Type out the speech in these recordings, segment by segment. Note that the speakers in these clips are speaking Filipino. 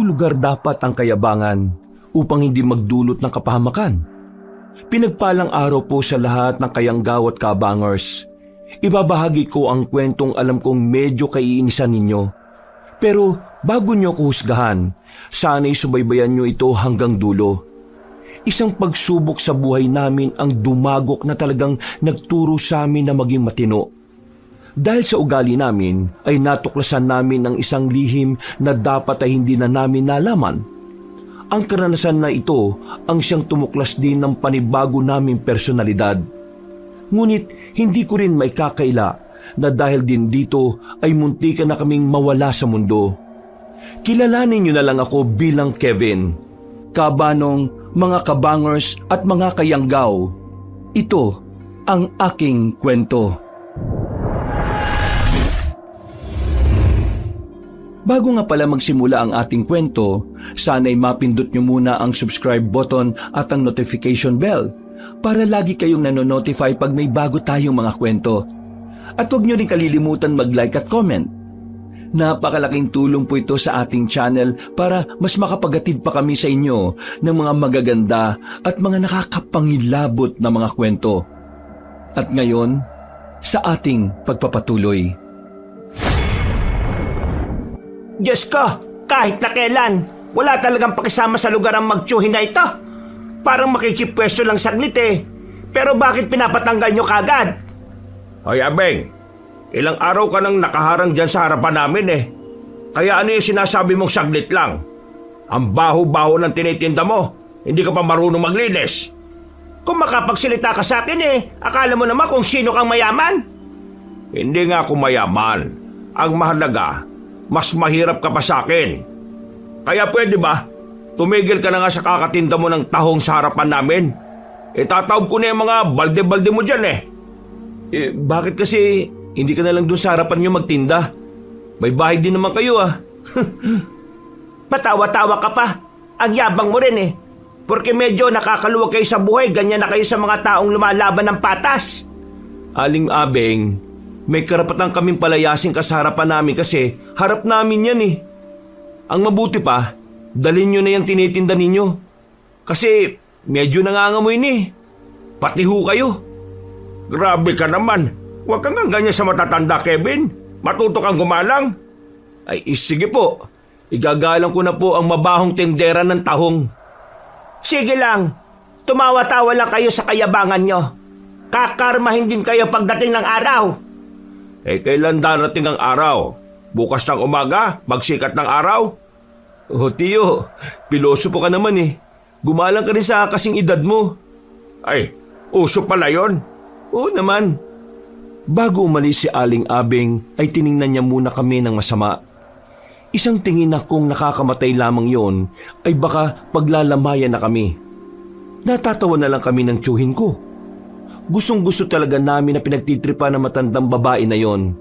nagulugar dapat ang kayabangan upang hindi magdulot ng kapahamakan. Pinagpalang araw po sa lahat ng kayanggaw at kabangers. Ibabahagi ko ang kwentong alam kong medyo kaiinisan ninyo. Pero bago nyo ko husgahan, sana'y subaybayan nyo ito hanggang dulo. Isang pagsubok sa buhay namin ang dumagok na talagang nagturo sa amin na maging matino. Dahil sa ugali namin ay natuklasan namin ang isang lihim na dapat ay hindi na namin nalaman. Ang karanasan na ito ang siyang tumuklas din ng panibago naming personalidad. Ngunit hindi ko rin maikakaila na dahil din dito ay muntikan na kaming mawala sa mundo. Kilalanin niyo na lang ako bilang Kevin. Kabanong, mga kabangers at mga kayanggaw, ito ang aking kwento. Bago nga pala magsimula ang ating kwento, sana'y mapindot nyo muna ang subscribe button at ang notification bell para lagi kayong nanonotify pag may bago tayong mga kwento. At huwag nyo rin kalilimutan mag-like at comment. Napakalaking tulong po ito sa ating channel para mas makapagatid pa kami sa inyo ng mga magaganda at mga nakakapangilabot na mga kwento. At ngayon, sa ating pagpapatuloy. Diyos ko, kahit na kailan, wala talagang pakisama sa lugar ang magtsuhin na ito. Parang makikipwesto lang saglit eh. Pero bakit pinapatanggal nyo kagad? Hoy Abeng, ilang araw ka nang nakaharang dyan sa harapan namin eh. Kaya ano yung sinasabi mong saglit lang? Ang baho-baho ng tinitinda mo, hindi ka pa marunong maglinis. Kung makapagsalita ka sa akin eh, akala mo naman kung sino kang mayaman? Hindi nga ako mayaman. Ang mahalaga, mas mahirap ka pa sa akin. Kaya pwede ba, tumigil ka na nga sa kakatinda mo ng tahong sa harapan namin? Itatawag ko na yung mga balde-balde mo dyan eh. Bakit kasi hindi ka na lang dun sa harapan nyo magtinda? May bahay din naman kayo ah. Patawa-tawa ka pa. Ang yabang mo rin eh. Porque medyo nakakaluwag kayo sa buhay, ganyan na kayo sa mga taong lumalaban ng patas. Aling Abeng, may karapatan kaming palayasin ka sa harapan namin kasi harap namin yan eh. Ang mabuti pa, dalhin nyo na yung tinitinda ninyo. Kasi medyo nangangamoy ni. Pati ho kayo. Grabe ka naman. Huwag kang ganyan sa matatanda, Kevin. Matuto kang gumalang. Ay, sige po. Igagalang ko na po ang mabahong tindera ng tahong. Sige lang. Tumawa-tawa lang kayo sa kayabangan nyo. Kakarmahin din kayo pagdating ng araw. Kailan darating ang araw? Bukas ng umaga? Magsikat ng araw? Oh, Tiyo, piloso po ka naman eh. Gumalang ka rin sa kasing edad mo. Ay, uso pala yon. Oo naman. Bago umalis si Aling Abeng ay tiningnan niya muna kami ng masama. Isang tingin na kung nakakamatay lamang yon ay baka paglalamayan na kami. Natatawa na lang kami ng tiyuhin ko. Gustong-gusto talaga namin na pinagtitripa ng matandang babae na yon.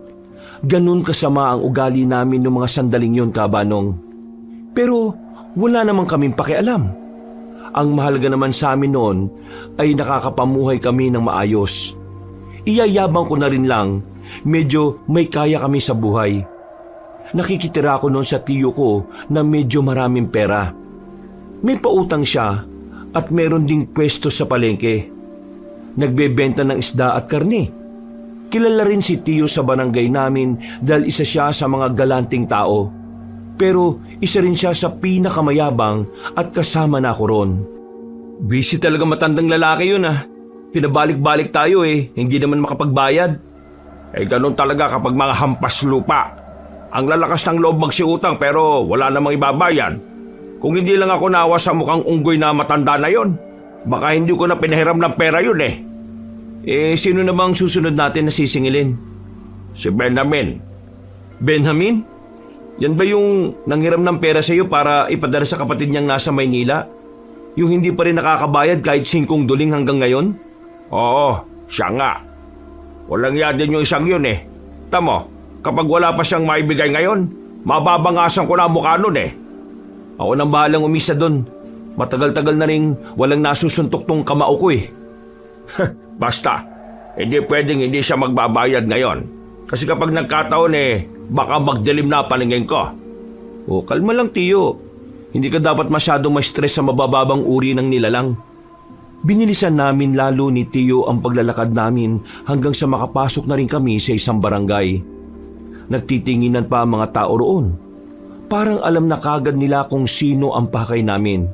Ganun kasama ang ugali namin noong mga sandaling yon, Kabanong. Pero wala naman kaming pakialam. Ang mahalaga naman sa amin noon ay nakakapamuhay kami ng maayos. Iyayabang ko na rin lang, medyo may kaya kami sa buhay. Nakikitira ako noon sa tiyo ko na medyo maraming pera. May pautang siya at meron ding pwesto sa palengke. Nagbebenta ng isda at karne. Kilala rin si tiyo sa barangay namin dahil isa siya sa mga galanting tao. Pero isa rin siya sa pinakamayabang at kasama na ako ron. Busy talaga matandang lalaki yun ah. Pinabalik-balik tayo eh, hindi naman makapagbayad. Ganun talaga kapag mga hampas lupa. Ang lalakas ng loob magsiutang pero wala namang ibabayad. Kung hindi lang ako nawa sa mukhang unggoy na matanda na yon, baka hindi ko na pinahiram ng pera yun eh. Sino na bang susunod natin na sisingilin? Si Benjamin. Benjamin? Yan ba yung nanghiram ng pera sa iyo para ipadala sa kapatid niyang nasa Maynila? Yung hindi pa rin nakakabayad kahit 5 duling hanggang ngayon? Oo, siya nga. Walang yan din yung isang yun eh. Tamo, kapag wala pa siyang maibigay ngayon, mababangasan ko na ang mukha nun eh. Ako nang bahalang umisa doon. Matagal-tagal na rin walang nasusuntok tong kamao ko eh. Basta, hindi pwedeng hindi siya magbabayad ngayon. Kasi kapag nagkataon baka magdilim na paningin ko. Kalma lang tiyo. Hindi ka dapat masyadong ma-stress sa mabababang uri ng nilalang. Binilisan namin lalo ni Tio ang paglalakad namin hanggang sa makapasok na rin kami sa isang barangay. Nagtitinginan pa ang mga tao roon. Parang alam na kagad nila kung sino ang pakay namin.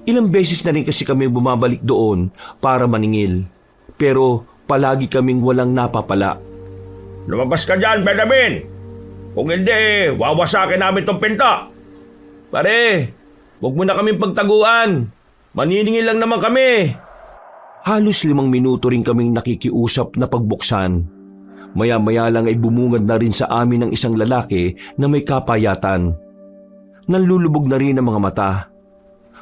Ilang beses na rin kasi kami bumabalik doon para maningil. Pero palagi kaming walang napapala. Lumabas ka dyan, Benjamin! Kung hindi, wawasakin namin tong pinto! Pare, huwag mo na kaming pagtaguan. Maniningil lang naman kami. Halos 5 minuto rin kaming nakikiusap na pagbuksan. Maya-maya lang ay bumungad na rin sa amin ng isang lalaki na may kapayatan. Nanlulubog na rin ang mga mata.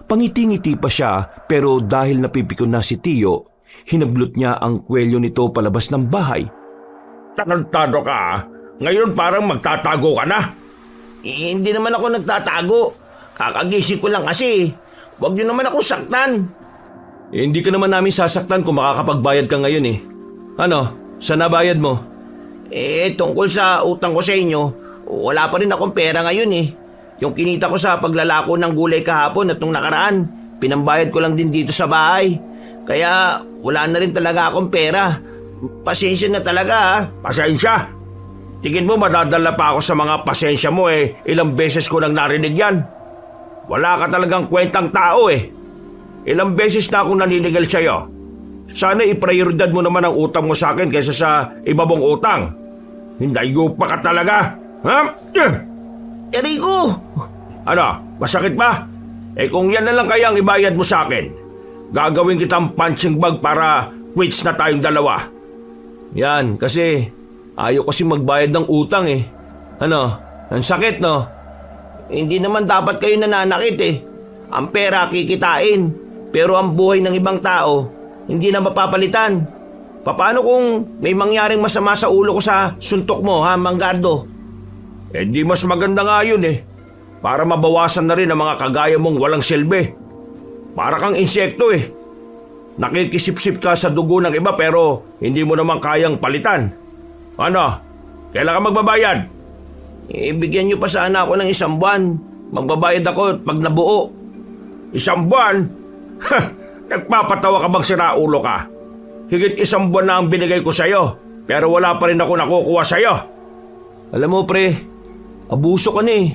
Pangiti-ngiti pa siya pero dahil napipikon na si Tio, hinablot niya ang kwelyo nito palabas ng bahay. Tarantado ka, ah. Ngayon parang magtatago ka na. Hindi naman ako nagtatago. Kakagising ko lang kasi. Huwag niyo naman ako saktan. Hindi ka naman namin sasaktan kung makakapagbayad ka ngayon eh. Ano, saan nabayad mo? Tungkol sa utang ko sa inyo, wala pa rin akong pera ngayon eh. Yung kinita ko sa paglalako ng gulay kahapon at nung nakaraan, pinambayad ko lang din dito sa bahay. Kaya wala na rin talaga akong pera. Pasensya na talaga ha. Pasensya? Tingin mo madadala pa ako sa mga pasensya mo eh. Ilang beses ko nang narinig yan. Wala ka talagang kwentang tao eh. Ilang beses na akong naniningil sa'yo. Sana iprioridad mo naman ang utang mo sa akin kaysa sa iba mong utang. Hindayo pa ka talaga. Ha? Rico! Ano? Masakit ba? Kung yan na lang kaya ang ibayad mo sa akin, gagawin kitang punching bag para quits na tayong dalawa. Yan, kasi ayaw kasi magbayad ng utang eh. Ano? Ang sakit no? Hindi naman dapat kayo nananakit eh. Ang pera kikitain, pero ang buhay ng ibang tao, hindi na mapapalitan. Paano kung may mangyaring masama sa ulo ko sa suntok mo, ha, Manggardo? Di mas maganda nga yun eh. Para mabawasan na rin ang mga kagaya mong walang silbi. Para kang insekto eh. Nakikisip-sip ka sa dugo ng iba pero hindi mo naman kayang palitan. Ano? Kailan ka magbabayad? Bigyan niyo pa sana ako ng 1 buwan. Magbabayad ako pag nabuo. 1 buwan? Nagpapatawa ka bang siraulo ka? Higit 1 buwan na ang binigay ko sa'yo, pero wala pa rin ako nakukuha sa'yo. Alam mo pre, abuso ka na eh.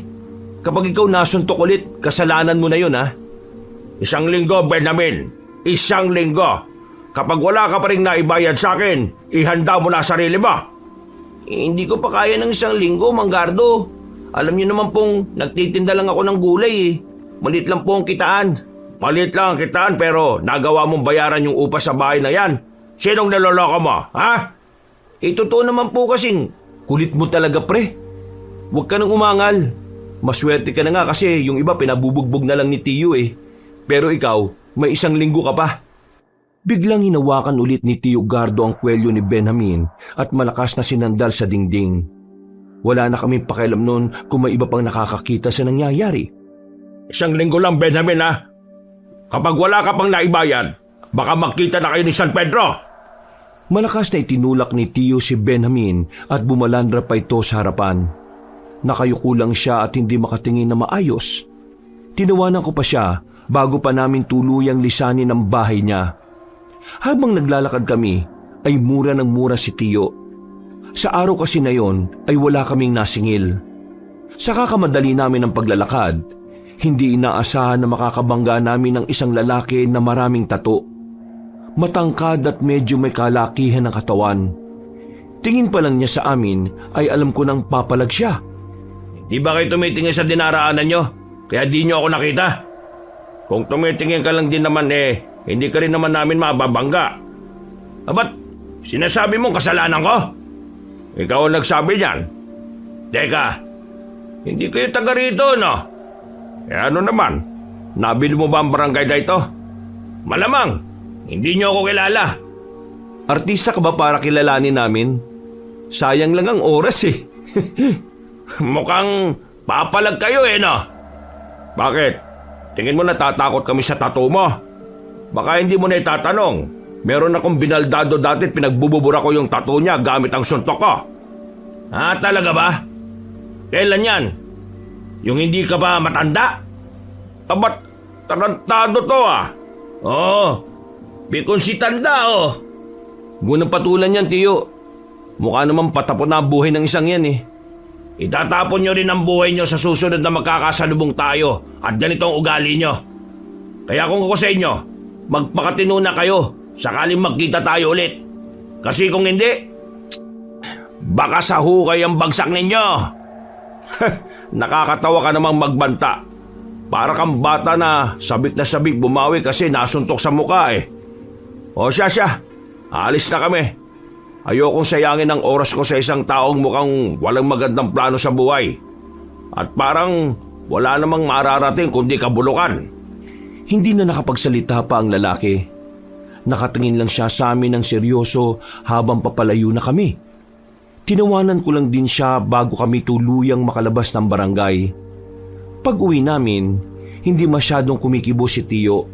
Kapag ikaw nasuntok ulit, kasalanan mo na yun ha. 1 linggo, Benjamin. 1 linggo. Kapag wala ka pa rin naibayad sa akin, ihanda mo na sarili mo. Hindi ko pa kaya ng 1 linggo, Manggardo. Alam niyo naman pong nagtitinda lang ako ng gulay eh. Malit lang po ang kitaan. Malit lang ang kitaan pero nagawa mong bayaran yung upa sa bahay na yan. Sinong naloloko mo, ha? Totoo naman po kasing. Kulit mo talaga pre. Huwag ka nang umangal. Maswerte ka na nga kasi yung iba pinabubugbog na lang ni Tio eh. Pero ikaw, may 1 linggo ka pa. Biglang hinawakan ulit ni Tio Gardo ang kwelyo ni Benjamin at malakas na sinandal sa dingding. Wala na kaming pakialam noon kung may iba pang nakakakita sa nangyayari. 1 linggo lang, Benjamin, ha? Kapag wala ka pang naibayad, baka magkita na kayo ni San Pedro. Malakas na itinulak ni Tio si Benjamin at bumalandra pa ito sa harapan. Nakayuko lang siya at hindi makatingin na maayos. Tinawanan ko pa siya bago pa namin tuluyang lisanin ang bahay niya. Habang naglalakad kami, ay mura ng mura si Tio. Sa araw kasi na yon ay wala kaming nasingil. Sa kakamadali namin ng paglalakad, hindi inaasahan na makakabangga namin ng isang lalaki na maraming tato. Matangkad at medyo may kalakihan ng katawan. Tingin pa lang niya sa amin ay alam ko nang papalag siya. Di ba kayo tumitingin sa dinaraanan nyo? Kaya di nyo ako nakita? Kung tumitingin ka lang din naman hindi ka rin naman namin mababangga. Ba't sinasabi mong kasalanan ko? Ikaw ang nagsabi niyan. Teka, hindi kayo taga rito, no? Ano naman? Nabili mo ba ang barangay na ito? Malamang, hindi nyo ako kilala. Artista ka ba para kilalanin namin? Sayang lang ang oras eh. Mukhang papalag kayo no? Bakit? Tingin mo natatakot kami sa tattoo mo? Baka hindi mo na itatanong. Meron akong binaldado dati at pinagbububura ko yung tattoo niya gamit ang suntok ko. Talaga ba? Kailan yan? Yung hindi ka ba matanda? Abat, tarantado to ah. Oo, bikon si tanda oh. Huwag nang patulan yan, Tiyo. Mukha naman patapon na ang buhay ng isang yan eh. Itatapon nyo rin ang buhay nyo sa susunod na magkakasalubong tayo at ganitong ugali nyo. Kaya kung ako sa inyo, magpakatino na kayo sakaling magkita tayo ulit. Kasi kung hindi, baka sa hukay ang bagsak ninyo. Nakakatawa ka namang magbanta. Para kang bata na sabik bumawi kasi nasuntok sa muka eh. O siya, alis na kami. Ayokong sayangin ang oras ko sa isang taong mukhang walang magandang plano sa buhay. At parang wala namang mararating kundi kabulukan. Hindi na nakapagsalita pa ang lalaki. Nakatingin lang siya sa amin ng seryoso habang papalayo na kami. Tinawanan ko lang din siya bago kami tuluyang makalabas ng barangay. Pag-uwi namin, hindi masyadong kumikibo si Tiyo.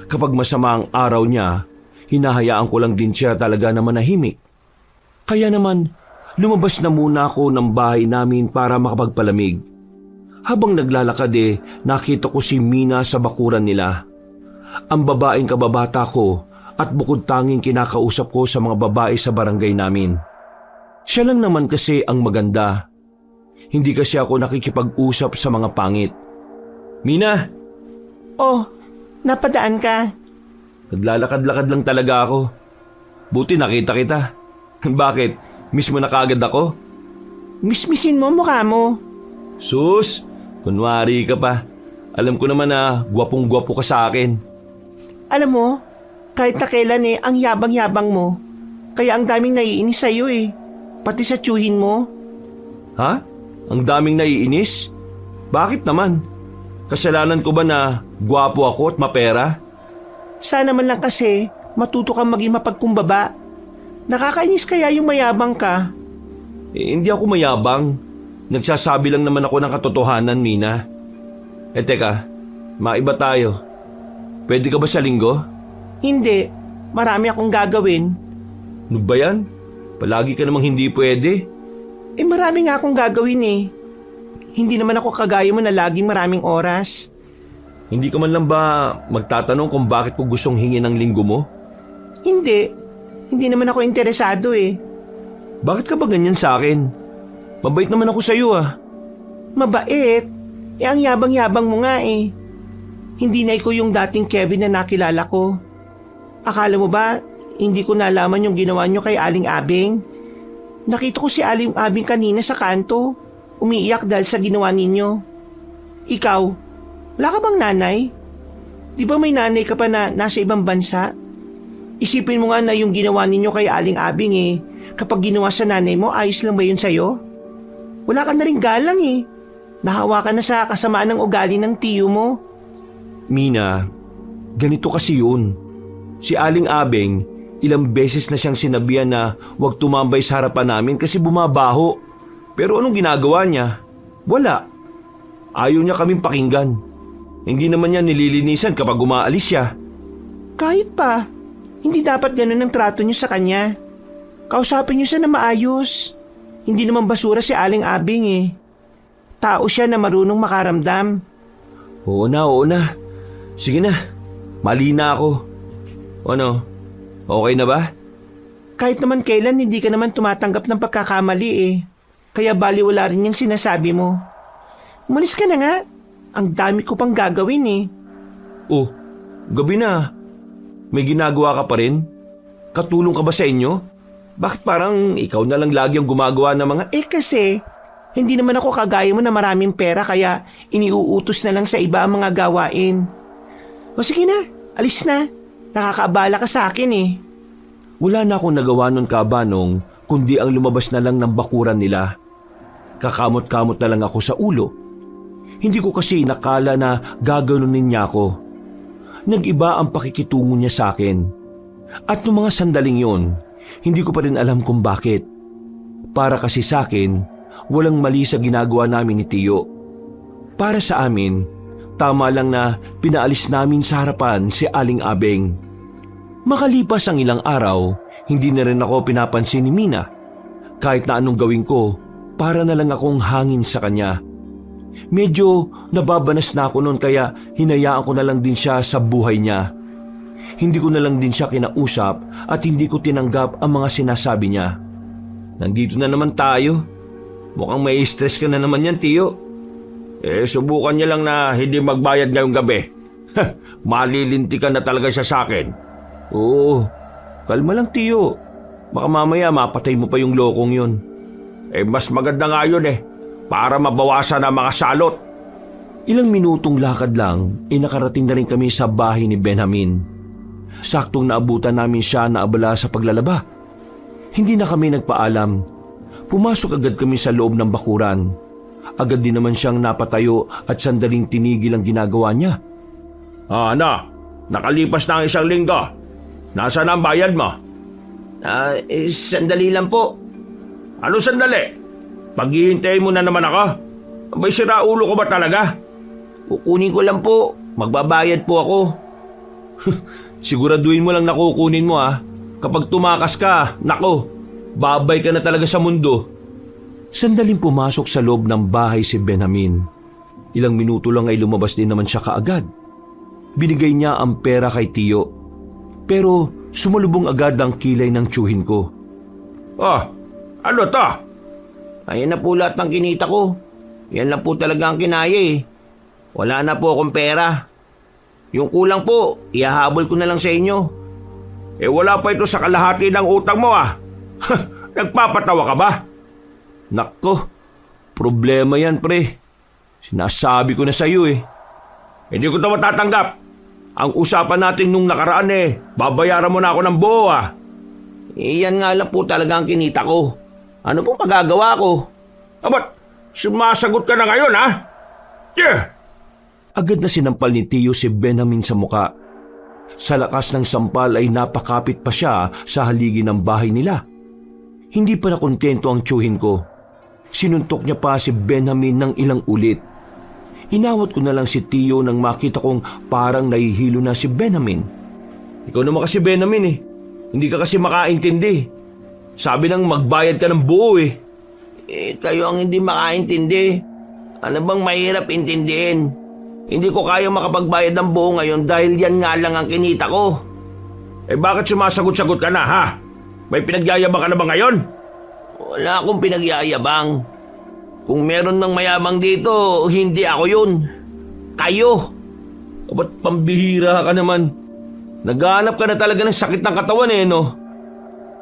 Kapag masama ang araw niya, hinahayaan ko lang din siya talaga na manahimik. Kaya naman, lumabas na muna ako ng bahay namin para makapagpalamig. Habang naglalakad nakita ko si Mina sa bakuran nila. Ang babaeng kababata ko at bukod tanging kinakausap ko sa mga babae sa barangay namin. Siya lang naman kasi ang maganda. Hindi kasi ako nakikipag-usap sa mga pangit. Mina! Oh, napadaan ka? Naglalakad-lakad lang talaga ako. Buti nakita kita. Bakit? Miss mo na kaagad ako? Mismisin mo mukha mo. Sus, kunwari ka pa. Alam ko naman na gwapong-gwapo ka sa akin. Alam mo, kahit na kailan ang yabang-yabang mo. Kaya ang daming naiinis sa'yo Pati sa tsuhin mo. Ha? Ang daming naiinis? Bakit naman? Kasalanan ko ba na gwapo ako at mapera? Sana man lang kasi matuto kang maging mapagkumbaba. Nakakainis kaya yung mayabang ka. Hindi ako mayabang. Nagsasabi lang naman ako ng katotohanan, Mina. Teka, maiba tayo. Pwede ka ba sa linggo? Hindi, marami akong gagawin. Ano ba yan? Palagi ka namang hindi pwede. Marami nga akong gagawin Hindi naman ako kagaya mo na laging maraming oras. Hindi ka man lang ba magtatanong kung bakit ko gustong hingin ng linggo mo? Hindi naman ako interesado Bakit ka ba ganyan sa akin? Mabait naman ako sa'yo Mabait? Ang yabang-yabang mo nga Hindi na ikaw yung dating Kevin na nakilala ko. Akala mo ba, hindi ko nalaman yung ginawa nyo kay Aling Abing? Nakita ko si Aling Abing kanina sa kanto. Umiiyak dahil sa ginawa ninyo. Ikaw, wala ka bang nanay? Di ba may nanay ka pa na nasa ibang bansa? Isipin mo nga na yung ginawa ninyo kay Aling Abing kapag ginawa sa nanay mo, ayos lang ba yun sa'yo? Wala ka na rin galang Nahawa ka na sa kasamaan ng ugali ng tiyo mo. Mina, ganito kasi yun. Si Aling Abing, ilang beses na siyang sinabihan na huwag tumambay sa harapan namin kasi bumabaho. Pero anong ginagawa niya? Wala. Ayaw niya kaming pakinggan. Hindi naman niya nililinisan kapag umaalis siya. Kahit pa, hindi dapat ganun ang trato niyo sa kanya. Kausapin niyo siya na maayos. Hindi naman basura si Aling Abing Tao siya na marunong makaramdam. Oo na. Sige na, mali na ako. Ano, okay na ba? Kahit naman kailan hindi ka naman tumatanggap ng pagkakamali Kaya baliwala rin yung sinasabi mo. Umalis ka na nga. Ang dami ko pang gagawin Oh, gabi na. May ginagawa ka pa rin? Katulong ka ba sa inyo? Bakit parang ikaw na lang lagi ang gumagawa ng mga... Kasi, hindi naman ako kagaya mo na maraming pera kaya iniuutos na lang sa iba ang mga gawain. O sige na, alis na. Nakakaabala ka sa akin Wala na akong nagawa nun, Kabanong, kundi ang lumabas na lang ng bakuran nila. Kakamot-kamot na lang ako sa ulo. Hindi ko kasi nakala na gaganunin niya ako. Nag-iba ang pakikitungo niya sa akin. At noong mga sandaling yon, hindi ko pa rin alam kung bakit. Para kasi sa akin, walang mali sa ginagawa namin ni Tiyo. Para sa amin, tama lang na pinaalis namin sa harapan si Aling Abing. Makalipas ang ilang araw, hindi na rin ako pinapansin ni Mina. Kahit na anong gawin ko, para na lang akong hangin sa kanya. Medyo nababanas na ako noon kaya hinayaan ko na lang din siya sa buhay niya. Hindi ko na lang din siya kinausap at hindi ko tinanggap ang mga sinasabi niya. Nandito na naman tayo. Mukhang may stress ka na naman yan, Tiyo. Subukan niya lang na hindi magbayad ngayong gabi. Malilinti ka na talaga siya sa akin. Oo, kalma lang, Tiyo. Baka mamaya mapatay mo pa yung lokong yun. Mas maganda nga yun para mabawasan ang mga salot. Ilang minutong lakad lang, nakarating na rin kami sa bahay ni Benjamin. Saktong naabutan namin siya na abala sa paglalaba. Hindi na kami nagpaalam. Pumasok agad kami sa loob ng bakuran. Agad din naman siyang napatayo at sandaling tinigil ang ginagawa niya. Nakalipas na ang 1 linggo. Nasaan ang bayad mo? Sandali lang po. Ano sandali? Paghihintayin mo na naman ako? May siraulo ko ba talaga? Kukunin ko lang po. Magbabayad po ako. Siguraduhin mo lang na kukunin mo Kapag tumakas ka, nako, babay ka na talaga sa mundo. Sandaling pumasok sa loob ng bahay si Benjamin. Ilang minuto lang ay lumabas din naman siya kaagad. Binigay niya ang pera kay Tiyo. Pero sumalubong agad ang kilay ng tiyuhin ko. Ano to? Ayan na po lahat ng kinita ko. Yan lang po talaga ang kinaya Wala na po akong pera. Yung kulang po, ihahabol ko na lang sa inyo. Wala pa ito sa kalahati ng utang mo Nagpapatawa ka ba? Nako, problema yan, pre. Sinasabi ko na sa iyo Hindi ko ito matatanggap. Ang usapan natin nung nakaraan babayaran mo na ako ng buo Yan nga lang po talaga ang kinita ko. Ano pong magagawa ko? Ba't sumasagot ka na ngayon Yeah! Agad na sinampal ni Tiyo si Benjamin sa muka. Sa lakas ng sampal ay napakapit pa siya sa haligi ng bahay nila. Hindi pa nakontento ang tiyuhin ko. Sinuntok niya pa si Benjamin ng ilang ulit. Inawat ko na lang si Tiyo nang makita kong parang nahihilo na si Benjamin. Ikaw naman kasi Benjamin Hindi ka kasi makaintindi. Sabi nang magbayad ka ng buo Kayo ang hindi makaintindi. Ano bang mahirap intindihin? Hindi ko kayang makapagbayad ng buo ngayon dahil yan nga lang ang kinita ko. Bakit sumasagot-sagot ka na May pinagyayabang ka na ba ngayon? Wala akong pinagyayabang. Kung meron ng mayabang dito, hindi ako yun. Kayo. Ba't pambihira ka naman? Naghahanap ka na talaga ng sakit ng katawan no?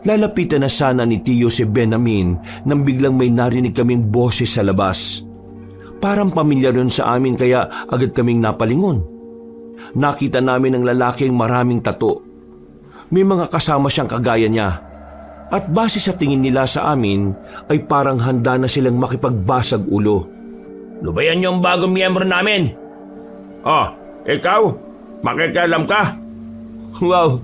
Lalapitan na sana ni Tiyo si Benjamin nang biglang may narinig kaming boses sa labas. Parang pamilyar yun sa amin kaya agad kaming napalingon. Nakita namin ang lalaking maraming tato. May mga kasama siyang kagaya niya. At base sa tingin nila sa amin ay parang handa na silang makipagbasag ulo. Lubayan niyo ang bagong miyembro namin. Ikaw? Makikialam ka? Wow,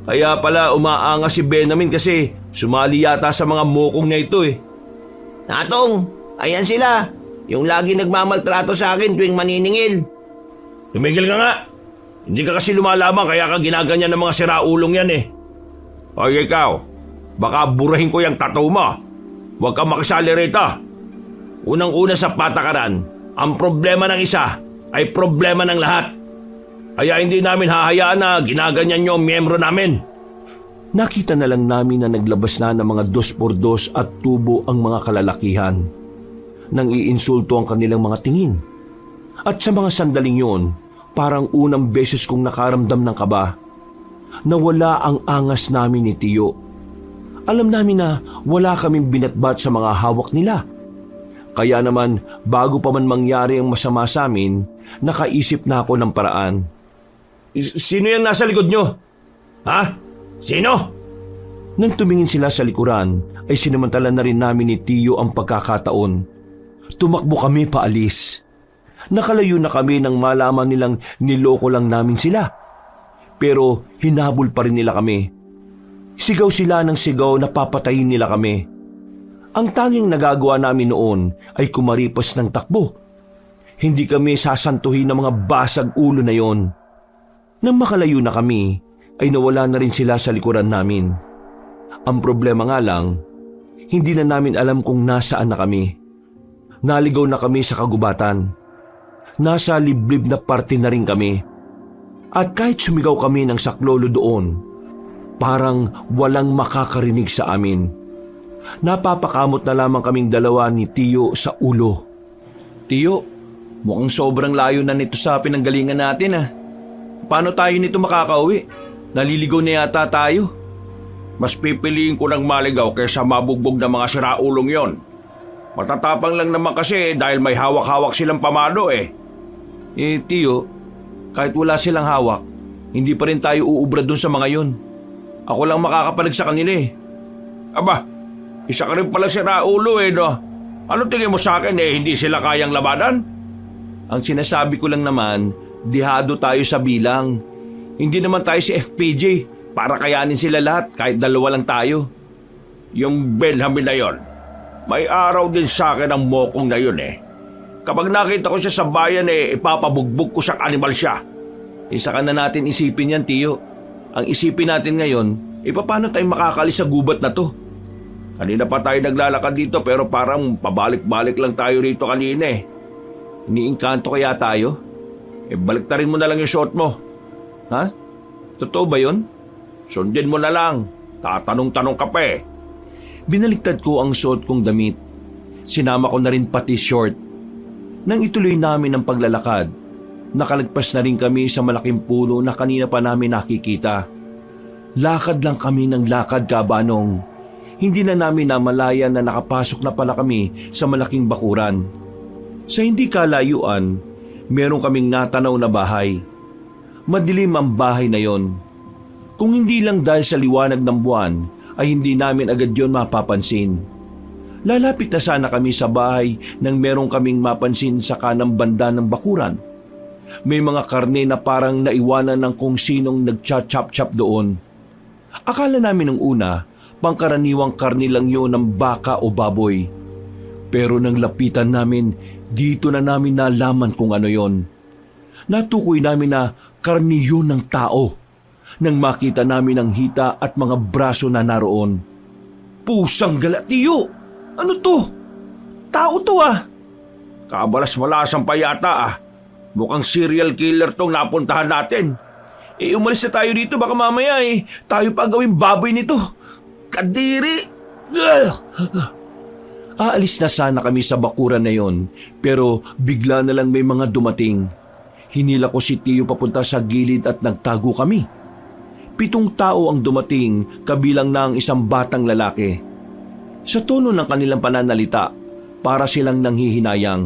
kaya pala umaangas si Benjamin kasi sumali yata sa mga mokong na ito Natong, ayan sila. Yung lagi nagmamaltrato sa akin tuwing maniningil. Tumigil ka nga. Hindi ka kasi lumalaban kaya ka ginaganyan ng mga siraulong yan ikaw, baka burahin ko yung tattoo mo. Huwag kang makisali rito. Unang-una sa patakaran, ang problema ng isa ay problema ng lahat. Kaya hindi namin hahayaan na ginaganyan niyo ang miyembro namin. Nakita na lang namin na naglabas na ng mga 2x2 at tubo ang mga kalalakihan. Nang iinsulto ang kanilang mga tingin. At sa mga sandaling yon, parang unang beses kong nakaramdam ng kaba. Nawala ang angas namin ni Tiyo. Alam namin na wala kaming binatbat sa mga hawak nila. Kaya naman, bago pa man mangyari ang masama sa amin, nakaisip na ako ng paraan. Sino yung nasa likod nyo? Sino? Nang tumingin sila sa likuran, ay sinamantala na rin namin ni Tiyo ang pagkakataon. Tumakbo kami paalis. Nakalayo na kami nang malaman nilang niloko lang namin sila. Pero hinabol pa rin nila kami. Sigaw sila ng sigaw na papatayin nila kami. Ang tanging nagagawa namin noon ay kumaripas ng takbo. Hindi kami sasantuhin ng mga basag ulo na yon. Nang makalayo na kami, ay nawala na rin sila sa likuran namin. Ang problema nga lang, hindi na namin alam kung nasaan na kami. Naligaw na kami sa kagubatan. Nasa liblib na parte na rin kami. At kahit sumigaw kami ng saklolo doon, parang walang makakarinig sa amin. Napapakamot na lamang kaming dalawa ni Tiyo sa ulo. Tiyo, mukhang sobrang layo na nito sa pinanggalingan natin ah. Paano tayo nito makakauwi? Naliligaw na yata tayo. Mas pipiliin ko ng maligaw kaysa mabugbog ng mga siraulong yon. Matatapang lang naman kasi dahil may hawak-hawak silang pamalo eh. Tiyo, kahit wala silang hawak, hindi pa rin tayo uubra dun sa mga yon. Ako lang makakapalag sa kanila eh. Aba, isa ka rin palang siraulo eh no. Ano tingin mo sa akin eh, hindi sila kayang labanan? Ang sinasabi ko lang naman, dihado tayo sa bilang. Hindi naman tayo si FPJ para kayanin sila lahat kahit dalawa lang tayo. Yung Benjamin na yon, may araw din sa akin ang mokong na yun eh. Kapag nakita ko siya sa bayan eh, ipapabugbog ko siyang animal siya. Isa ka na natin isipin yan, Tiyo. Ang isipin natin ngayon, paano tayo makakalis sa gubat na to? Kanina pa tayo naglalakad dito pero parang pabalik-balik lang tayo rito kanina eh. Iniingkanto kaya tayo? Balik na rin mo na lang yung suot mo. Ha? Totoo ba yun? Sundin mo na lang. Tatanong-tanong ka pa eh. Binaliktad ko ang suot kong damit. Sinama ko na rin pati short. Nang ituloy namin ang paglalakad, nakalagpas na rin kami sa malaking puno na kanina pa namin nakikita. Lakad lang kami ng lakad, Kabanong. Hindi na namin namalayan na nakapasok na pala kami sa malaking bakuran. Sa hindi kalayuan, meron kaming natanaw na bahay. Madilim ang bahay na yon. Kung hindi lang dahil sa liwanag ng buwan, ay hindi namin agad yon mapapansin. Lalapit na sana kami sa bahay nang meron kaming mapansin sa kanang banda ng bakuran. May mga karne na parang naiwanan ng kung sinong nagcha-chop-chop doon. Akala namin nung una, pangkaraniwang karne lang yun ng baka o baboy. Pero nang lapitan namin, dito na namin nalaman kung ano yon. Natukoy namin na karne yun ng tao. Nang makita namin ang hita at mga braso na naroon. Pusang galatiyo! Ano to? Tao to ah! Kabalas-malasan pa yata ah. Mukhang serial killer tong napuntahan natin. Umalis na tayo dito baka mamaya tayo pa gawing baboy nito. Kadiri! Aalis na sana kami sa bakuran na yon, pero bigla na lang may mga dumating. Hinila ko si Tiyo papunta sa gilid at nagtago kami. 7 tao ang dumating, kabilang na ang isang batang lalaki. Sa tono ng kanilang pananalita, para silang nanghihinayang.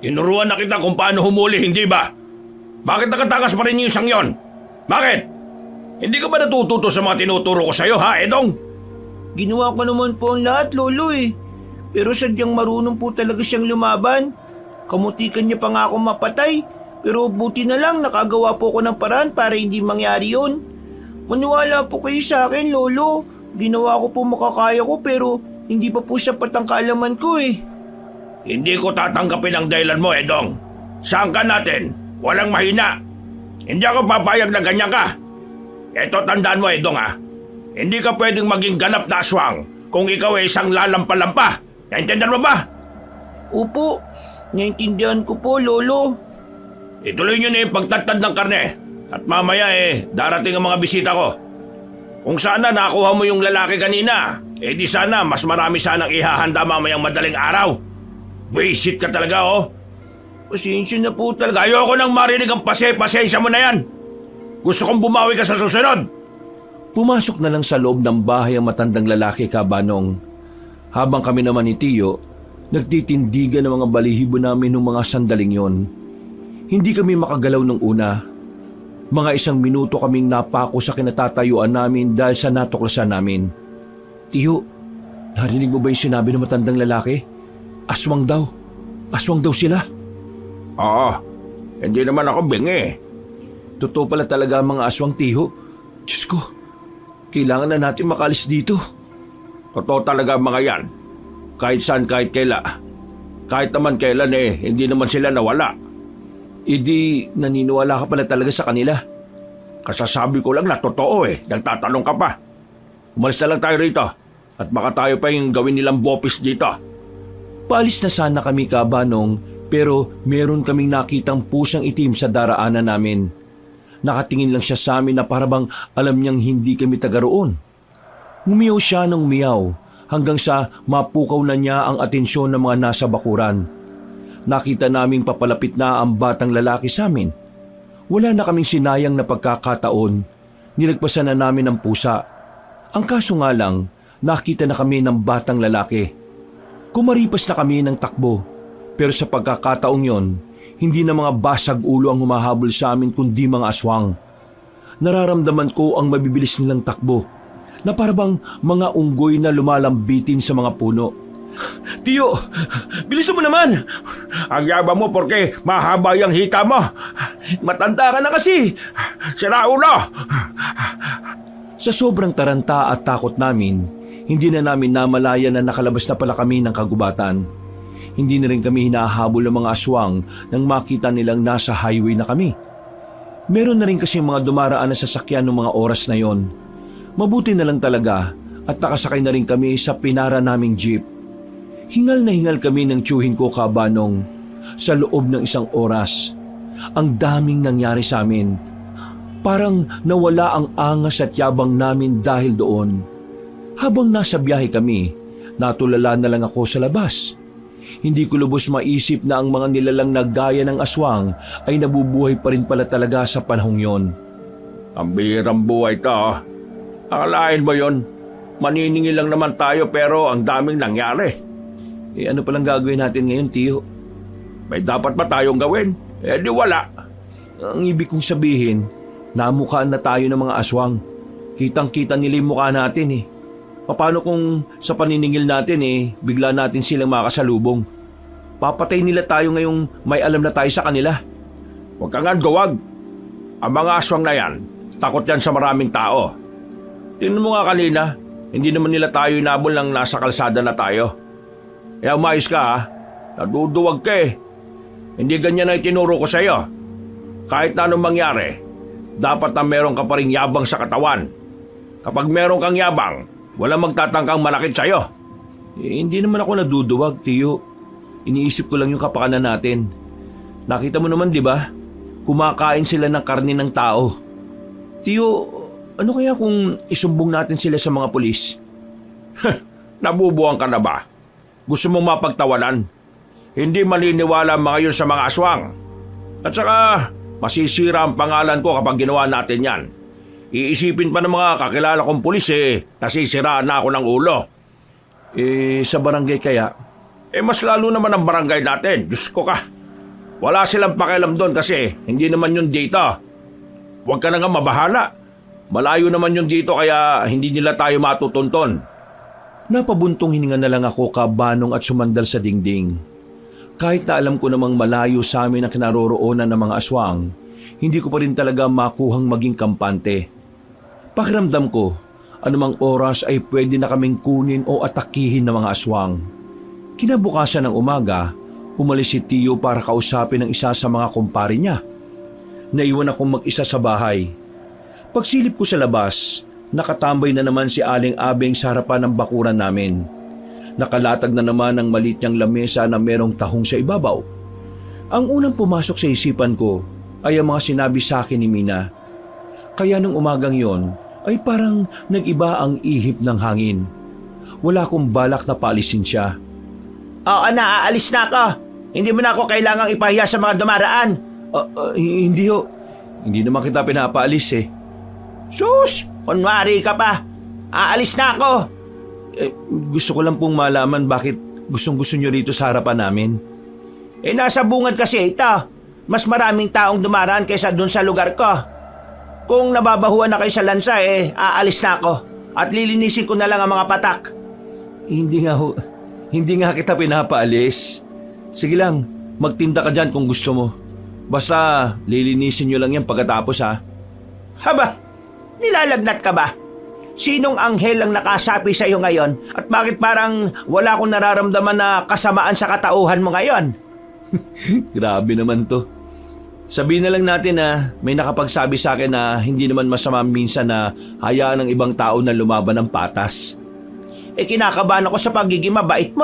Tinuruan na kita kung paano humuli, hindi ba? Bakit nakatakas pa rin yung isang yon? Bakit? Hindi ka ba natututo sa mga tinuturo ko sa'yo, ha, Edong? Ginawa ko naman po ang lahat, Lolo eh. Pero sadyang marunong po talaga siyang lumaban. Kamutikan niya pa nga akong mapatay. Pero buti na lang nakagawa po ko ng paraan para hindi mangyari yun. Maniwala po kayo sa akin, Lolo. Ginawa ko po makakaya ko pero hindi pa po sapat ang kaalaman ko eh. Hindi ko tatanggapin ang dahilan mo, Edong. Saan ka natin? Walang mahina. Hindi ako papayag na ganyan ka. Eto, tandaan mo, Edong ha. Hindi ka pwedeng maging ganap na aswang kung ikaw ay isang lalampa-lampa. Naintindihan mo ba? Opo, naintindihan ko po, Lolo. Ituloy nyo na yung pagtatad ng karne. At mamaya darating ang mga bisita ko. Kung sana nakuha mo yung lalaki kanina, di sana mas marami sanang ihahanda mamayang madaling araw. Visit ka talaga, oh. Pasensya na po talaga. Ayoko nang marinig ang pasensya mo na yan. Gusto kong bumawi ka sa susunod. Pumasok na lang sa loob ng bahay ang matandang lalaki, Kabanong. Habang kami naman ni Tiyo, nagtitindigan ng mga balihibo namin ng mga sandaling yon. Hindi kami makagalaw nung una. Mga 1 minuto kaming napako sa kinatatayuan namin dahil sa natuklasan namin. Tiyo, narinig mo ba yung sinabi ng matandang lalaki? Aswang daw. Aswang daw sila. Oo, hindi naman ako bingi. Totoo pala talaga ang mga aswang, Tiyo. Diyos ko, kailangan na natin makalis dito. Totoo talaga ang mga yan. Kahit saan, kahit kaila. Kahit naman kailan hindi naman sila nawala. Di naniniwala ka pala talaga sa kanila. Kasasabi ko lang na totoo nagtatanong ka pa. Umalis na lang tayo rito. At baka tayo pa yung gawin nilang bopis dito. Paalis na sana kami, Kabanong, pero meron kaming nakitang pusang itim sa daraanan namin. Nakatingin lang siya sa amin na parabang alam niyang hindi kami taga roon. Umiyaw siya ng umiyaw hanggang sa mapukaw na niya ang atensyon ng mga nasa bakuran. Nakita naming papalapit na ang batang lalaki sa amin. Wala na kaming sinayang na pagkakataon. Nilagpasan na namin ang pusa. Ang kaso nga lang, nakita na kami ng batang lalaki. Kumaripas na kami ng takbo. Pero sa pagkakataong yon, hindi na mga basag ulo ang humahabol sa amin kundi mga aswang. Nararamdaman ko ang mabibilis nilang takbo na parabang mga unggoy na lumalambitin sa mga puno. Tiyo, bilisan mo naman! Ang yabang mo porque mahaba yung hita mo. Matanda ka na kasi. Sira ulo! Sa sobrang taranta at takot namin, hindi na namin namalayan na nakalabas na pala kami ng kagubatan. Hindi na rin kami hinahabol ng mga aswang nang makita nilang nasa highway na kami. Meron na rin kasi mga dumaraan na sasakyan ng mga oras na yon. Mabuti na lang talaga at nakasakay na rin kami sa pinara naming jeep. Hingal na hingal kami ng tiyuhin ko, Kabanong, sa loob ng 1 oras. Ang daming nangyari sa amin. Parang nawala ang angas at yabang namin dahil doon. Habang nasa biyahe kami, natulala na lang ako sa labas. Hindi ko lubos maisip na ang mga nilalang na gaya ng aswang ay nabubuhay pa rin pala talaga sa panahong yon. Ang bihirang buhay ka. Akalain mo yon? Maniningil lang naman tayo pero ang daming nangyari. Ano palang gagawin natin ngayon, Tiyo? May dapat ba tayong gawin? Di wala. Ang ibig kong sabihin, namukhaan na tayo ng mga aswang. Kitang-kita nila yung mukha natin eh. Paano kung sa paniningil natin bigla natin silang makasalubong? Papatay nila tayo ngayong may alam na tayo sa kanila. Huwag kang duwag. Ang mga aswang na yan, takot yan sa maraming tao. Tingnan mo nga kanina, hindi naman nila tayo inabol nang nasa kalsada na tayo. Kaya umayos ka ha, naduduwag ka eh. Hindi ganyan na itinuro ko sa'yo. Kahit na anong mangyari, dapat na meron ka pa ring yabang sa katawan. Kapag meron kang yabang, walang magtatangkang malakit sa'yo. Hindi naman ako naduduwag, Tiyo. Iniisip ko lang yung kapakanan natin. Nakita mo naman, di ba? Kumakain sila ng karne ng tao. Tiyo, ano kaya kung isumbong natin sila sa mga pulis? Nabubuang ka na ba? Gusto mong mapagtawanan? Hindi maliniwala ang mga yun sa mga aswang. At saka, masisira ang pangalan ko kapag ginawa natin yan. Iisipin pa ng mga kakilala kong pulis nasisiraan na ako ng ulo. Sa barangay kaya? Mas lalo naman ang barangay natin. Diyos ko ka. Wala silang pakialam doon kasi hindi naman yun dito. Huwag ka na nga mabahala. Malayo naman yun dito kaya hindi nila tayo matutunton. Napabuntong hininga na lang ako, Kabanong, at sumandal sa dingding. Kahit na alam ko namang malayo sa amin ang kinaroroonan ng mga aswang, hindi ko pa rin talaga makuhang maging kampante. Pakiramdam ko, anumang oras ay pwede na kaming kunin o atakihin ng mga aswang. Kinabukasan ng umaga, umalis si Tiyo para kausapin ang isa sa mga kumpare niya. Naiwan akong mag-isa sa bahay. Pagsilip ko sa labas, nakatambay na naman si Aling Abeng sa harapan ng bakuran namin. Nakalatag na naman ang maliit niyang lamesa na merong tahong sa ibabaw. Ang unang pumasok sa isipan ko ay ang mga sinabi sa akin ni Mina. Kaya nung umagang yon ay parang nag-iba ang ihip ng hangin. Wala akong balak na paalisin siya. Oo na, aalis na ako. Hindi mo na ako kailangang ipahiya sa mga dumaraan. Hindi ho. Hindi naman kita pinapaalis eh. Sus! Kunwari ka pa. Aalis na ako. Gusto ko lang pong malaman bakit gustong-gusto nyo rito sa harapan namin. Nasa bungad kasi ito. Mas maraming taong dumaraan kaysa dun sa lugar ko. Kung nababahuan na kayo sa lansa aalis na ako. At lilinisin ko na lang ang mga patak. Hindi nga kita pinapaalis. Sige lang, magtinda ka dyan kung gusto mo. Basta lilinisin nyo lang yan pagkatapos ha. Haba! Nilalagnat ka ba? Sinong anghel ang nakasapi sa iyo ngayon at bakit parang wala akong nararamdaman na kasamaan sa katauhan mo ngayon? Grabe naman to. Sabihin na lang natin na may nakapagsabi sa akin na hindi naman masama minsan na hayaan ng ibang tao na lumaban ng patas. Kinakabahan ako sa pagiging mabait mo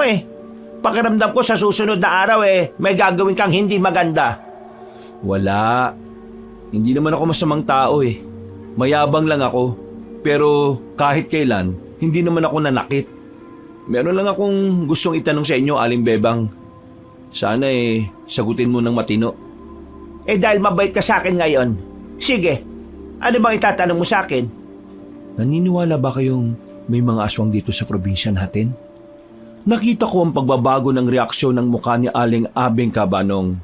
Pakiramdam ko sa susunod na araw may gagawin kang hindi maganda. Wala. Hindi naman ako masamang tao eh. Mayabang lang ako. Pero kahit kailan, hindi naman ako nanakit. Meron lang akong gustong itanong sa inyo, Aling Bebang. Sana sagutin mo ng matino. Dahil mabait ka sa akin ngayon. Sige, ano bang itatanong mo sa akin? Naniniwala ba kayong may mga aswang dito sa probinsya natin? Nakita ko ang pagbabago ng reaksyon ng mukha ni Aling Abeng Kabanong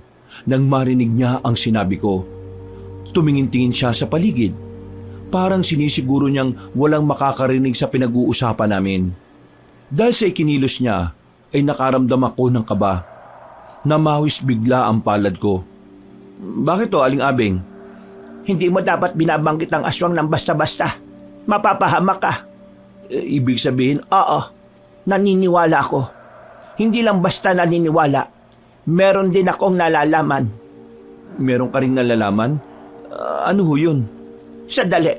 nang marinig niya ang sinabi ko. Tumingin-tingin siya sa paligid. Parang sinisiguro niyang walang makakarinig sa pinag-uusapan namin. Dahil sa ikinilos niya, ay nakaramdam ako ng kaba. Namawis bigla ang palad ko. Bakit to, Aling Abeng? Hindi mo dapat binabanggit ang aswang ng basta-basta. Mapapahamak ka. Ibig sabihin, Oo, naniniwala ako. Hindi lang basta naniniwala. Meron din akong nalalaman. meron ka rin nalalaman? Ano ho yun? Sandali.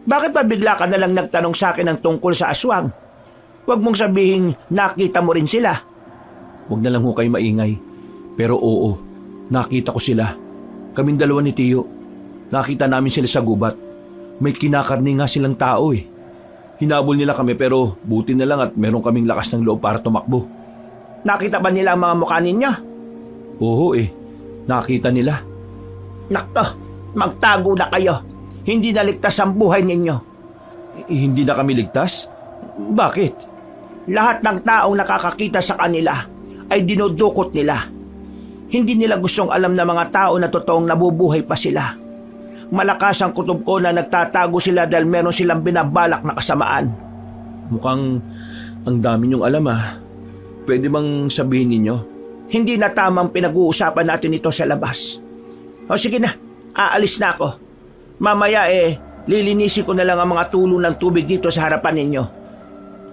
Bakit ba bigla ka na lang nagtanong sa akin ng tungkol sa aswang? Huwag mong sabihin nakita mo rin sila. Huwag na lang ho kayo maingay. Pero oo, nakita ko sila. Kaming dalawa ni Tiyo. Nakita namin sila sa gubat. May kinakarni nga silang tao eh. Hinabol nila kami pero buti na lang at meron kaming lakas ng loob para tumakbo. Nakita ba nila ang mga mukha ninyo? Oo nakita nila. Nakto, magtago na kayo. Hindi naligtas ang buhay ninyo. Hindi na kami ligtas? Bakit? Lahat ng taong nakakakita sa kanila ay dinudukot nila. Hindi nila gustong alam ng mga tao na totoong nabubuhay pa sila. Malakas ang kutob ko na nagtatago sila dahil meron silang binabalak na kasamaan. Mukhang ang dami niyong alam Pwede bang sabihin ninyo? Hindi na tamang pinag-uusapan natin ito sa labas. O sige na, aalis na ako. Mamaya lilinisin ko na lang ang mga tulo ng tubig dito sa harapan ninyo.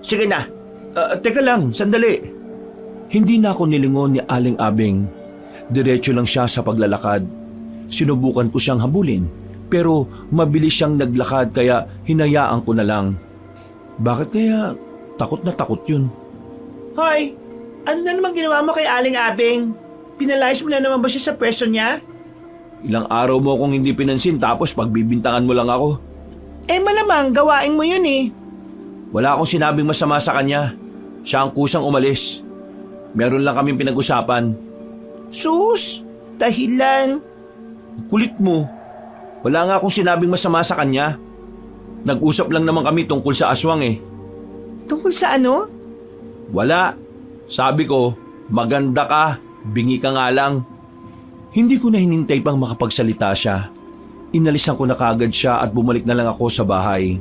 Sige na. Teka lang, sandali. Hindi na ako nilingon ni Aling Abeng. Diretso lang siya sa paglalakad. Sinubukan ko siyang habulin, pero mabilis siyang naglakad kaya hinayaan ko na lang. Bakit kaya takot na takot yun? Hoy, ano na naman ginawa mo kay Aling Abeng? Pinalayas mo na naman ba siya sa pwesto niya? Ilang araw mo akong hindi pinansin tapos pagbibintangan mo lang ako. Malamang gawain mo yun Wala akong sinabing masama sa kanya. Siya ang kusang umalis. Meron lang kaming pinag-usapan. Sus, dahilan. Kulit mo. Wala nga akong sinabing masama sa kanya. Nag-usap lang naman kami tungkol sa aswang Tungkol sa ano? Wala. Sabi ko, maganda ka, bingi ka nga lang. Hindi ko na hinintay pang makapagsalita siya. Inalisan ko na kagad siya at bumalik na lang ako sa bahay.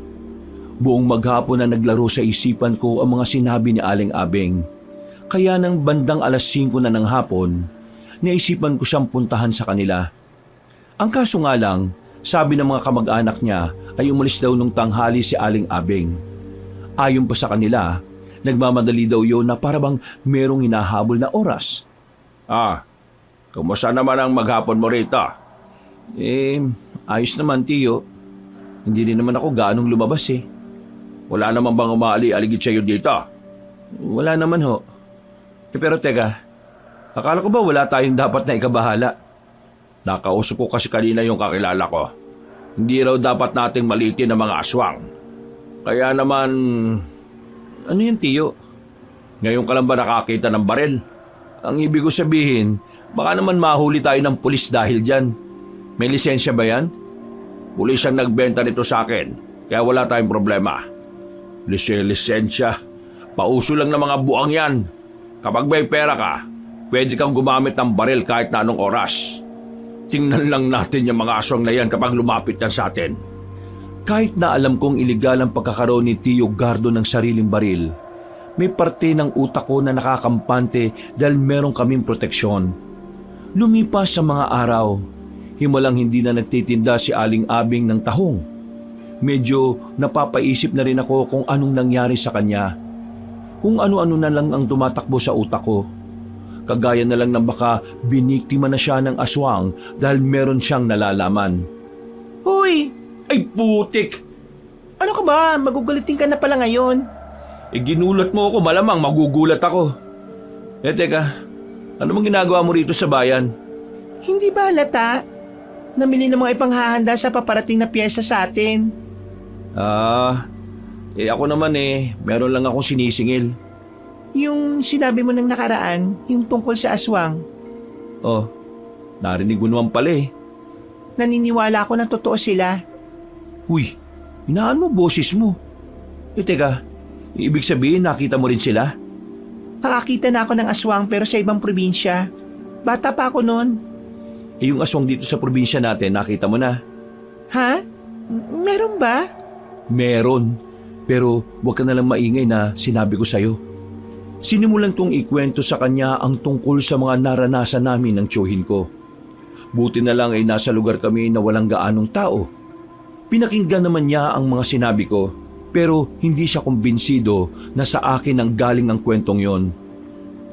Buong maghapon na naglaro sa isipan ko ang mga sinabi ni Aling Abeng. Kaya nang bandang 5:00 na ng hapon, naisipan ko siyang puntahan sa kanila. Ang kaso nga lang, sabi ng mga kamag-anak niya ay umalis daw nung tanghali si Aling Abeng. Ayon pa sa kanila, nagmamadali daw yun na parabang merong hinahabol na oras. Kumusta naman ang maghapon mo rito? Ayos naman, Tiyo. Hindi rin naman ako gaanong lumabas Wala naman bang umaali-aligid sa'yo dito? Wala naman ho. Pero teka, akala ko ba wala tayong dapat na ikabahala? Nakausap ko kasi kanina yung kakilala ko. Hindi raw dapat nating malitin ang mga aswang. Kaya naman... Ano yan, Tiyo? Ngayon ka lang ba nakakita ng baril? Ang ibig ko sabihin, baka naman mahuli tayo ng pulis dahil dyan. May lisensya ba yan? Pulis ang nagbenta nito sa akin, kaya wala tayong problema. Lisensya. Pauso lang ng mga buang yan. Kapag may pera ka, pwede kang gumamit ng baril kahit na anong oras. Tingnan lang natin yung mga aswang na yan kapag lumapit yan sa atin. Kahit na alam kong iligal ang pagkakaroon ni Tio Gardo ng sariling baril, may parte ng utak ko na nakakampante dahil meron kaming proteksyon. Lumipas sa mga araw, himalang hindi na nagtitinda si Aling Abeng ng tahong. Medyo napapaisip na rin ako kung anong nangyari sa kanya. Kung ano-ano na lang ang tumatakbo sa utak ko. Kagaya na lang na baka biniktima na siya ng aswang dahil meron siyang nalalaman. Hoy! Ay putik! Ano ka ba? Magugalitin ka na pala ngayon. Ginulat mo ako, malamang magugulat ako. Teka, ano bang ginagawa mo rito sa bayan? Hindi ba halata? Namili ng mga ipanghahanda sa paparating na piyesa sa atin. Ako naman meron lang akong sinisingil. Yung sinabi mo ng nakaraan, yung tungkol sa aswang. Oh, narinig mo naman pala Naniniwala ako na totoo sila. Uy, inaan mo boses mo. Teka, ibig sabihin nakita mo rin sila? Nakakita na ako ng aswang pero sa ibang probinsya. Bata pa ako noon. Yung aswang dito sa probinsya natin, nakita mo na? Ha? Meron ba? Meron. Pero huwag ka nalang maingay na sinabi ko sa'yo. Sinimulan kong ikwento sa kanya ang tungkol sa mga naranasan namin ng tiyuhin ko. Buti na lang ay nasa lugar kami na walang gaanong tao. Pinakinggan naman niya ang mga sinabi ko, pero hindi siya kumbinsido na sa akin ang galing ang kwentong yon.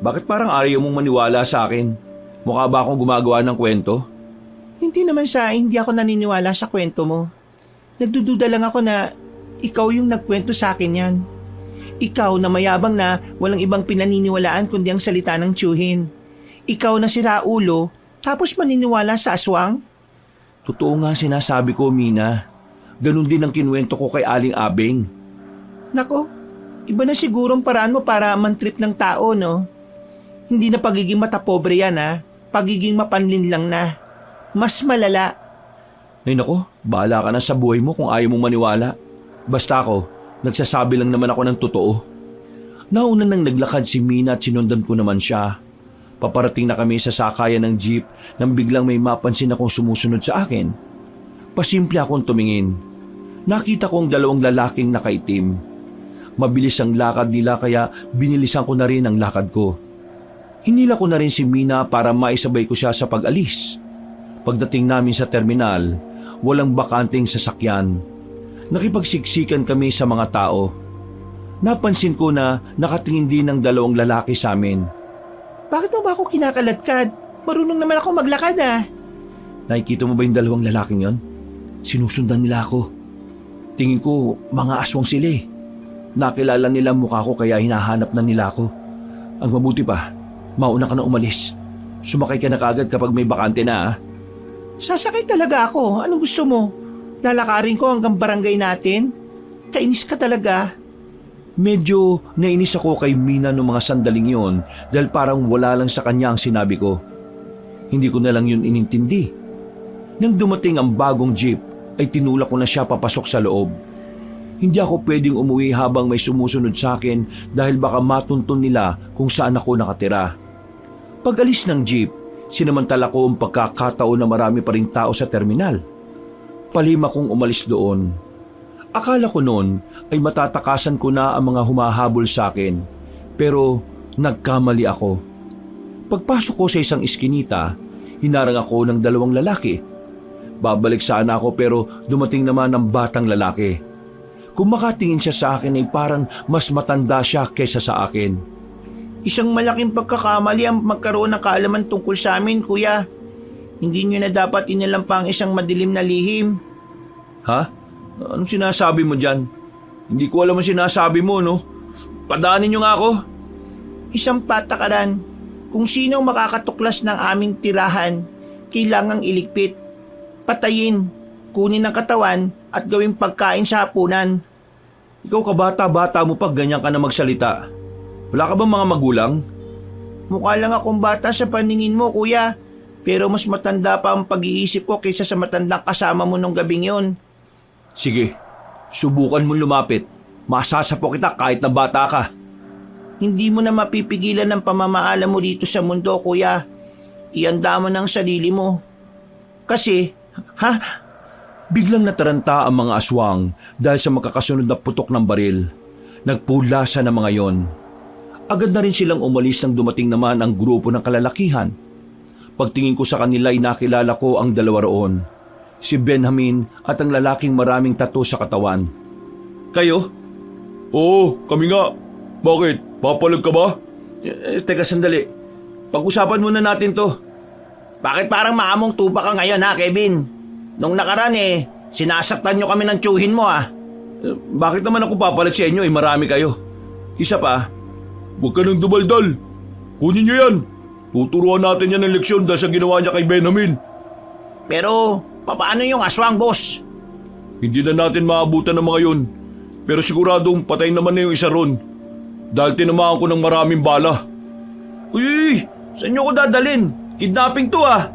Bakit parang ayaw mong maniwala sa akin? Mukha ba akong gumagawa ng kwento? Hindi naman hindi ako naniniwala sa kwento mo. Nagdududa lang ako na ikaw yung nagkwento sa akin yan. Ikaw na mayabang na walang ibang pinaniniwalaan kundi ang salita ng tiyuhin. Ikaw na si Raulo, tapos maniniwala sa aswang? Totoo nga sinasabi ko, Mina. Ganun din ang kinuwento ko kay Aling Abeng. Nako, iba na sigurong paraan mo para mantrip ng tao, no? Hindi na pagiging matapobre yan, ha? Pagiging mapanlin lang na. Mas malala. Ay nako, bahala ka na sa buhay mo kung ayaw mong maniwala. Basta ako, nagsasabi lang naman ako ng totoo. Nauna nang naglakad si Mina at sinundan ko naman siya. Paparating na kami sa sakayan ng jeep nang biglang may mapansin akong sumusunod sa akin. Pasimple akong tumingin. Nakita kong dalawang lalaking nakaitim. Mabilis ang lakad nila kaya binilisan ko na rin ang lakad ko. Hinila ko na rin si Mina para maisabay ko siya sa pag-alis. Pagdating namin sa terminal, walang bakanting sasakyan. Nakipagsiksikan kami sa mga tao. Napansin ko na nakatingin din ng dalawang lalaki sa amin. Bakit mo ba ako kinakaladkad? Marunong naman ako maglakad, ah. Nakikita mo ba yung dalawang lalaking yon? Sinusundan nila ako. Tingin ko mga aswang sila eh. Nakilala nila ang mukha ko kaya hinahanap na nila ako. Ang mabuti pa, mauna ka na umalis. Sumakay ka na kaagad kapag may bakante na, ah. Sasakay talaga ako. Anong gusto mo? Lalakarin ko hanggang barangay natin? Kainis ka talaga. Medyo nainis ako kay Mina noong mga sandaling yon dahil parang wala lang sa kanya ang sinabi ko. Hindi ko na lang yun inintindi. Nang dumating ang bagong jeep ay tinulak ko na siya papasok sa loob. Hindi ako pwedeng umuwi habang may sumusunod sa akin dahil baka matuntun nila kung saan ako nakatira. Pag-alis ng jeep, sinamantala ko ang pagkakataon na marami pa ring tao sa terminal. Palima kong umalis doon. Akala ko noon ay matatakasan ko na ang mga humahabol sa akin, pero nagkamali ako. Pagpasok ko sa isang iskinita, hinarang ako ng dalawang lalaki. Babalik sana ako pero dumating naman ang batang lalaki. Kung makatingin siya sa akin ay parang mas matanda siya kaysa sa akin. Isang malaking pagkakamali ang magkaroon ng kaalaman tungkol sa amin, kuya. Hindi nyo na dapat inalampa ang isang madilim na lihim. Ha? Anong sinasabi mo dyan? Hindi ko alam ang sinasabi mo, no? Padaanin niyo nga ako. Isang patakaran. Kung sino makakatuklas ng aming tirahan, kailangang iligpit, patayin, kunin ang katawan at gawing pagkain sa hapunan. Ikaw kabata-bata mo pag ganyan ka na magsalita. Wala ka bang mga magulang? Mukha lang akong bata sa paningin mo, kuya. Pero mas matanda pa ang pag-iisip ko kaysa sa matandang kasama mo nung gabing yon. Sige, subukan mong lumapit. Masasapo kita kahit na bata ka. Hindi mo na mapipigilan ang pamamaala mo dito sa mundo, kuya. Ianda mo ng sarili mo. Kasi, Biglang nataranta ang mga aswang dahil sa magkakasunod na putok ng baril. Nagpulasa ng mga yon. Agad na rin silang umalis nang dumating naman ang grupo ng kalalakihan. Pagtingin ko sa kanila ay nakilala ko ang dalawa roon. Si Benjamin at ang lalaking maraming tattoo sa katawan. Kayo? Oo, kami nga. Bakit? Papalag ka ba? Teka sandali. Pag-usapan muna natin to. Bakit parang maamong tuba ka ngayon ha, Kevin? Nung nakaraan sinasaktan nyo kami ng tiyuhin mo ah. Bakit naman ako papalag sa inyo? Marami kayo. Isa pa, huwag ka nang dumaldal. Kunin niyo yan. Tuturuan natin yan ng leksyon dahil sa ginawa niya kay Benjamin. Pero, paano yung aswang, boss? Hindi na natin maabutan ng mga yun. Pero siguradong patay naman na yung isa ron. Dahil tinamaan ko ng maraming bala. Uy, saan nyo ko dadalin? Kidnapping to ah.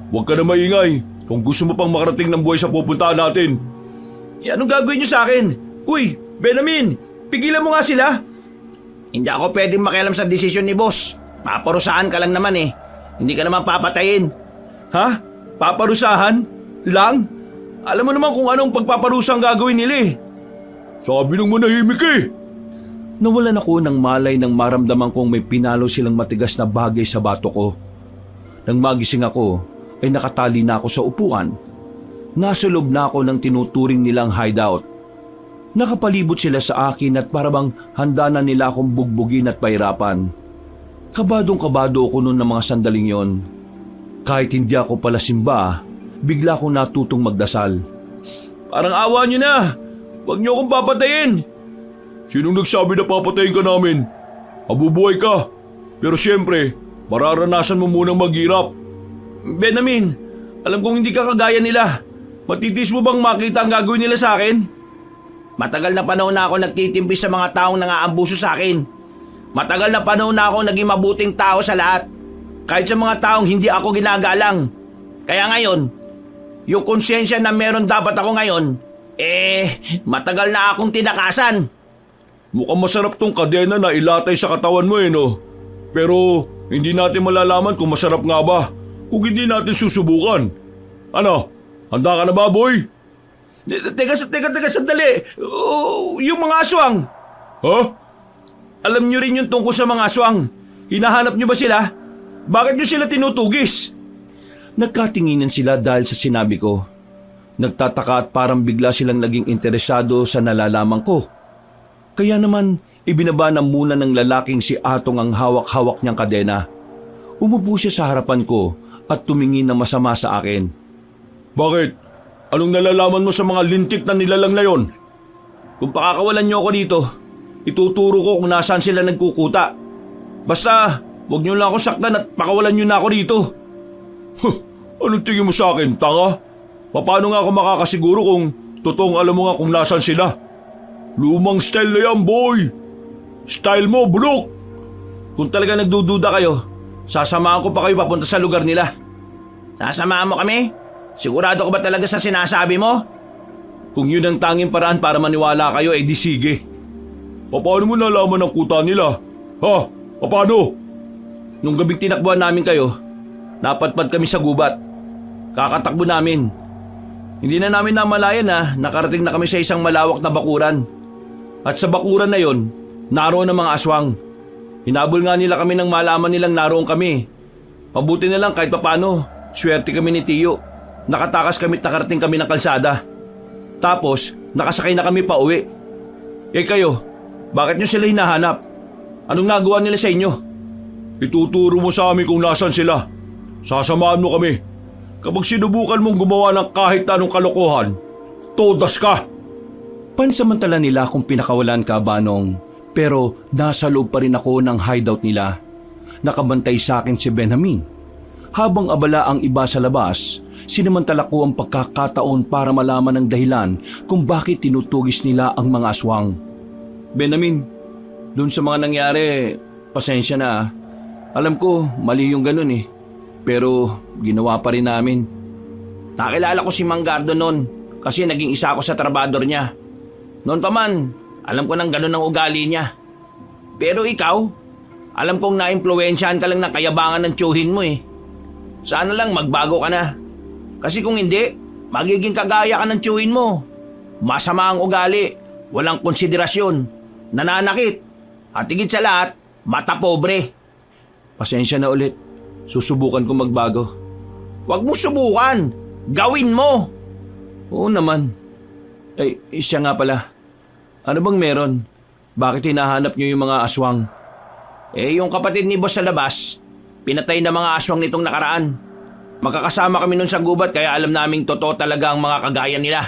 Huwag ka na maingay kung gusto mo pang makarating ng buhay sa pupuntahan natin. Anong gagawin nyo sa akin? Uy, Benjamin, pigilan mo nga sila. Hindi ako pwedeng makialam sa desisyon ni boss. Paparusahan ka lang naman eh. Hindi ka naman papatayin. Ha? Paparusahan? Lang? Alam mo naman kung anong pagpaparusang gagawin nila eh. Sabi ng manahimik eh. Nawalan ako ng malay nang maramdaman kong may pinalo silang matigas na bagay sa bato ko. Nang magising ako, ay nakatali na ako sa upuan. Nasa loob na ako ng tinuturing nilang hideout. Nakapalibot sila sa akin at parabang handa na nila akong bugbugin at pahirapan. Kabadong-kabado ako noon ng mga sandaling yon. Kahit hindi ako pala simba, bigla akong natutong magdasal. Parang awa niyo na. Huwag niyo akong papatayin. Sinong nagsabi na papatayin ka namin? Abubuhay ka. Pero siyempre, mararanasan mo munang maghirap. Benjamin, alam kong hindi ka kagaya nila. Matitis mo bang makita ang gagawin nila sa akin? Matagal na panahon na ako nagtitimpi sa mga taong nangaambuso sa akin. Matagal na panahon na ako naging mabuting tao sa lahat. Kahit sa mga taong hindi ako ginagalang. Kaya ngayon, yung konsensya na meron dapat ako ngayon, matagal na akong tinakasan. Mukhang masarap tong kadena na ilatay sa katawan mo no? Pero hindi natin malalaman kung masarap nga ba kung hindi natin susubukan. Ano? Handa ka na ba, boy? Teka, sandali. Yung mga aswang. Ha? Alam nyo rin yung tungkol sa mga aswang. Hinahanap nyo ba sila? Bakit nyo sila tinutugis? Nagkatinginan sila dahil sa sinabi ko. Nagtataka at parang bigla silang naging interesado sa nalalaman ko. Kaya naman, ibinaba na muna ng lalaking si Atong ang hawak-hawak niyang kadena. Umupo siya sa harapan ko at tumingin na masama sa akin. Bakit? Anong nalalaman mo sa mga lintik na nilalang na yon? Kung pakakawalan nyo ako dito, ituturo ko kung nasaan sila nagkukuta. Basta, huwag nyo lang ako saktan at pakawalan nyo na ako dito. Anong tingin mo sa akin, tanga? Paano nga ako makakasiguro kung totoong alam mo nga kung nasaan sila? Lumang style na yan, boy! Style mo, bulok! Kung talaga nagdududa kayo, sasamahan ko pa kayo papunta sa lugar nila. Sasamahan mo kami? Sigurado ko ba talaga sa sinasabi mo? Kung yun ang tanging paraan para maniwala kayo, di sige. Paano mo nalaman ang kuta nila? Ha? Paano? Nung gabing tinakbuhan namin kayo, napadpad kami sa gubat. Kakatakbo namin. Hindi na namin namalayan na nakarating na kami sa isang malawak na bakuran. At sa bakuran na yon, naroon ang mga aswang. Hinabol nga nila kami nang malaman nilang naroon kami. Mabuti na lang kahit papano, swerte kami ni Tiyo. Nakatakas kami at nakarating kami ng kalsada. Tapos, nakasakay na kami pa uwi. Kayo, bakit nyo sila hinahanap? Anong nagawa nila sa inyo? Ituturo mo sa amin kung nasan sila. Sasamahan mo kami. Kapag sinubukan mong gumawa ng kahit anong kalokohan, todas ka! Pansamantala nila kung pinakawalan ka, Banong. Pero nasa loob pa rin ako ng hideout nila. Nakabantay sa akin si Benjamin. Habang abala ang iba sa labas, sinamantala ko ang pagkakataon para malaman ang dahilan kung bakit tinutugis nila ang mga aswang. Benjamin, dun sa mga nangyari, pasensya na. Alam ko, mali yung ganun eh. Pero ginawa pa rin namin. Nakilala ko si Mang Gardo noon kasi naging isa ako sa trabador niya. Noon pa man, alam ko nang ganun ang ugali niya. Pero ikaw, alam kong naimpluwensyahan ka lang ng kayabangan ng tiyuhin mo eh. Sana lang magbago ka na. Kasi kung hindi, magiging kagaya ka ng tiyuhin mo. Masama ang ugali, walang konsiderasyon, nananakit, at higit sa lahat, mata pobre. Pasensya na ulit. Susubukan ko magbago. Huwag mo subukan. Gawin mo. Oo naman. Siya nga pala. Ano bang meron? Bakit hinahanap niyo yung mga aswang? Yung kapatid ni boss sa labas, pinatay na mga aswang nitong nakaraan. Magkakasama kami nun sa gubat kaya alam naming totoo talaga ang mga kagaya nila.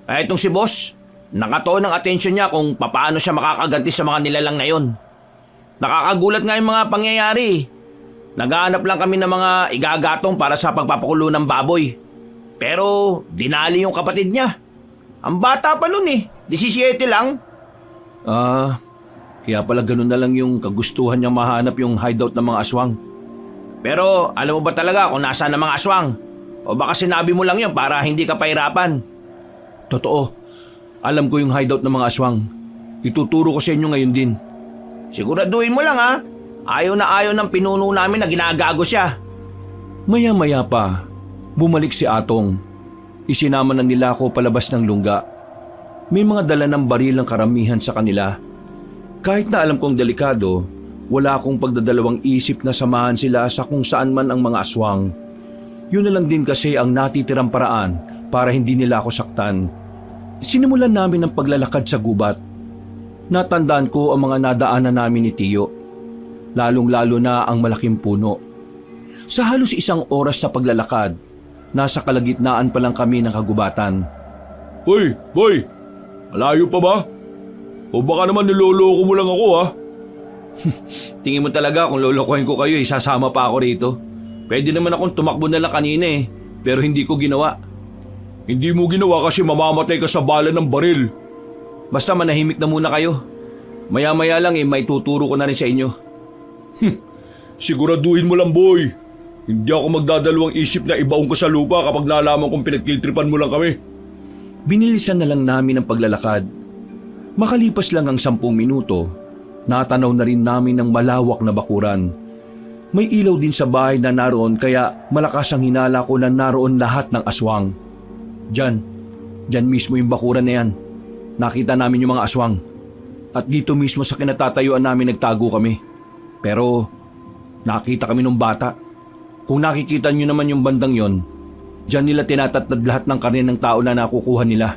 Kaya itong si boss, nakatuon ng atensyon niya kung papaano siya makakaganti sa mga nilalang na yon. Nakakagulat nga yung mga pangyayari. Naghahanap lang kami ng mga igagatong para sa pagpapakulo ng baboy. Pero dinali yung kapatid niya. Ang bata pa nun 17 lang. Kaya pala ganun na lang yung kagustuhan niyang mahanap yung hideout ng mga aswang. Pero alam mo ba talaga kung nasaan ang mga aswang? O baka sinabi mo lang yun para hindi ka pahirapan? Totoo, alam ko yung hideout ng mga aswang. Ituturo ko sa inyo ngayon din. Siguraduhin mo lang Ayaw na ayaw ng pinuno namin na ginagago siya. Maya-maya pa, bumalik si Atong. Isinama na nila ako palabas ng lungga. May mga dala ng baril ang karamihan sa kanila. Kahit na alam kong delikado, wala akong pagdadalawang isip na samahan sila sa kung saan man ang mga aswang. Yun na lang din kasi ang natitirang paraan para hindi nila ako saktan. Sinimulan namin ang paglalakad sa gubat. Natandaan ko ang mga nadaanan namin ni Tiyo. Lalong-lalo na ang malaking puno. Sa halos 1 oras sa paglalakad, nasa kalagitnaan pa lang kami ng kagubatan. Hoy, boy! Malayo pa ba? O baka naman niloloko mo lang ako Tingin mo talaga kung lolokohin ko kayo, isasama pa ako rito. Pwede naman akong tumakbo na lang kanina pero hindi ko ginawa. Hindi mo ginawa kasi mamamatay ka sa bala ng baril. Basta manahimik na muna kayo. Maya-maya lang may tuturo ko na rin sa inyo. Siguraduhin mo lang, boy. Hindi ako magdadalawang isip na ibaong ka sa lupa kapag nalaman kong pinagkiltripan mo lang kami. Binilisan na lang namin ang paglalakad. Makalipas lang ang 10 minuto, natanaw na rin namin ang malawak na bakuran. May ilaw din sa bahay na naroon kaya malakas ang hinala ko na naroon lahat ng aswang. Diyan mismo yung bakuran na yan. Nakita namin yung mga aswang. At dito mismo sa kinatatayuan namin nagtago kami. Pero nakita kami ng bata. Kung nakikita nyo naman yung bandang yon, diyan nila tinatatnad lahat ng karne ng tao na nakukuha nila.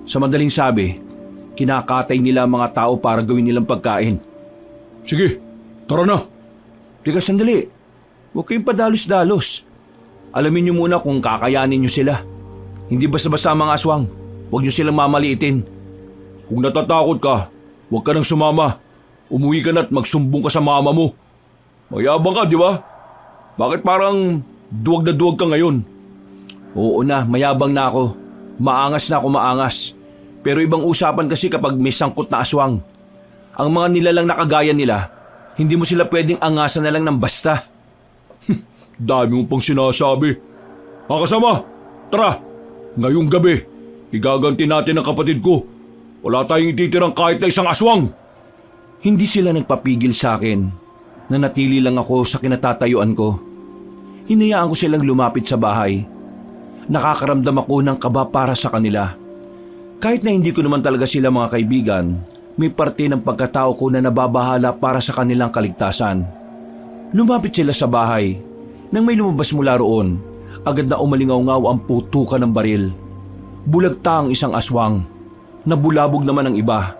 Sa madaling sabi, kinakatay nila ang mga tao para gawin nilang pagkain. Sige, tara na. Teka sandali, huwag kayong padalos-dalos. Alamin nyo muna kung kakayanin nyo sila. Hindi basta-basta ang mga aswang, huwag nyo silang mamaliitin. Kung natatakot ka, huwag ka nang sumama. Umuwi ka na at magsumbong ka sa mama mo. Mayabang ka, di ba? Bakit parang duwag na duwag ka ngayon? Oo na, mayabang na ako. Maangas na ako, maangas. Pero ibang usapan kasi kapag may sangkot na aswang. Ang mga nilalang na kagaya nila, hindi mo sila pwedeng angasan na lang ng basta. Dami mo pang sinasabi. Mga kasama, tara. Ngayong gabi, igaganti natin ang kapatid ko. Wala tayong ititirang kahit na isang aswang. Hindi sila nagpapigil sa akin. Nanatili lang ako sa kinatatayuan ko. Hinayaan ko silang lumapit sa bahay. Nakakaramdam ako ng kaba para sa kanila. Kahit na hindi ko naman talaga sila mga kaibigan, may parte ng pagkatao ko na nababahala para sa kanilang kaligtasan. Lumapit sila sa bahay. Nang may lumabas mula roon, agad na umalingaw-ngaw ang putukan ng baril. Bulagta ang isang aswang. Nabulabog naman ang iba.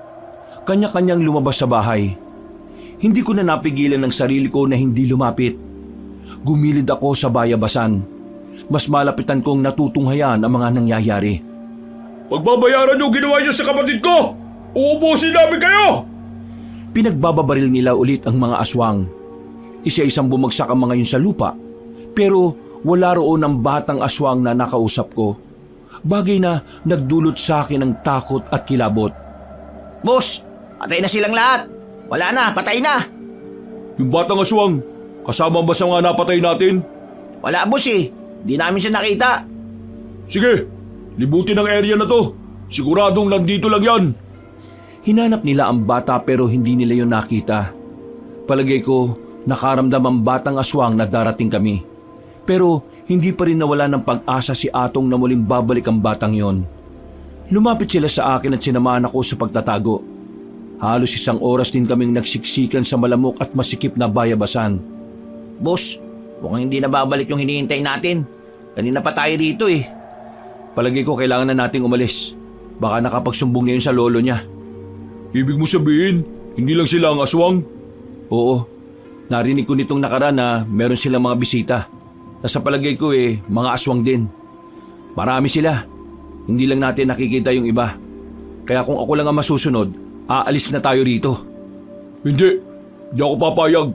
Kanya-kanyang lumabas sa bahay. Hindi ko na napigilan ng sarili ko na hindi lumapit. Gumilid ako sa bayabasan. Mas malapitan kong natutunghayan ang mga nangyayari. Pagbabayaran yung ginawa niyo sa kapatid ko! Uubusin namin kayo! Pinagbababaril nila ulit ang mga aswang. Isa-isang bumagsak ang mga yun sa lupa. Pero wala roon ang batang aswang na nakausap ko. Bagay na nagdulot sa akin ng takot at kilabot. Boss, patay na silang lahat. Wala na, patay na. Yung batang aswang, kasama ba sa mga napatay natin? Wala boss Di namin siya nakita. Sige, libutin ang area na to. Siguradong nandito lang yan. Hinanap nila ang bata pero hindi nila yon nakita. Palagay ko, nakaramdam ang batang aswang na darating kami. Pero hindi pa rin nawala ng pag-asa si Atong na muling babalik ang batang yon. Lumapit sila sa akin at sinamahan ako sa pagtatago. Halos 1 oras din kaming nagsiksikan sa malamok at masikip na bayabasan. Boss, mukhang hindi na babalik yung hinihintay natin. Kanina pa tayo rito Palagay ko kailangan na nating umalis. Baka nakapagsumbong na yun sa lolo niya. Ibig mo sabihin, hindi lang sila ang aswang? Oo, narinig ko nitong nakaraan na meron silang mga bisita. Sa palagay ko mga aswang din. Marami sila. Hindi lang natin nakikita yung iba. Kaya kung ako lang ang masusunod, aalis na tayo rito. Hindi. Di ako papayag.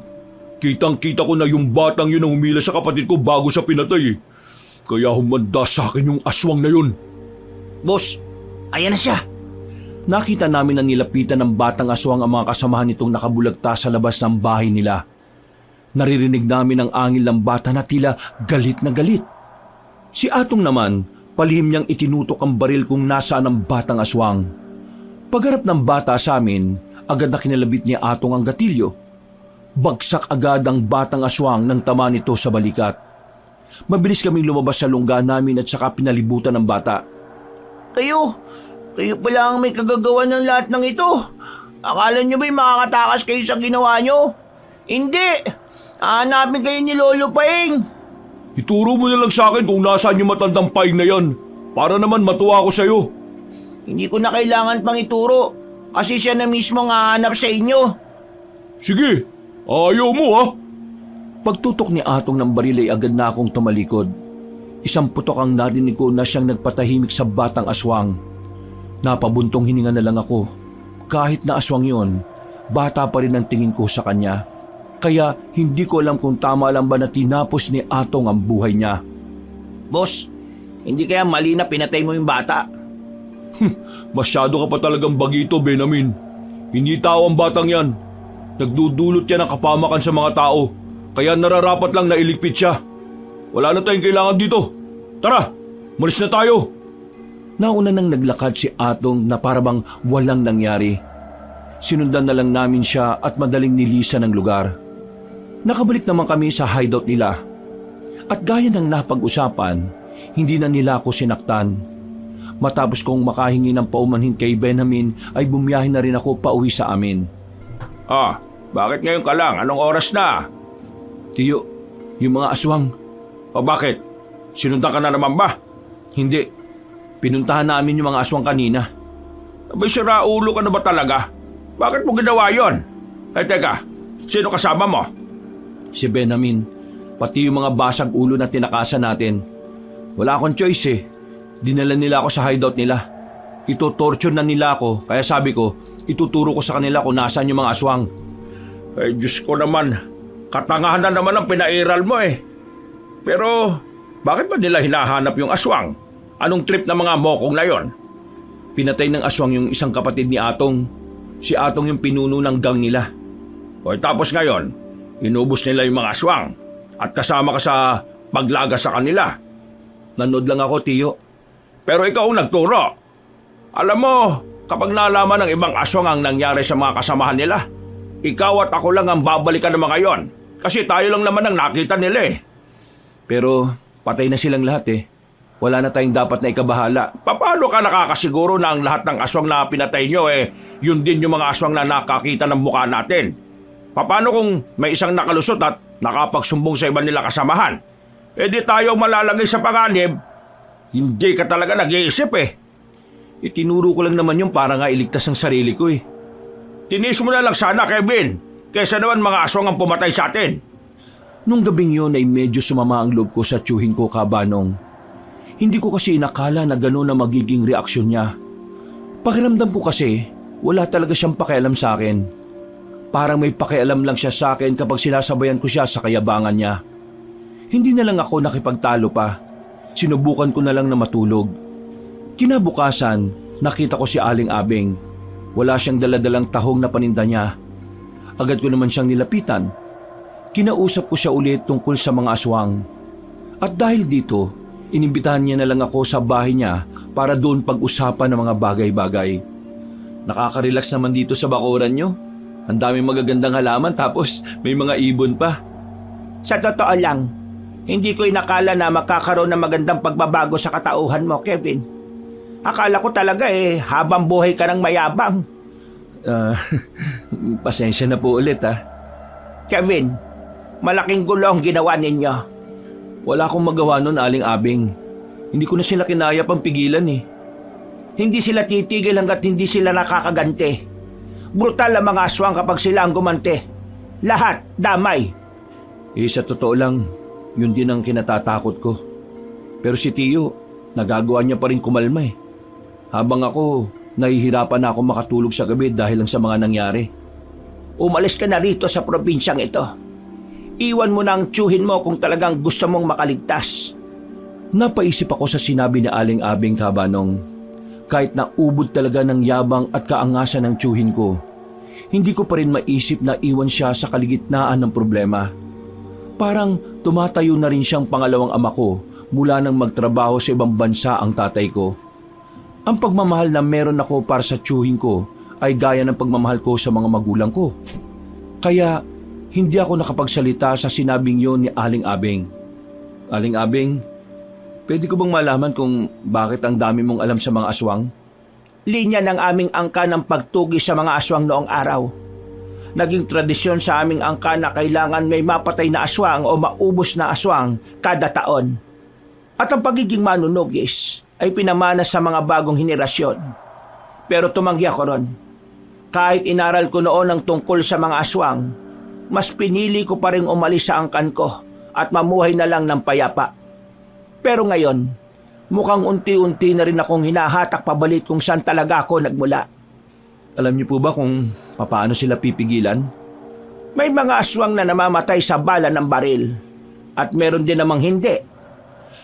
Kitang-kita ko na yung batang yun ang humila sa kapatid ko bago siya pinatay eh. Kaya humanda sa akin yung aswang na yun. Boss, ayan na siya. Nakita namin na nilapitan ng batang aswang ang mga kasamahan nitong nakabulagta sa labas ng bahay nila. Naririnig namin ang angil ng bata na tila galit na galit. Si Atong naman, palihim niyang itinutok ang baril kung nasaan ang batang aswang. Pagharap ng bata sa amin, agad na kinalabit ni Atong ang gatilyo. Bagsak agad ang batang aswang ng tama nito sa balikat. Mabilis kaming lumabas sa lungga namin at saka pinalibutan ng bata. Kayo pala ang may kagagawa ng lahat ng ito. Akala nyo ba'y makakatakas kayo sa ginawa nyo? Hindi! Hanapin kayo ni Lolo Paing. Ituro mo na lang sa akin kung nasaan yung matandang paing na yan. Para naman matuwa ako sa'yo. Hindi ko na kailangan pang ituro kasi siya na mismo ang hahanap sa inyo. Sige, ayaw mo ha. Pagtutok ni Atong ng baril ay agad na akong tumalikod. Isang putok ang narinig ko na siyang nagpatahimik sa batang aswang. Napabuntong hininga na lang ako. Kahit na aswang yon, bata pa rin ang tingin ko sa kanya. Kaya hindi ko alam kung tama lang ba na tinapos ni Atong ang buhay niya. Boss, hindi kaya mali na pinatay mo yung bata? Masyado ka pa talagang bagito, Benamin. Hindi tao ang batang yan. Nagdudulot yan ng kapamakan sa mga tao. Kaya nararapat lang na iligpit siya. Wala na tayong kailangan dito. Tara, malis na tayo. Nauna nang naglakad si Atong na parabang walang nangyari. Sinundan na lang namin siya at madaling nilisan ng lugar. Nakabalik naman kami sa hideout nila. At gaya ng napag-usapan, hindi na nila ako sinaktan. Matapos kong makahingi ng paumanhin kay Benjamin ay bumiyahe na rin ako pauwi sa amin. Bakit ngayon ka lang? Anong oras na? Tiyo, yung mga aswang. O bakit? Sinundan ka na naman ba? Hindi. Pinuntahan namin yung mga aswang kanina. Abay, sira ulo ka na ba talaga? Bakit mo ginawa yon? Teka, sino kasama mo? Si Benjamin, pati yung mga basag ulo na tinakasan natin. Wala akong choice eh. Dinala nila ako sa hideout nila. Ito-torture na nila ako, kaya sabi ko, ituturo ko sa kanila kung nasaan yung mga aswang. Ay, Diyos ko naman. Katangahan na naman ang pinairal mo eh. Pero, bakit ba nila hinahanap yung aswang? Anong trip ng mga mokong na yon? Pinatay ng aswang yung isang kapatid ni Atong. Si Atong yung pinuno ng gang nila. O tapos ngayon, inubos nila yung mga aswang at kasama ka sa paglaga sa kanila. Nanood lang ako, Tiyo. Pero ikaw ang nagturo. Alam mo, kapag nalaman ng ibang aswang ang nangyari sa mga kasamahan nila, ikaw at ako lang ang babalikan ng mga yon. Kasi tayo lang naman ang nakita nila eh. Pero patay na silang lahat eh. Wala na tayong dapat na ikabahala. Paano ka nakakasiguro na ang lahat ng aswang na pinatay nyo yun din yung mga aswang na nakakita ng mukha natin? Paano kung may isang nakalusot at nakapagsumbong sa iba nila kasamahan? Di tayo malalagay sa panganib. Hindi ka talaga nag-iisip eh. Itinuro ko lang naman yung para nga iligtas ang sarili ko eh. Tinis mo na lang sana, Kevin. Kesa naman mga aswang ang pumatay sa atin. Nung gabing yun ay medyo sumama ang loob ko sa tiyuhin ko, Kabanong. Hindi ko kasi inakala na gano'n na magiging reaksyon niya. Pakiramdam ko kasi, wala talaga siyang pakialam sa akin. Parang may pakialam lang siya sa akin kapag sinasabayan ko siya sa kayabangan niya. Hindi na lang ako nakipagtalo pa. Sinubukan ko na lang na matulog. Kinabukasan, nakita ko si Aling Abing. Wala siyang daladalang tahong na paninda niya. Agad ko naman siyang nilapitan. Kinausap ko siya ulit tungkol sa mga aswang. At dahil dito, inimbitahan niya na lang ako sa bahay niya para doon pag-usapan ng mga bagay-bagay. Nakaka-relax naman dito sa bakuran niyo. Ang daming magagandang halaman tapos may mga ibon pa. Sa totoo lang, hindi ko inakala na magkakaroon ng magandang pagbabago sa katauhan mo, Kevin. Akala ko talaga habang buhay ka ng mayabang. Pasensya na po ulit ha. Kevin, malaking gulo ang ginawa ninyo. Wala akong magawa nun, Aling Abing. Hindi ko na sila kinaya pang pigilan eh. Hindi sila titigil hanggat hindi sila nakakaganti. Brutal ang mga aswang kapag sila ang gumanti. Lahat, damay. Sa totoo lang, yun din ang kinatatakot ko. Pero si Tiyo, nagagawa niya pa rin kumalma eh. Habang ako, nahihirapan na ako makatulog sa gabi dahil lang sa mga nangyari. umalis ka na rito sa probinsyang ito. Iwan mo na ang tiyuhin mo kung talagang gusto mong makaligtas. Napaisip ako sa sinabi ni Aling Abing, Kabanong. Kahit na ubod talaga ng yabang at kaangasan ng tiyuhin ko, hindi ko pa rin maisip na iwan siya sa kaligitnaan ng problema. Parang tumatayo na rin siyang pangalawang ama ko mula nang magtrabaho sa ibang bansa ang tatay ko. Ang pagmamahal na meron ako para sa tiyuhin ko ay gaya ng pagmamahal ko sa mga magulang ko. Kaya hindi ako nakapagsalita sa sinabing yon ni Aling Abing. Aling Abing, pwede ko bang malaman kung bakit ang dami mong alam sa mga aswang? Linya ng aming angka ng pagtugi sa mga aswang noong araw. Naging tradisyon sa aming angka na kailangan may mapatay na aswang o maubos na aswang kada taon. At ang pagiging manunugis ay pinamana sa mga bagong henerasyon. Pero tumanggi ako ron. Kahit inaral ko noon ang tungkol sa mga aswang, mas pinili ko pa rin umalis sa angkan ko at mamuhay na lang ng payapa. Pero ngayon, mukhang unti-unti na rin akong hinahatak pabalik kung saan talaga ako nagmula. Alam niyo po ba kung paano sila pipigilan? May mga aswang na namamatay sa bala ng baril at meron din namang hindi.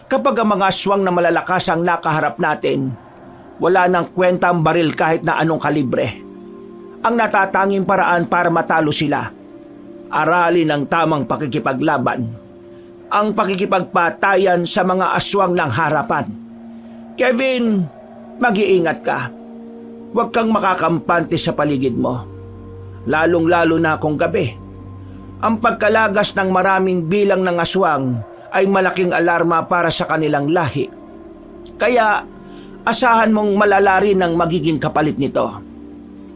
Kapag ang mga aswang na malalakas ang nakaharap natin, wala nang kwenta ang baril kahit na anong kalibre. Ang natatanging paraan para matalo sila, aralin ang tamang pakikipaglaban, ang pakikipagpatayan sa mga aswang ng harapan. Kevin, mag-iingat ka. Huwag kang makakampante sa paligid mo. Lalong-lalo na kung gabi. Ang pagkalagas ng maraming bilang ng aswang ay malaking alarma para sa kanilang lahi. Kaya, asahan mong malala rin ang magiging kapalit nito.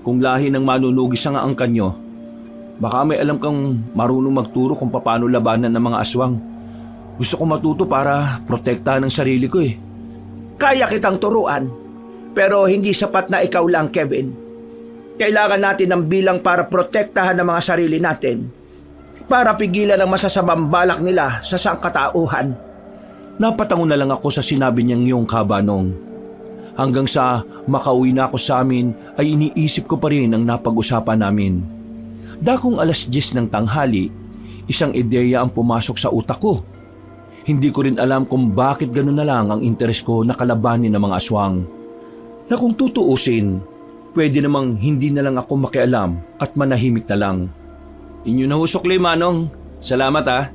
Kung lahi ng manunugis ang angkan nyo, baka may alam kang marunong magturo kung paano labanan ng mga aswang. Gusto ko matuto para protektahan ang sarili ko eh. Kaya kitang turuan, pero hindi sapat na ikaw lang, Kevin. Kailangan natin ng bilang para protektahan ang mga sarili natin, para pigilan ang masasamang balak nila sa sangkatauhan. Napatango na lang ako sa sinabi niyang yung Kabanong. Hanggang sa makauwi na ako sa amin ay iniisip ko pa rin ang napag-usapan namin. Dakong 10:00 ng tanghali, isang ideya ang pumasok sa utak ko. Hindi ko rin alam kung bakit gano'n na lang ang interes ko na kalabanin ng mga aswang. Na kung tutuusin, pwede namang hindi na lang ako makialam at manahimik na lang. Inyo na husokli, Manong. Salamat ah.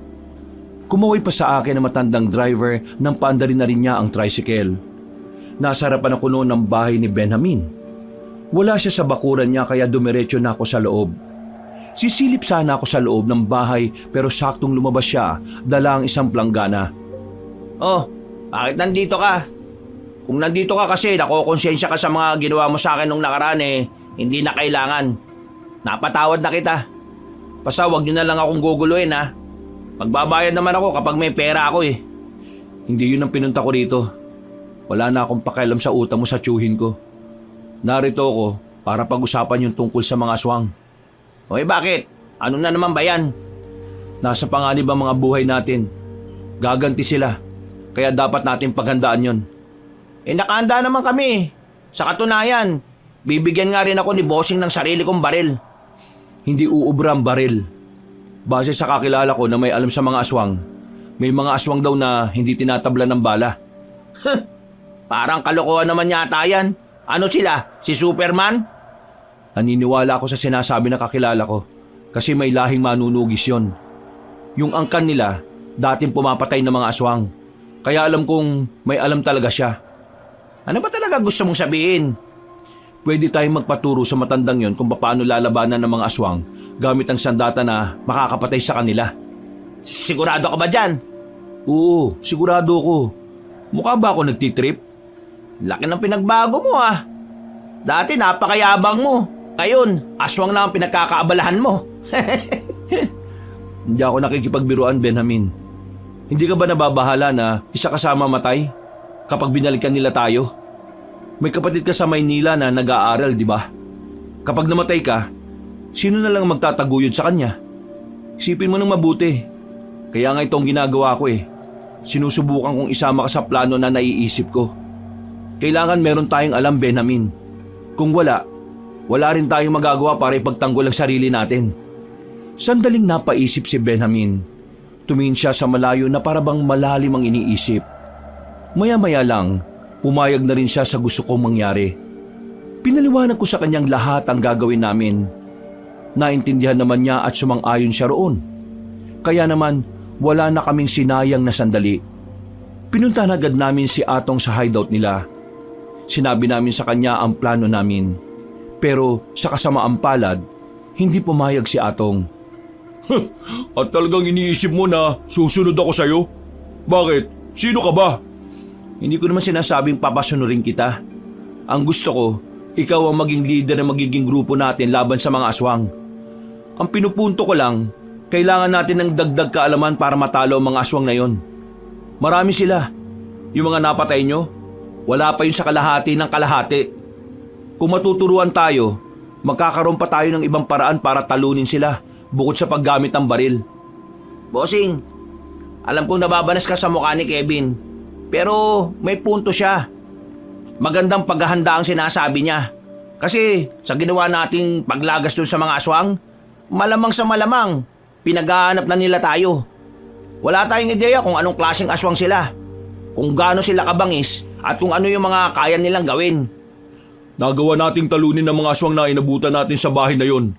Kumaway pa sa akin ang matandang driver nang paandarin na rin niya ang tricycle. Nasa harapan ako noon ng bahay ni Benjamin. Wala siya sa bakuran niya kaya dumiretso na ako sa loob. Sisilip sana ako sa loob ng bahay pero saktong lumabas siya, dala ang isang planggana. Oh, bakit nandito ka? Kung nandito ka kasi nakokonsensya ka sa mga ginawa mo sa akin nung nakaraan hindi na kailangan. Napatawad na kita. Basta wag niyo na lang akong guguluhin ha. Magbabayad naman ako kapag may pera ako eh. Hindi yun ang pinunta ko rito. Wala na akong pakialam sa utang mo sa tiyuhin ko. Narito ako para pag-usapan yung tungkol sa mga aswang. Oy, bakit? Ano na naman ba yan? Nasa panganib ang mga buhay natin. Gaganti sila. Kaya dapat natin paghandaan yon. Nakahanda naman kami. Sa katunayan, bibigyan nga rin ako ni Bossing ng sarili kong baril. Hindi uubra ang baril. Base sa kakilala ko na may alam sa mga aswang, may mga aswang daw na hindi tinatabla ng bala. Parang kalokohan naman yata yan. Ano sila? Si Superman? Naniniwala ako sa sinasabi na kakilala ko kasi may lahing manunugis yon. Yung angkan nila, dating pumapatay ng mga aswang. Kaya alam kong may alam talaga siya. Ano ba talaga gusto mong sabihin? Pwede tayong magpaturo sa matandang yon kung paano lalabanan ng mga aswang gamit ang sandata na makakapatay sa kanila. Sigurado ka ba dyan? Oo, sigurado ko. Mukha ba ako nagtitrip? Laki ng pinagbago mo ah. Dati napakayabang mo. Ngayon, aswang na ang pinagkakaabalahan mo. Hindi ako nakikipagbiruan, Benjamin. Hindi ka ba nababahala na isa kasama matay kapag binalikan nila tayo? May kapatid ka sa Maynila na nag-aaral, di ba? Kapag namatay ka, sino na lang magtataguyod sa kanya? Isipin mo nang mabuti. Kaya nga itong ginagawa ko eh. Sinusubukan kong isama ka sa plano na naiisip ko. Kailangan meron tayong alam, Benjamin. Kung wala, wala rin tayong magagawa para ipagtanggol ang sarili natin. Sandaling napaisip si Benjamin. Tumingin siya sa malayo na parabang malalim ang iniisip. Maya-maya lang, pumayag na rin siya sa gusto kong mangyari. Pinaliwanag ko sa kanyang lahat ang gagawin namin. Naintindihan naman niya at sumang-ayon siya roon. Kaya naman, wala na kaming sinayang na sandali. Pinuntahan agad namin si Atong sa hideout nila. Sinabi namin sa kanya ang plano namin. Pero sa kasamaang palad, hindi pumayag si Atong. At talagang iniisip mo na susunod ako sa'yo? Bakit? Sino ka ba? Hindi ko naman sinasabing papasunurin kita. Ang gusto ko, ikaw ang maging leader ng magiging grupo natin laban sa mga aswang. Ang pinupunto ko lang, kailangan natin ng dagdag kaalaman para matalo ang mga aswang na yon. Marami sila. Yung mga napatay nyo, wala pa yun sa kalahati ng kalahati. Kung matuturuan tayo, magkakaroon pa tayo ng ibang paraan para talunin sila bukod sa paggamit ng baril. Bossing, alam kong nababanas ka sa mukha ni Kevin. Pero may punto siya. Magandang paghahanda ang sinasabi niya. Kasi sa ginawa nating paglagas dun sa mga aswang, malamang sa malamang, pinaghahanap na nila tayo. Wala tayong ideya kung anong klaseng aswang sila, kung gaano sila kabangis at kung ano yung mga kaya nilang gawin. Nagawa nating talunin ng mga aswang na inabutan natin sa bahay na yon.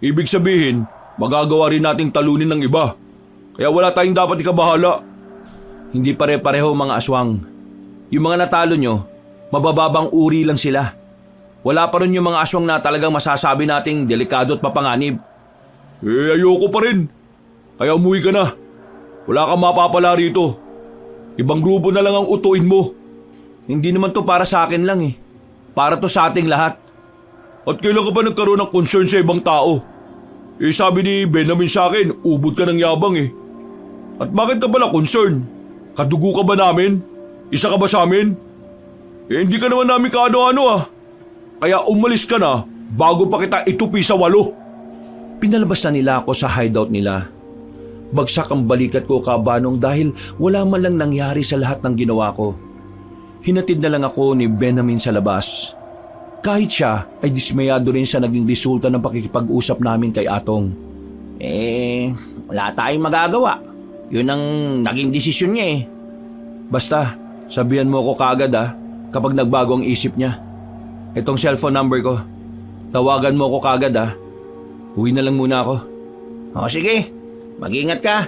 Ibig sabihin, magagawa rin nating talunin ng iba. Kaya wala tayong dapat ikabahala. Hindi pare-pareho mga aswang. Yung mga natalo nyo, mabababang uri lang sila. Wala pa rin yung mga aswang na talagang masasabi nating delikado at papanganib. Ayoko pa rin. Kaya umuwi ka na. Wala kang mapapala rito. Ibang grupo na lang ang utuin mo. Hindi naman to para sa akin lang eh. Para to sa ating lahat. At kailan ka ba nagkaroon ng concern sa ibang tao? Sabi ni Benjamin sa akin, ubod ka ng yabang eh. At bakit ka pala concern? Kadugo ka ba namin? Isa ka ba sa amin? Hindi ka naman namin kaano-ano ah. Kaya umalis ka na bago pa kita itupi sa 8. Pinalabas na nila ako sa hideout nila. Bagsak ang balikat ko kabanong dahil wala man lang nangyari sa lahat ng ginawa ko. Hinatid na lang ako ni Benjamin sa labas. Kahit siya ay dismayado rin sa naging resulta ng pakikipag-usap namin kay Atong. Wala tayong magagawa. Yun ang naging desisyon niya eh. Basta, sabihan mo ako kaagad kapag nagbago ang isip niya. Itong cellphone number ko. Tawagan mo ako kaagad Uwi na lang muna ako. O sige, mag-ingat ka.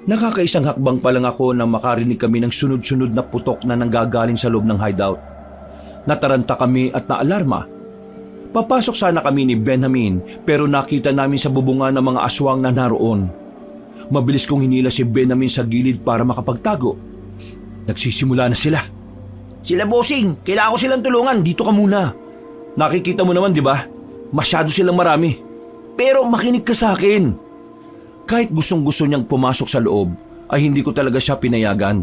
Nakakaisang hakbang pa lang ako nang makarinig kami ng sunod-sunod na putok na nanggagaling sa loob ng hideout. Nataranta kami at naalarma. Papasok sana kami ni Benjamin pero nakita namin sa bubungan ng mga aswang na naroon. Mabilis kong hinila si Benjamin sa gilid para makapagtago. Nagsisimula na sila. Sila bossing, kailangan ko silang tulungan. Dito ka muna. Nakikita mo naman, di ba? Masyado silang marami. Pero makinig ka sa akin. Kahit gustong-gusto niyang pumasok sa loob, ay hindi ko talaga siya pinayagan.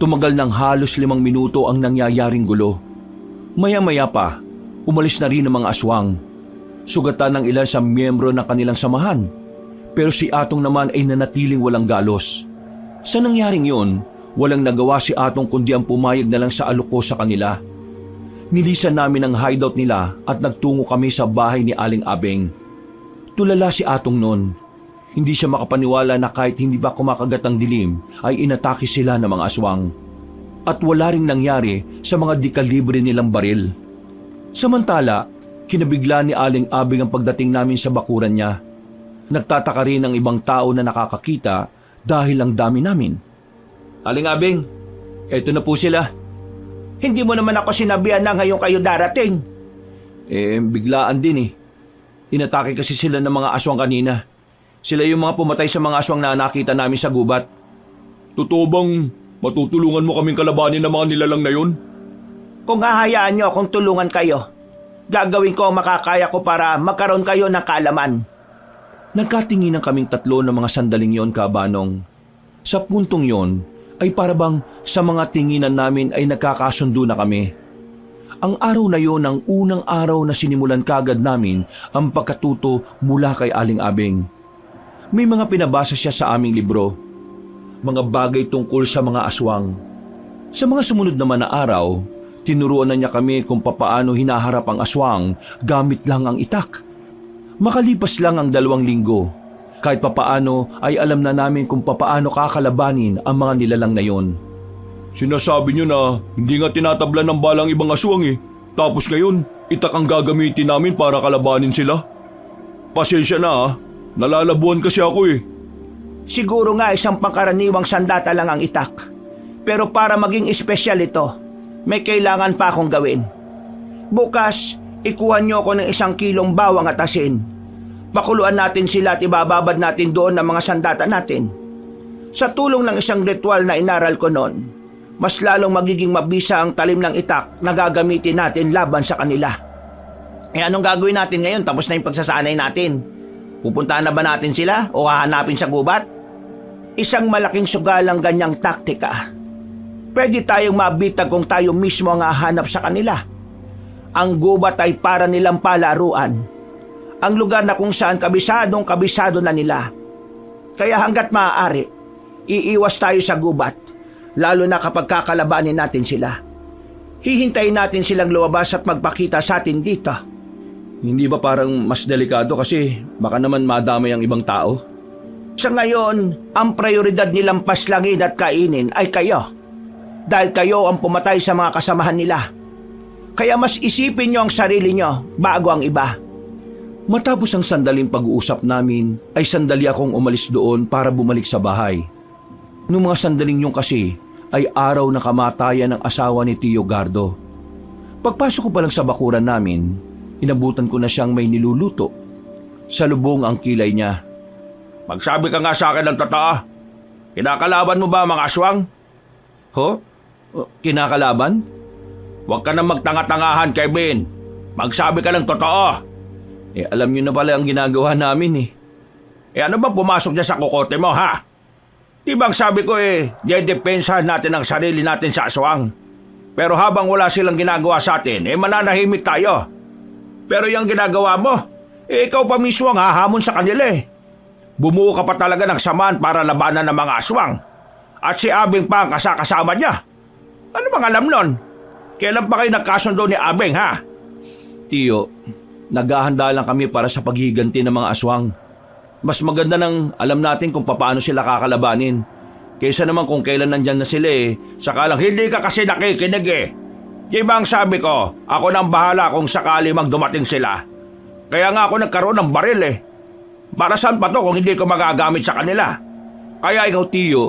Tumagal ng halos 5 minuto ang nangyayaring gulo. Maya-maya pa, umalis na rin ang mga aswang. Sugatan ng ilan sa miyembro ng kanilang samahan. Pero si Atong naman ay nanatiling walang galos. Sa nangyaring yun, walang nagawa si Atong kundi ang pumayag na lang sa aluko sa kanila. Nilisan namin ang hideout nila at nagtungo kami sa bahay ni Aling Abeng. Tulala si Atong noon. Hindi siya makapaniwala na kahit hindi pa kumakagat ang dilim ay inatake sila ng mga aswang. At wala ring nangyari sa mga dekalibre nilang baril. Samantala, kinabigla ni Aling Abeng ang pagdating namin sa bakuran niya. Nagtataka rin ang ibang tao na nakakakita dahil ang dami namin. Aling Abeng, eto na po sila. Hindi mo naman ako sinabihan na ngayon kayo darating. Biglaan din eh. Inatake kasi sila ng mga aswang kanina. Sila yung mga pumatay sa mga aswang na nakita namin sa gubat. Totoo bang matutulungan mo kaming kalabanin ng mga nilalang na yun? Kung hahayaan niyo akong tulungan kayo, gagawin ko ang makakaya ko para magkaroon kayo ng kaalaman. Nagkatinginan kaming tatlo ng mga sandaling yon, Kabanong. Sa puntong yon ay parabang sa mga tinginan namin ay nagkakasundo na kami. Ang araw na yon ang unang araw na sinimulan kagad namin ang pagkatuto mula kay Aling Abeng. May mga pinabasa siya sa aming libro. Mga bagay tungkol sa mga aswang. Sa mga sumunod naman na araw, Tinuruan na niya kami kung papaano hinaharap ang aswang gamit lang ang itak. Makalipas lang ang 2 linggo, kahit papaano ay alam na namin kung papaano kakalabanin ang mga nilalang na yon. Sinasabi niyo na hindi nga tinatablan ng balang ibang aswang eh. Tapos ngayon, itak ang gagamitin namin para kalabanin sila. Pasensya na ah, nalalabuan kasi ako eh. Siguro nga isang pangkaraniwang sandata lang ang itak. Pero para maging espesyal ito, may kailangan pa akong gawin. Bukas, ikuha niyo ako ng 1 kilong bawang at asin. Pakuluan natin sila at ibababad natin doon ang mga sandata natin. Sa tulong ng isang ritual na inaral ko noon, mas lalong magiging mabisa ang talim ng itak na gagamitin natin laban sa kanila. Anong gagawin natin ngayon tapos na yung pagsasanay natin? Pupuntahan na ba natin sila o hahanapin sa gubat? Isang malaking sugalang ganyang taktika. Pwede tayong mabitag kung tayo mismo ang hahanap sa kanila. Ang gubat ay para nilang palaruan. Ang lugar na kung saan kabisado na nila. Kaya hanggat maaari, iiwas tayo sa gubat, lalo na kapag kakalabanin natin sila. Hihintayin natin silang lumabas at magpakita sa atin dito. Hindi ba parang mas delikado kasi baka naman madamay ang ibang tao? Sa ngayon, ang prioridad nilang paslangin at kainin ay kayo. Dahil kayo ang pumatay sa mga kasamahan nila. Kaya mas isipin nyo ang sarili nyo bago ang iba. Matapos ang sandaling pag-uusap namin, ay sandali akong umalis doon para bumalik sa bahay. Noong mga sandaling yun kasi, ay araw na kamatayan ng asawa ni Tio Gardo. Pagpasok ko pa lang sa bakuran namin, inabutan ko na siyang may niluluto. Salubong ang kilay niya. Magsabi ka nga sa akin ng totoo. Kinakalaban mo ba mga aswang? Ho? Kinakalaban? Huwag ka na magtanga-tangahan, Kevin. Magsabi ka ng totoo. Alam niyo na pala ang ginagawa namin eh. Ano ba pumasok niya sa kokote mo, ha? Di bang sabi ko dedepensahan natin ang sarili natin sa aswang. Pero habang wala silang ginagawa sa atin, mananahimik tayo. Pero yung ginagawa mo, ikaw pa mismo ang hahamon sa kanila eh. Bumuo ka pa talaga ng samaan para labanan ng mga aswang. At si Abing pa ang kasama niya. Ano bang alam nun? Kailan pa kayo nagkasundo ni Abing, ha? Tio, naghahanda lang kami para sa paghiganti ng mga aswang. Mas maganda nang alam natin kung paano sila kakalabanin. Kaysa naman kung kailan nandyan na sila saka lang hindi ka kasi nakikinig eh. Di ba ang sabi ko, ako nang bahala kung sakali mang dumating sila. Kaya nga ako nagkaroon ng baril eh. Para saan pa to kung hindi ko magagamit sa kanila? Kaya ikaw, Tio,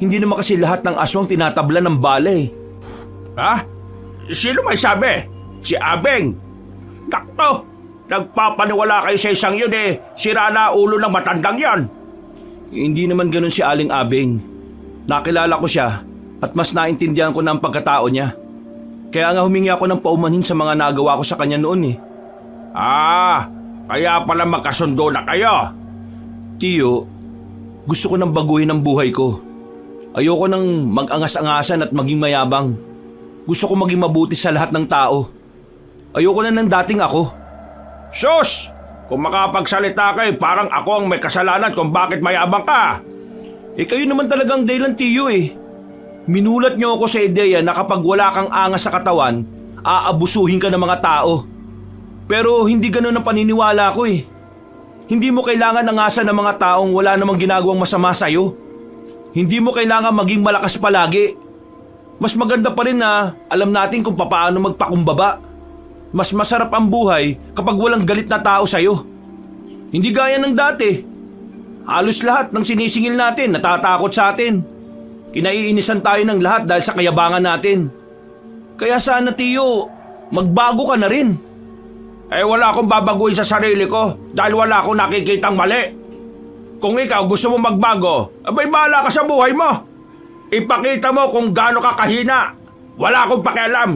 hindi naman kasi lahat ng aswang tinatabla ng bala eh. Ha? Sino may sabi? Si Abeng. Nakto, nagpapaniwala kayo sa isang yun eh. Sira na ulo ng matandang yan. Hindi naman ganun si Aling Abeng. Nakilala ko siya at mas naintindihan ko na ang pagkatao niya. Kaya nga humingi ako ng paumanhin sa mga nagawa ko sa kanya noon eh. Kaya pala magkasundo na kayo. Tio, gusto ko nang baguhin ang buhay ko. Ayoko nang mag-angas-angasan at maging mayabang. Gusto ko maging mabuti sa lahat ng tao. Ayoko na ng dating ako. Sus! Kung makapagsalita kayo, parang ako ang may kasalanan kung bakit mayabang ka. Kayo naman talagang dahilan, Tio eh. Minulat niyo ako sa ideya na kapag wala kang angas sa katawan, aabusuhin ka ng mga tao. Pero hindi ganun ang paniniwala ko eh. Hindi mo kailangan angasan ng mga taong wala namang ginagawang masama sa'yo. Hindi mo kailangan maging malakas palagi. Mas maganda pa rin na alam natin kung paano magpakumbaba. Mas masarap ang buhay kapag walang galit na tao sa'yo. Hindi gaya ng dati. Halos lahat ng sinisingil natin natatakot sa atin. Kinaiinisan tayo ng lahat dahil sa kayabangan natin. Kaya sana, Tio, magbago ka na rin. Wala akong babaguhin sa sarili ko dahil wala akong nakikitang mali. Kung ikaw gusto mo magbago, abay bahala ka sa buhay mo. Ipakita mo kung gaano ka kahina. Wala akong pakialam.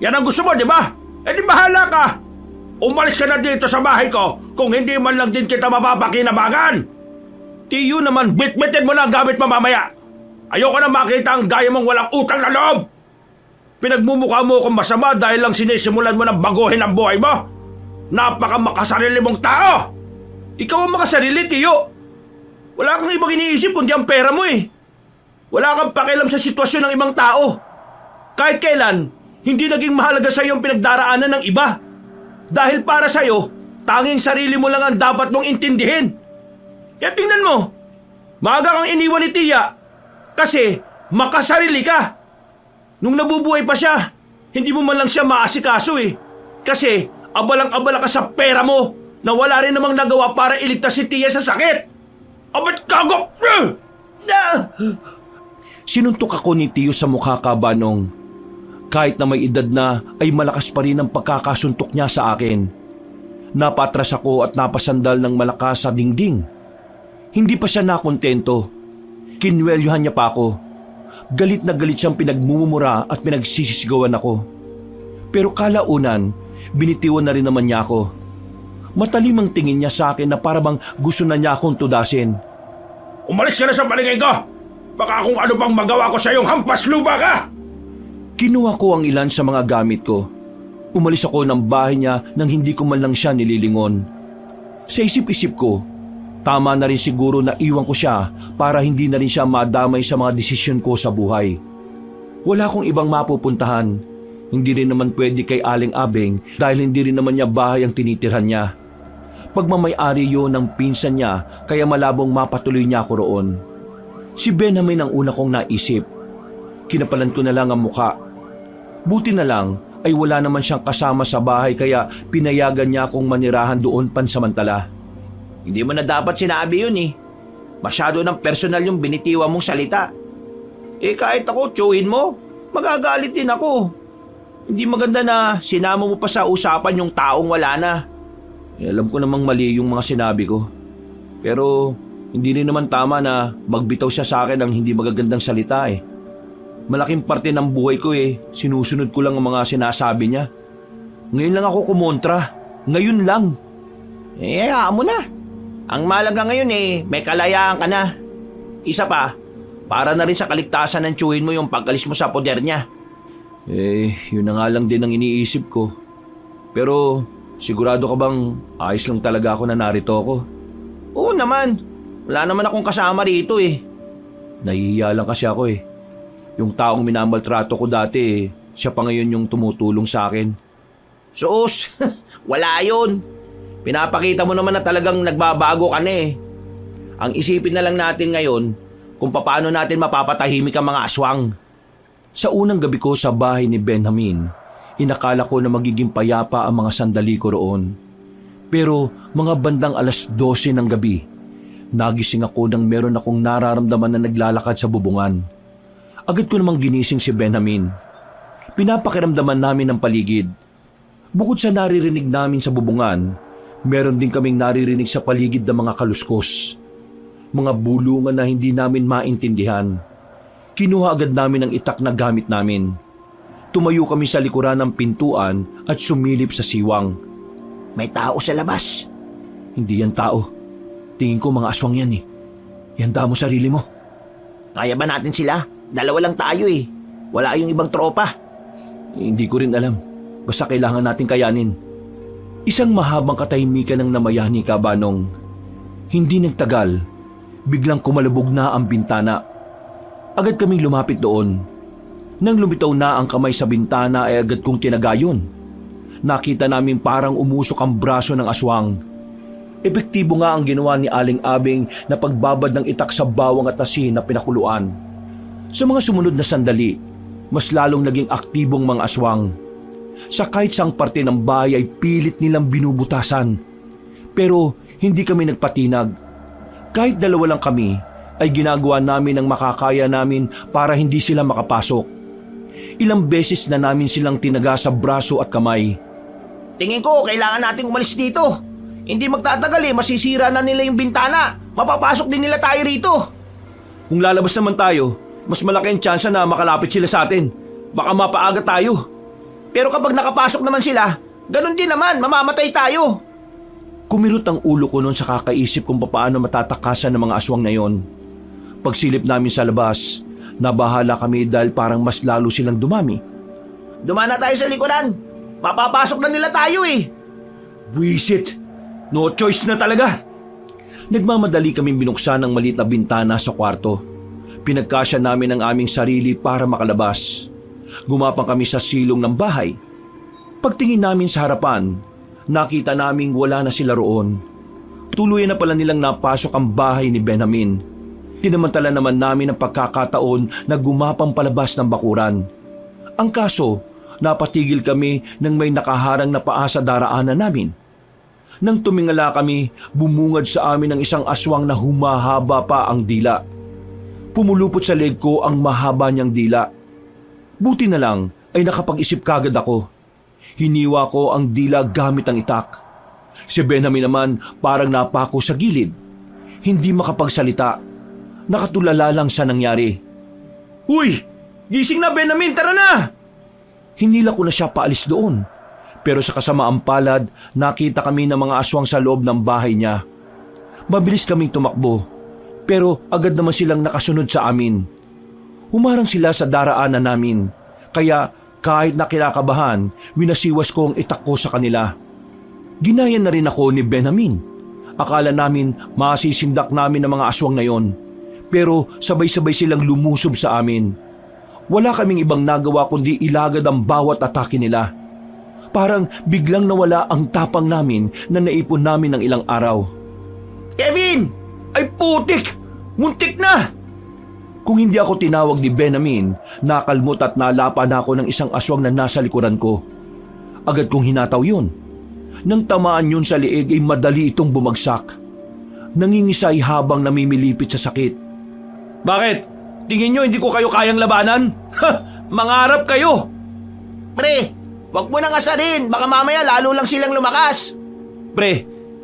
Yan ang gusto mo, di ba? Di bahala ka. Umalis ka na dito sa bahay ko kung hindi man lang din kita mapapakinabangan. Tio naman, Bitbitin mo na ang gamit mo mamaya. Ayoko na makita ang gaya mong walang utang na loob. Pinagmumukha mo akong masama dahil lang sinisimulan mo ng baguhin ang buhay mo. Napaka makasarili mong tao. Ikaw ang makasarili, Tio. Wala kang ibang iniisip kundi ang pera mo eh. Wala kang pakialam sa sitwasyon ng ibang tao. Kahit kailan, hindi naging mahalaga sa iyo ang pinagdaraanan ng iba. Dahil para sa iyo, tanging sarili mo lang ang dapat mong intindihin. Kaya tingnan mo, maaga kang iniwan ni Tia kasi makasarili ka. Nung nabubuhay pa siya, hindi mo man lang siya maasikaso eh. Kasi abalang-abala ka sa pera mo na wala rin namang nagawa para iligtas si Tia sa sakit. Abat kago! Sinuntok ako ni Tiyo sa mukha, Kabanong. Kahit na may edad na ay malakas pa rin ang pagkakasuntok niya sa akin. Napatras ako at napasandal ng malakas sa dingding. Hindi pa siya nakontento. Kinwelyuhan niya pa ako. Galit na galit siyang pinagmumura at pinagsisisigawan ako. Pero kalaunan, binitiwan na rin naman niya ako. Matalim ang tingin niya sa akin na parang gusto na niya akong tudasin. Umalis ka na sa palengke ko! Baka kung ano bang magawa ko sa iyong hampas lupa ka! Kinuha ko ang ilan sa mga gamit ko. Umalis ako ng bahay niya nang hindi ko man lang siya nililingon. Sa isip-isip ko, tama na rin siguro na iwan ko siya para hindi na rin siya madamay sa mga desisyon ko sa buhay. Wala akong ibang mapupuntahan. Hindi rin naman pwede kay Aling Abeng dahil hindi rin naman niya bahay ang tinitirhan niya. Pagmamay-ari yun ng pinsan niya kaya malabong mapatuloy niya ako roon. Si Benjamin ang una kong naisip. Kinapalan ko na lang ang muka. Buti na lang ay wala naman siyang kasama sa bahay kaya pinayagan niya akong manirahan doon pansamantala. Hindi mo na dapat sinabi yun eh. Masyado ng personal yung binitiwa mong salita. Eh kahit ako tsuhin mo, magagalit din ako. Hindi maganda na sinama mo pa sa usapan yung taong wala na. Alam ko namang mali yung mga sinabi ko. Pero hindi rin naman tama na magbitaw siya sa akin ng hindi magagandang salita eh. Malaking parte ng buhay ko eh, sinusunod ko lang ang mga sinasabi niya. Ngayon lang ako kumontra. Ngayon lang. Eh, hayaan mo na. Ang malaga ngayon eh, may kalayaan ka na. Isa pa, para na rin sa kaligtasan ng tsuhin mo yung pag-alis mo sa poder niya. Eh, yun na nga lang din ang iniisip ko. Pero sigurado ka bang ayos lang talaga ako na narito ako? Oo naman. Wala naman akong kasama rito eh. Nahihiya lang kasi ako eh. Yung taong minamaltrato ko dati eh, siya pa ngayon yung tumutulong sa akin. Sus, wala yun. Pinapakita mo naman na talagang nagbabago ka na eh. Ang isipin na lang natin ngayon kung paano natin mapapatahimik ang mga aswang. Sa unang gabi ko sa bahay ni Benjamin, inakala ko na magiging payapa ang mga sandali ko roon. Pero mga bandang 12:00 ng gabi, nagising ako nang meron akong nararamdaman na naglalakad sa bubungan. Agad ko namang ginising si Benjamin. Pinapakiramdaman namin ang paligid. Bukod sa naririnig namin sa bubungan, meron din kaming naririnig sa paligid ng mga kaluskos. Mga bulungan na hindi namin maintindihan. Kinuha agad namin ang itak na gamit namin. Tumayo kami sa likuran ng pintuan at sumilip sa siwang. May tao sa labas. Hindi yan tao. Tingin ko mga aswang yan eh. Ihanda mo sarili mo. Kaya ba natin sila? Dalawa lang tayo eh. Wala yung ibang tropa. Hindi ko rin alam. Basta kailangan natin kayanin. Isang mahabang katahimikan ang namayani, Kabanong. Hindi nagtagal. Biglang kumalubog na ang bintana. Agad kaming lumapit doon. Nang lumitaw na ang kamay sa bintana ay agad kong tinagayon. Nakita namin parang umusok ang braso ng aswang. Epektibo nga ang ginawa ni Aling Abeng na pagbabad ng itak sa bawang at asin na pinakuluan. Sa mga sumunod na sandali, mas lalong naging aktibong mga aswang. Sa kahit saang parte ng bahay ay pilit nilang binubutasan. Pero hindi kami nagpatinag. Kahit dalawa lang kami, ay ginagawa namin ang makakaya namin para hindi sila makapasok. Ilang beses na namin silang tinaga sa braso at kamay. Tingin ko kailangan nating umalis dito. Hindi magtatagal eh, masisira na nila yung bintana. Mapapasok din nila tayo rito. Kung lalabas naman tayo, mas malaki ang tsansa na makalapit sila sa atin. Baka mapaaga tayo. Pero kapag nakapasok naman sila, ganun din naman, mamamatay tayo. Kumirot ang ulo ko noon sa kakaisip kung paano matatakasan ng mga aswang na yon. Pagsilip namin sa labas, nabahala kami dahil parang mas lalo silang dumami. Dumana tayo sa likuran. Mapapasok na nila tayo eh. Buisit! No choice na talaga! Nagmamadali kaming binuksan ang maliit na bintana sa kwarto. Pinagkasya namin ang aming sarili para makalabas. Gumapang kami sa silong ng bahay. Pagtingin namin sa harapan, nakita naming wala na sila roon. Tuluyan na pala nilang napasok ang bahay ni Benjamin. Tinamantala naman namin ang pagkakataon na gumapang palabas ng bakuran. Ang kaso, napatigil kami nang may nakaharang na paa sa daraanan namin. Nang tumingala kami, bumungad sa amin ng isang aswang na humahaba pa ang dila. Pumulupot sa leg ko ang mahaba niyang dila. Buti na lang ay nakapag-isip kagad ako. Hiniwa ko ang dila gamit ang itak. Si Benjamin naman parang napako sa gilid. Hindi makapagsalita. Nakatulala lang sa nangyari. Uy! Gising na, Benjamin! Tara na! Hinila ko na siya paalis doon. Pero sa kasamaang palad, nakita kami ng mga aswang sa loob ng bahay niya. Mabilis kaming tumakbo. Pero agad naman silang nakasunod sa amin. Humarang sila sa daraanan namin. Kaya kahit na kinakabahan, winasiwas ko ang itak ko sa kanila. Ginaya na rin ako ni Benjamin. Akala namin masisindak namin ng mga aswang na yon. Pero sabay-sabay silang lumusob sa amin. Wala kaming ibang nagawa kundi ilagad ang bawat atake nila. Parang biglang nawala ang tapang namin na naipon namin ng ilang araw. Kevin! Ay putik! Muntik na! Kung hindi ako tinawag ni Benjamin, nakalmot at nalapa na ako ng isang aswang na nasa likuran ko. Agad kong hinataw yun. Nang tamaan yun sa liig ay madali itong bumagsak. Nangingisay habang namimilipit sa sakit. Bakit? Tingin nyo hindi ko kayo kayang labanan? Ha! Mangarap kayo! Pre, wag mo nang asarin. Baka mamaya lalo lang silang lumakas. Pre,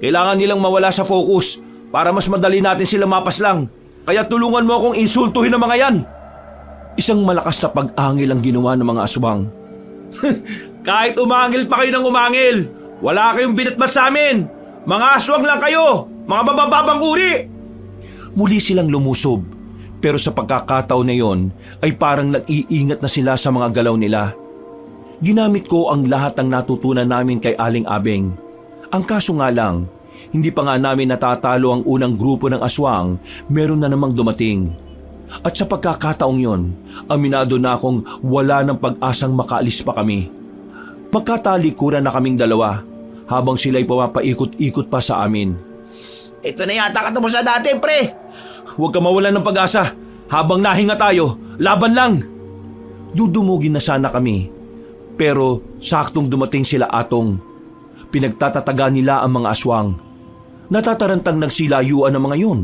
kailangan nilang mawala sa focus para mas madali natin sila mapaslang. Kaya tulungan mo akong insultuhin ang mga yan. Isang malakas na pag-angil ang ginawa ng mga aswang. Kahit umangil pa kayo ng umangil, wala kayong binatbat sa amin. Mga aswang lang kayo. Mga mabababang uri. Muli silang lumusob. Pero sa pagkakataon na yon ay parang nag-iingat na sila sa mga galaw nila. Ginamit ko ang lahat ng natutunan namin kay Aling Abeng. Ang kaso nga lang, hindi pa nga namin natatalo ang unang grupo ng aswang, meron na namang dumating. At sa pagkakataong yon, aminado na akong wala ng pag-asang makaalis pa kami. Magkatalikuran na kaming dalawa habang sila'y papaikot-ikot pa sa amin. Ito na yata katapos na dati, pre. Huwag ka mawalan ng pag-asa. Habang nahinga tayo, laban lang. Dudumugin na sana kami. Pero saktong dumating sila Atong. Pinagtatataga nila ang mga aswang. Natatarantang nagsilayuan ang mga yun.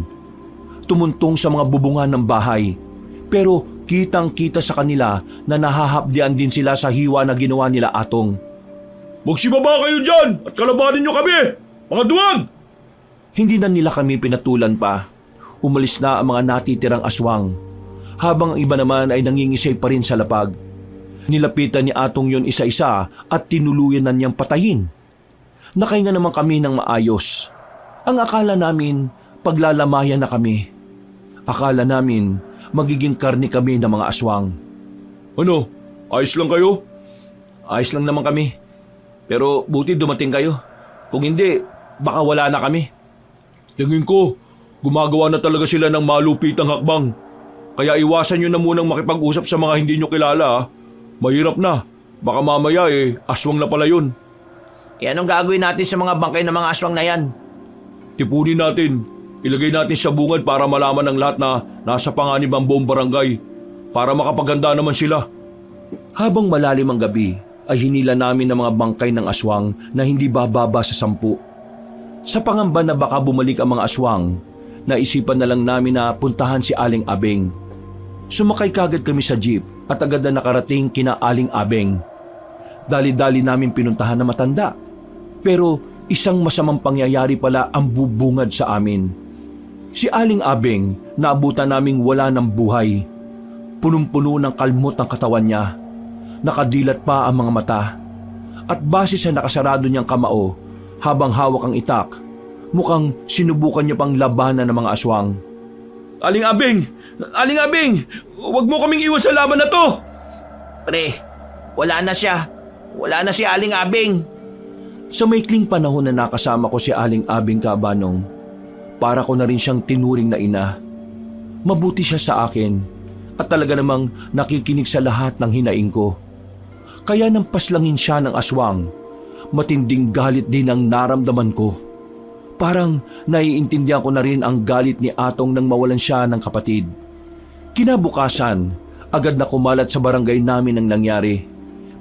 Tumuntong sa mga bubungan ng bahay. Pero kitang-kita sa kanila na nahahapdian din sila sa hiwa na ginawa nila Atong. Magsibaba kayo dyan at kalabanin nyo kami! Mga duwag! Hindi na nila kami pinatulan pa. Umalis na ang mga natitirang aswang. Habang ang iba naman ay nangingisay pa rin sa lapag. Nilapitan ni Atong yon isa-isa at tinuluyan na niyang patayin. Nakahinga naman kami ng maayos. Ang akala namin, paglalamayan na kami. Akala namin, magiging karni kami ng mga aswang. Ano? Ayos lang kayo? Ayos lang naman kami. Pero buti dumating kayo. Kung hindi, baka wala na kami. Tingin ko, gumagawa na talaga sila ng malupitang hakbang. Kaya iwasan nyo na munang makipag-usap sa mga hindi nyo kilala. Mahirap na. Baka mamaya aswang na pala yun. Anong gagawin natin sa mga bangkay ng mga aswang na yan? Tipunin natin. Ilagay natin sa bungad para malaman ng lahat na nasa panganib ang buong barangay. Para makapaganda naman sila. Habang malalim ang gabi, ay hinila namin ang mga bangkay ng aswang na hindi bababa sa 10. Sa pangamba na baka bumalik ang mga aswang, naisipan na lang namin na puntahan si Aling Abeng. Sumakay kagad kami sa jeep at agad na nakarating kina Aling Abeng. Dali-dali namin pinuntahan na matanda. Pero isang masamang pangyayari pala ang bubungad sa amin. Si Aling Abeng naabutan naming wala ng buhay. Punong-puno ng kalmot ang katawan niya. Nakadilat pa ang mga mata. At base sa nakasarado niyang kamao, habang hawak ang itak, mukhang sinubukan niya pang labanan ng mga aswang. Aling Abeng! Aling Abeng! Huwag mo kaming iwan sa laban na to! Pre, wala na siya. Wala na si Aling Abeng. Sa maikling panahon na nakasama ko si Aling Abeng Kabanong, para ko na rin siyang tinuring na ina. Mabuti siya sa akin at talaga namang nakikinig sa lahat ng hinaing ko. Kaya nang paslangin siya ng aswang, matinding galit din ang naramdaman ko. Parang naiintindihan ko na rin ang galit ni Atong nang mawalan siya ng kapatid. Kinabukasan, agad na kumalat sa barangay namin ang nangyari.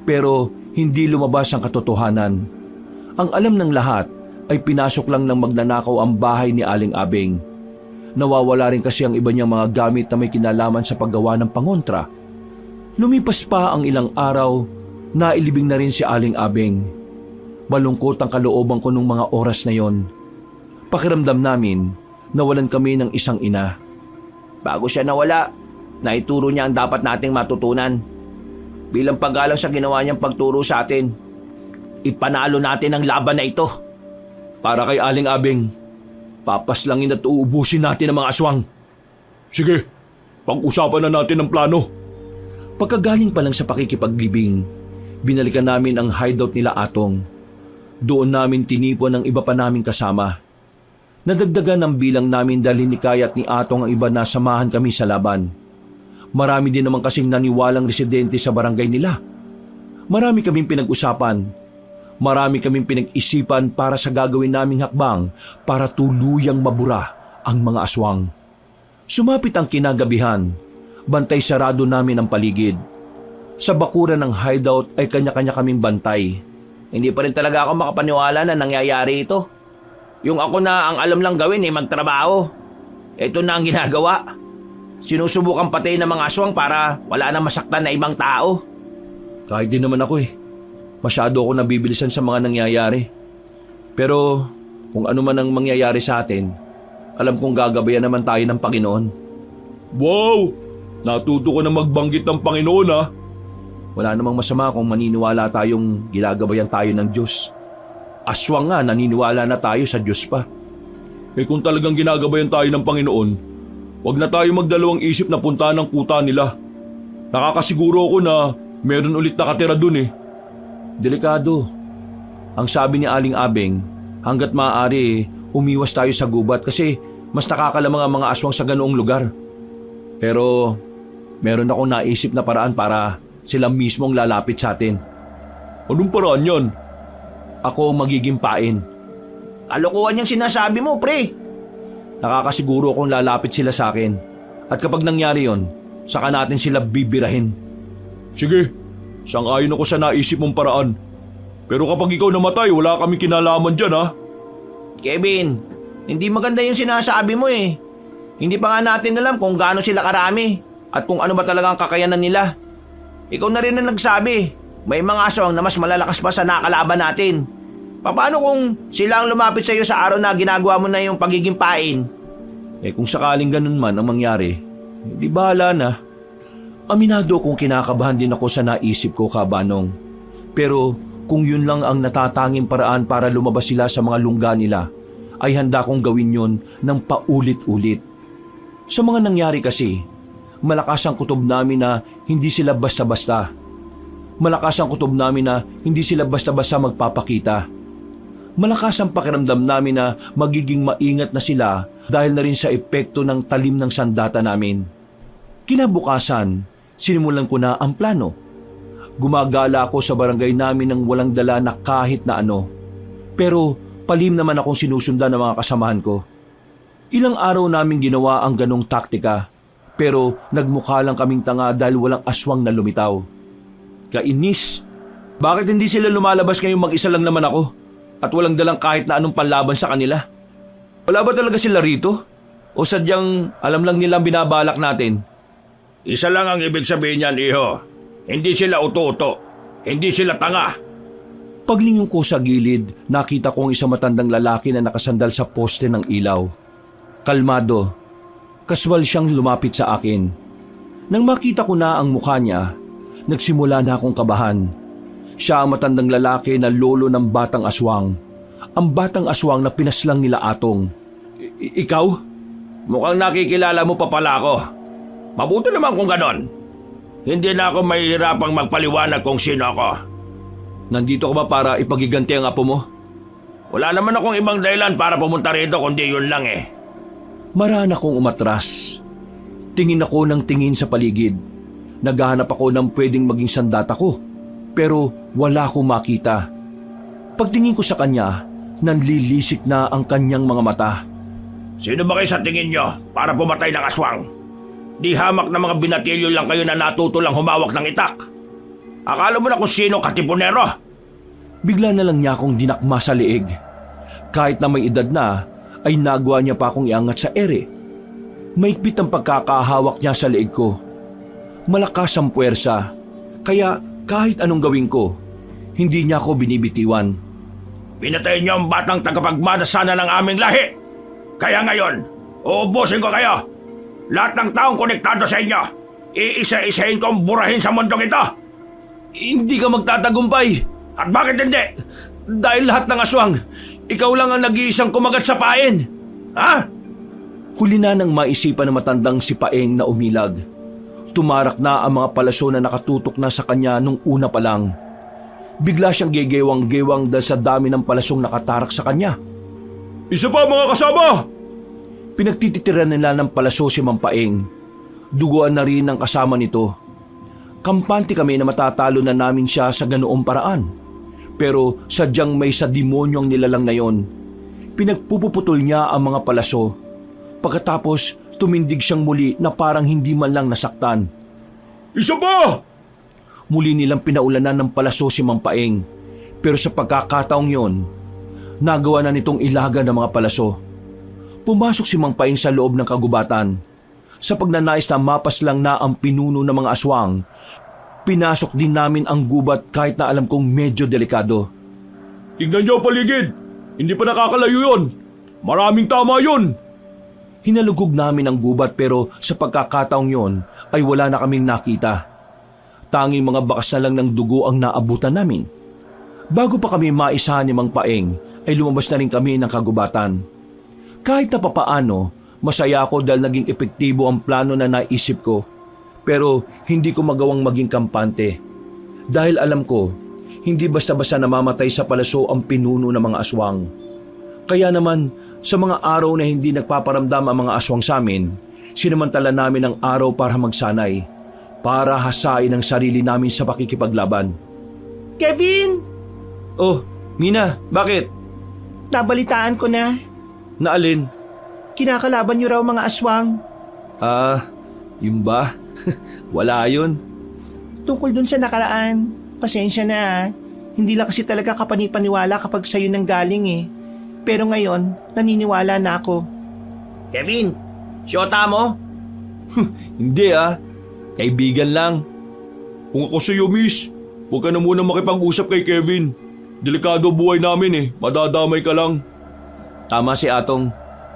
Pero hindi lumabas ang katotohanan. Ang alam ng lahat ay pinasok lang ng magnanakaw ang bahay ni Aling Abeng. Nawawala rin kasi ang iba niyang mga gamit na may kinalaman sa paggawa ng pangontra. Lumipas pa ang ilang araw, nailibing na rin si Aling Abeng. Malungkot ang kalooban ko nung mga oras na yon. Pakiramdam namin, nawalan kami ng isang ina. Bago siya nawala, naituro niya ang dapat nating matutunan. Bilang paggalang sa ginawa niyang pagturo sa atin, ipanalo natin ang laban na ito. Para kay Aling Abeng, papaslangin at uubusin natin ang mga aswang. Sige, pag-usapan na natin ang plano. Pagkagaling pa lang sa pakikipaglibing, binalikan namin ang hideout nila Atong. Doon namin tinipon ang iba pa naming kasama. Nadagdagan ang bilang namin dahil hinikayat ni Atong ang iba na samahan kami sa laban. Marami din naman kasing naniwalang residente sa barangay nila. Marami kaming pinag-usapan. Marami kaming pinag-isipan para sa gagawin naming hakbang para tuluyang mabura ang mga aswang. Sumapit ang kinagabihan. Bantay sarado namin ang paligid. Sa bakuran ng hideout ay kanya-kanya kaming bantay. Hindi pa rin talaga ako makapaniwala na nangyayari ito. Yung ako na ang alam lang gawin magtrabaho. Ito na ang ginagawa. Sinusubukan patayin ng mga aswang para wala nang masaktan na ibang tao. Kahit din naman ako Masyado ako nabibilisan sa mga nangyayari. Pero kung ano man ang mangyayari sa atin, alam kong gagabayan naman tayo ng Panginoon. Wow! Natuto ko na magbanggit ng Panginoon ha. Wala namang masama kung maniniwala tayong ginagabayan tayo ng Diyos. Aswang nga, naniniwala na tayo sa Diyos pa. Kung talagang ginagabayan tayo ng Panginoon, wag na tayo magdalawang isip na puntahan ng kuta nila. Nakakasiguro ako na meron ulit nakatira dun Delikado. Ang sabi ni Aling Abeng, hanggat maaari umiwas tayo sa gubat kasi mas nakakalamang ang mga aswang sa ganoong lugar. Pero meron akong naisip na paraan para sila mismong lalapit sa atin. Anong paraan yan? Ako ang magiging pain. Kalokohan yung sinasabi mo, pre. Nakakasiguro akong lalapit sila sa akin. At kapag nangyari yon, saka natin sila bibirahin. Sige, sang-ayon ako sa naisip mong paraan. Pero kapag ikaw namatay, wala kami kinalaman dyan ha. Kevin, hindi maganda yung sinasabi mo Hindi pa nga natin alam kung gaano sila karami at kung ano ba talaga ang kakayanan nila. Ikaw na rin ang nagsabi, may mga aswang na mas malalakas pa sa nakalaban natin. Paano kung sila ang lumapit sa iyo sa araw na ginagawa mo na yung pagiging pain? Kung sakaling ganun man ang mangyari, di bahala na. Aminado kung kinakabahan din ako sa naisip ko, Kabanong. Pero kung yun lang ang natatanging paraan para lumabas sila sa mga lungga nila, ay handa kong gawin yun ng paulit-ulit. Sa mga nangyari kasi, malakas ang kutob namin na hindi sila basta-basta. Malakas ang kutob namin na hindi sila basta-basta magpapakita. Malakas ang pakiramdam namin na magiging maingat na sila dahil na rin sa epekto ng talim ng sandata namin. Kinabukasan, sinimulan ko na ang plano. Gumagala ako sa barangay namin ng walang dala na kahit na ano. Pero palim naman akong sinusundan ng mga kasamahan ko. Ilang araw namin ginawa ang ganong taktika, pero nagmukha lang kaming tanga dahil walang aswang na lumitaw. Kainis, bakit hindi sila lumalabas ngayong mag-isa lang naman ako at walang dalang kahit na anong panlaban sa kanila? Wala ba talaga sila rito? O sadyang alam lang nilang binabalak natin? Isa lang ang ibig sabihin niyan, iho. Hindi sila uto-uto. Hindi sila tanga. Paglingon ko sa gilid, nakita ko ang isang matandang lalaki na nakasandal sa poste ng ilaw. Kalmado, kaswal siyang lumapit sa akin. Nang makita ko na ang mukha niya, nagsimula na akong kabahan. Siya ang matandang lalaki na lolo ng batang aswang. Ang batang aswang na pinaslang nila Atong. Ikaw? Mukhang nakikilala mo pa pala ako. Mabuti naman kung ganon. Hindi na ako mahihirapang magpaliwanag kung sino ako. Nandito ka ba para ipagiganti ang apo mo? Wala naman akong ibang dahilan para pumunta rito kundi yun lang Maraan akong umatras. Tingin ako ng tingin sa paligid. Naghahanap ako ng pwedeng maging sandata ko, pero wala akong makita. Pagtingin ko sa kanya, nanlilisik na ang kanyang mga mata. Sino ba kayo sa tingin nyo para pumatay ng aswang? Di hamak na mga binatilyo lang kayo na natuto lang humawak ng itak. Akala mo na kung sino katipunero? Bigla na lang niya akong dinakma sa leeg. Kahit na may edad na, ay nagawa niya pa akong iangat sa ere. Maigpit ang pagkakahawak niya sa leeg ko. Malakas ang puwersa, kaya kahit anong gawin ko, hindi niya ako binibitiwan. Pinatayin niyo ang batang tagapagmana sana ng aming lahi. Kaya ngayon, uubusin ko kayo. Lahat ng taong konektado sa inyo, iisa-isahin kong burahin sa mundong ito. Hindi ka magtatagumpay. At bakit hindi? Dahil lahat ng aswang, ikaw lang ang nag-iisang kumagat sa pain. Ha? Huli na nang maisipan ng matandang si Paeng na umilag. Tumarak na ang mga palaso na nakatutok na sa kanya nung una pa lang. Bigla siyang gegewang-gewang dahil sa dami ng palasong nakatarak sa kanya. Isa pa mga kasama! Pinagtititiran nila ng palaso si Mang Paeng. Duguan na rin ang kasama nito. Kampante kami na matatalo na namin siya sa ganoong paraan. Pero sadyang may sa demonyong nilalang na yon. Pinagpupuputol niya ang mga palaso. Pagkatapos, tumindig siyang muli na parang hindi man lang nasaktan. Isa pa! Muli nilang pinaulanan ng palaso si Mang Paeng. Pero sa pagkakataong yon, nagawa na nitong ilaga ng mga palaso. Pumasok si Mang Paeng sa loob ng kagubatan. Sa pagnanais na mapas lang na ang pinuno ng mga aswang, pinasok din namin ang gubat kahit na alam kong medyo delikado. Tingnan niyo paligid! Hindi pa nakakalayo yun! Maraming tama yun! Hinalugog namin ang gubat pero sa pagkakataong yon ay wala na kaming nakita. Tanging mga bakas na lang ng dugo ang naabutan namin. Bago pa kami maisahan ni Mang Paeng ay lumabas na rin kami ng kagubatan. Kahit na papaano, masaya ako dahil naging epektibo ang plano na naisip ko. Pero hindi ko magawang maging kampante. Dahil alam ko, hindi basta-basta namamatay sa palaso ang pinuno ng mga aswang. Kaya naman, sa mga araw na hindi nagpaparamdam ang mga aswang sa amin, sinamantala namin ang araw para magsanay, para hasain ang sarili namin sa pakikipaglaban. Kevin! Oh, Mina, bakit? Nabalitaan ko na. Naalin? Kinakalaban niyo raw mga aswang. Yun ba? Wala yun. Tungkol dun sa nakaraan. Pasensya na ah. Hindi lang kasi talaga kapanipaniwala kapag sa'yo nang galing eh. Pero ngayon, naniniwala na ako. Kevin, siyota mo? Hindi kaibigan lang. Kung ako sa'yo, miss, huwag ka na muna makipag-usap kay Kevin. Delikado buhay namin eh, madadamay ka lang. Tama si Atong,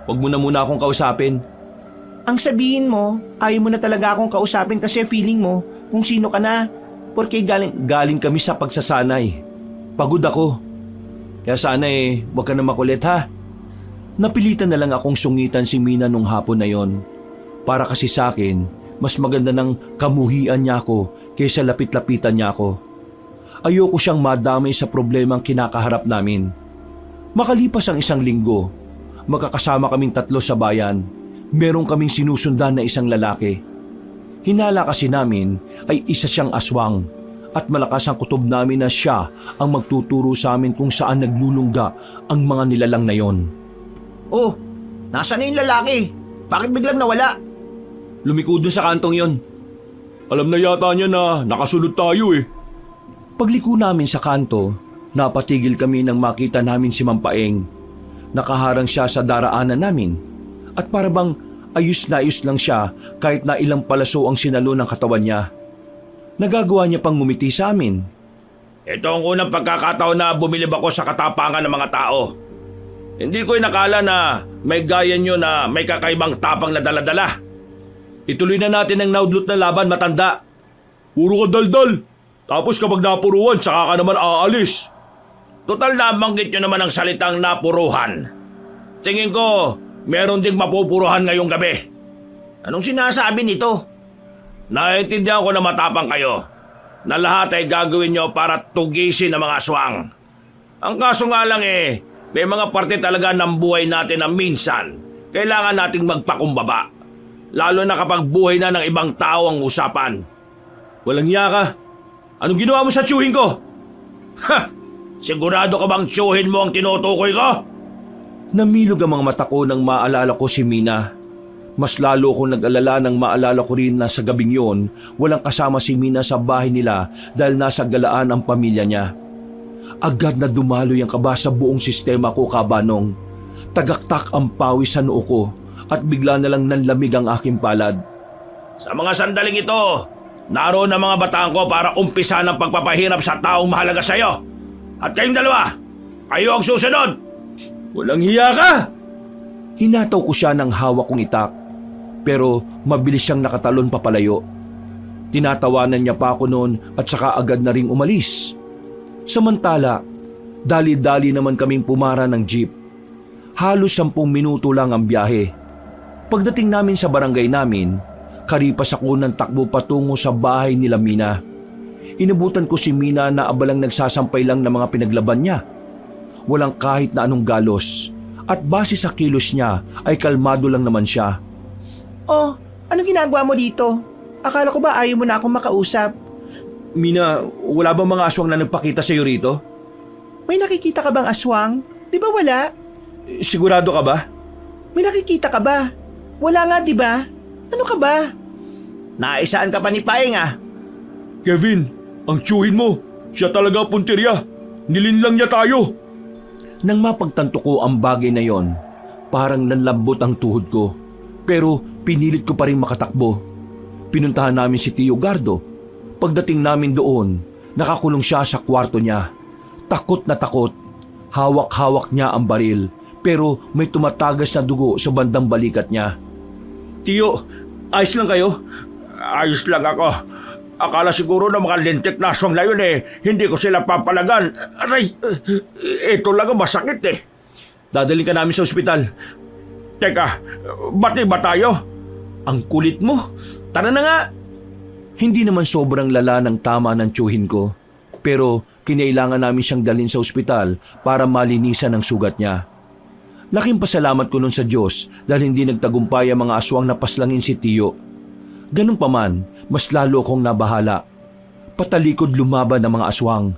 wag mo na muna akong kausapin. Ang sabihin mo, ayaw mo na talaga akong kausapin kasi feeling mo kung sino ka na. Porque Galing kami sa pagsasanay. Pagod ako. Kaya sana wag ka na makulit ha. Napilitan na lang akong sungitan si Mina nung hapon na yon. Para kasi sa akin, mas maganda ng kamuhian niya ako kaysa lapit-lapitan niya ako. Ayoko siyang madamay sa problemang kinakaharap namin. Makalipas ang 1 linggo, magkakasama kaming 3 sa bayan. Meron kaming sinusundan na isang lalaki. Hinala kasi namin ay isa siyang aswang at malakas ang kutob namin na siya ang magtuturo sa amin kung saan naglulungga ang mga nilalang na yon. Oh, nasaan na yung lalaki? Bakit biglang nawala? Lumiko dun sa kantong yon. Alam na yata niya na nakasunod tayo eh. Pagliko namin sa kanto, napatigil kami nang makita namin si Mang Paeng. Nakaharang siya sa daraanan namin at parabang ayos na ayos lang siya kahit na ilang palaso ang sinalo ng katawan niya. Nagagawa niya pang ngumiti sa amin. Ito ang unang pagkakataon na bumilib ako sa katapangan ng mga tao. Hindi ko inakala na may gaya nyo na may kakaibang tapang na daladala. Ituloy na natin ang naudlot na laban, matanda. Puro ka daldal. Tapos kapag napuruan, saka ka naman aalis. Total na banggit nyo naman ang salitang napuruhan. Tingin ko, meron ding mapupuruhan ngayong gabi. Anong sinasabi nito? Naiintindihan ko na matapang kayo. Na lahat ay gagawin nyo para tugisin ang mga aswang. Ang kaso nga lang may mga parte talaga ng buhay natin na minsan kailangan nating magpakumbaba. Lalo na kapag buhay na ng ibang tao ang usapan. Walang hiya ka. Anong ginawa mo sa tiyuhin ko? Ha! Sigurado ka bang tiyuhin mo ang tinutukoy ko? Namilog ang mga mata ko nang maalala ko si Mina. Mas lalo akong nag-alala nang maalala ko rin na sa gabing yon, walang kasama si Mina sa bahay nila dahil nasa galaan ang pamilya niya. Agad na dumaloy ang kaba sa buong sistema ko, Kabanong. Tagaktak ang pawis sa noo ko at bigla na lang nanlamig ang aking palad. Sa mga sandaling ito, naroon ang mga bataan ko para umpisa ng pagpapahirap sa taong mahalaga sa iyo. At kayong dalawa, kayo ang susunod! Walang hiya ka! Hinataw ko siya ng hawak kong itak, pero mabilis siyang nakatalon papalayo. Tinatawanan niya pa ako noon at saka agad na ring umalis. Samantala, dali-dali naman kaming pumara ng jeep. Halos 10 minuto lang ang biyahe. Pagdating namin sa barangay namin, karipas ako ng takbo patungo sa bahay nila Mina. Inabutan ko si Mina na abalang nagsasampay lang ng mga pinaglaban niya. Walang kahit na anong galos at base sa kilos niya ay kalmado lang naman siya. Oh, anong ginagawa mo dito? Akala ko ba ayaw mo na akong makausap? Mina, wala bang mga aswang na nagpakita sa iyo rito? May nakikita ka bang aswang? Di ba wala? Sigurado ka ba? May nakikita ka ba? Wala nga, di ba? Ano ka ba? Naisaan ka pa ni Paeng ah. Kevin, ang tiyuhin mo, siya talaga punteriya. Nilinlang niya tayo. Nang mapagtanto ko ang bagay na yon, parang nanlambot ang tuhod ko. Pero pinilit ko pa rin makatakbo. Pinuntahan namin si Tio Gardo. Pagdating namin doon, nakakulong siya sa kwarto niya. Takot na takot. Hawak-hawak niya ang baril, pero may tumatagas na dugo sa bandang balikat niya. Tiyo, ayos lang kayo? Ayos lang ako. Akala siguro na mga lintik na aswang na yun hindi ko sila papalagan. Aray, ito lang ang masakit Dadalhin ka namin sa ospital. Teka, bati ba tayo? Ang kulit mo. Tara na nga. Hindi naman sobrang lala ng tama ng tiyuhin ko. Pero kinailangan namin siyang dalhin sa ospital para malinisan ang sugat niya. Laking pasalamat ko nun sa Diyos dahil hindi nagtagumpay ang mga aswang na paslangin si Tiyo. Ganun pa man, mas lalo akong nabahala. Patalikod lumaban ang mga aswang.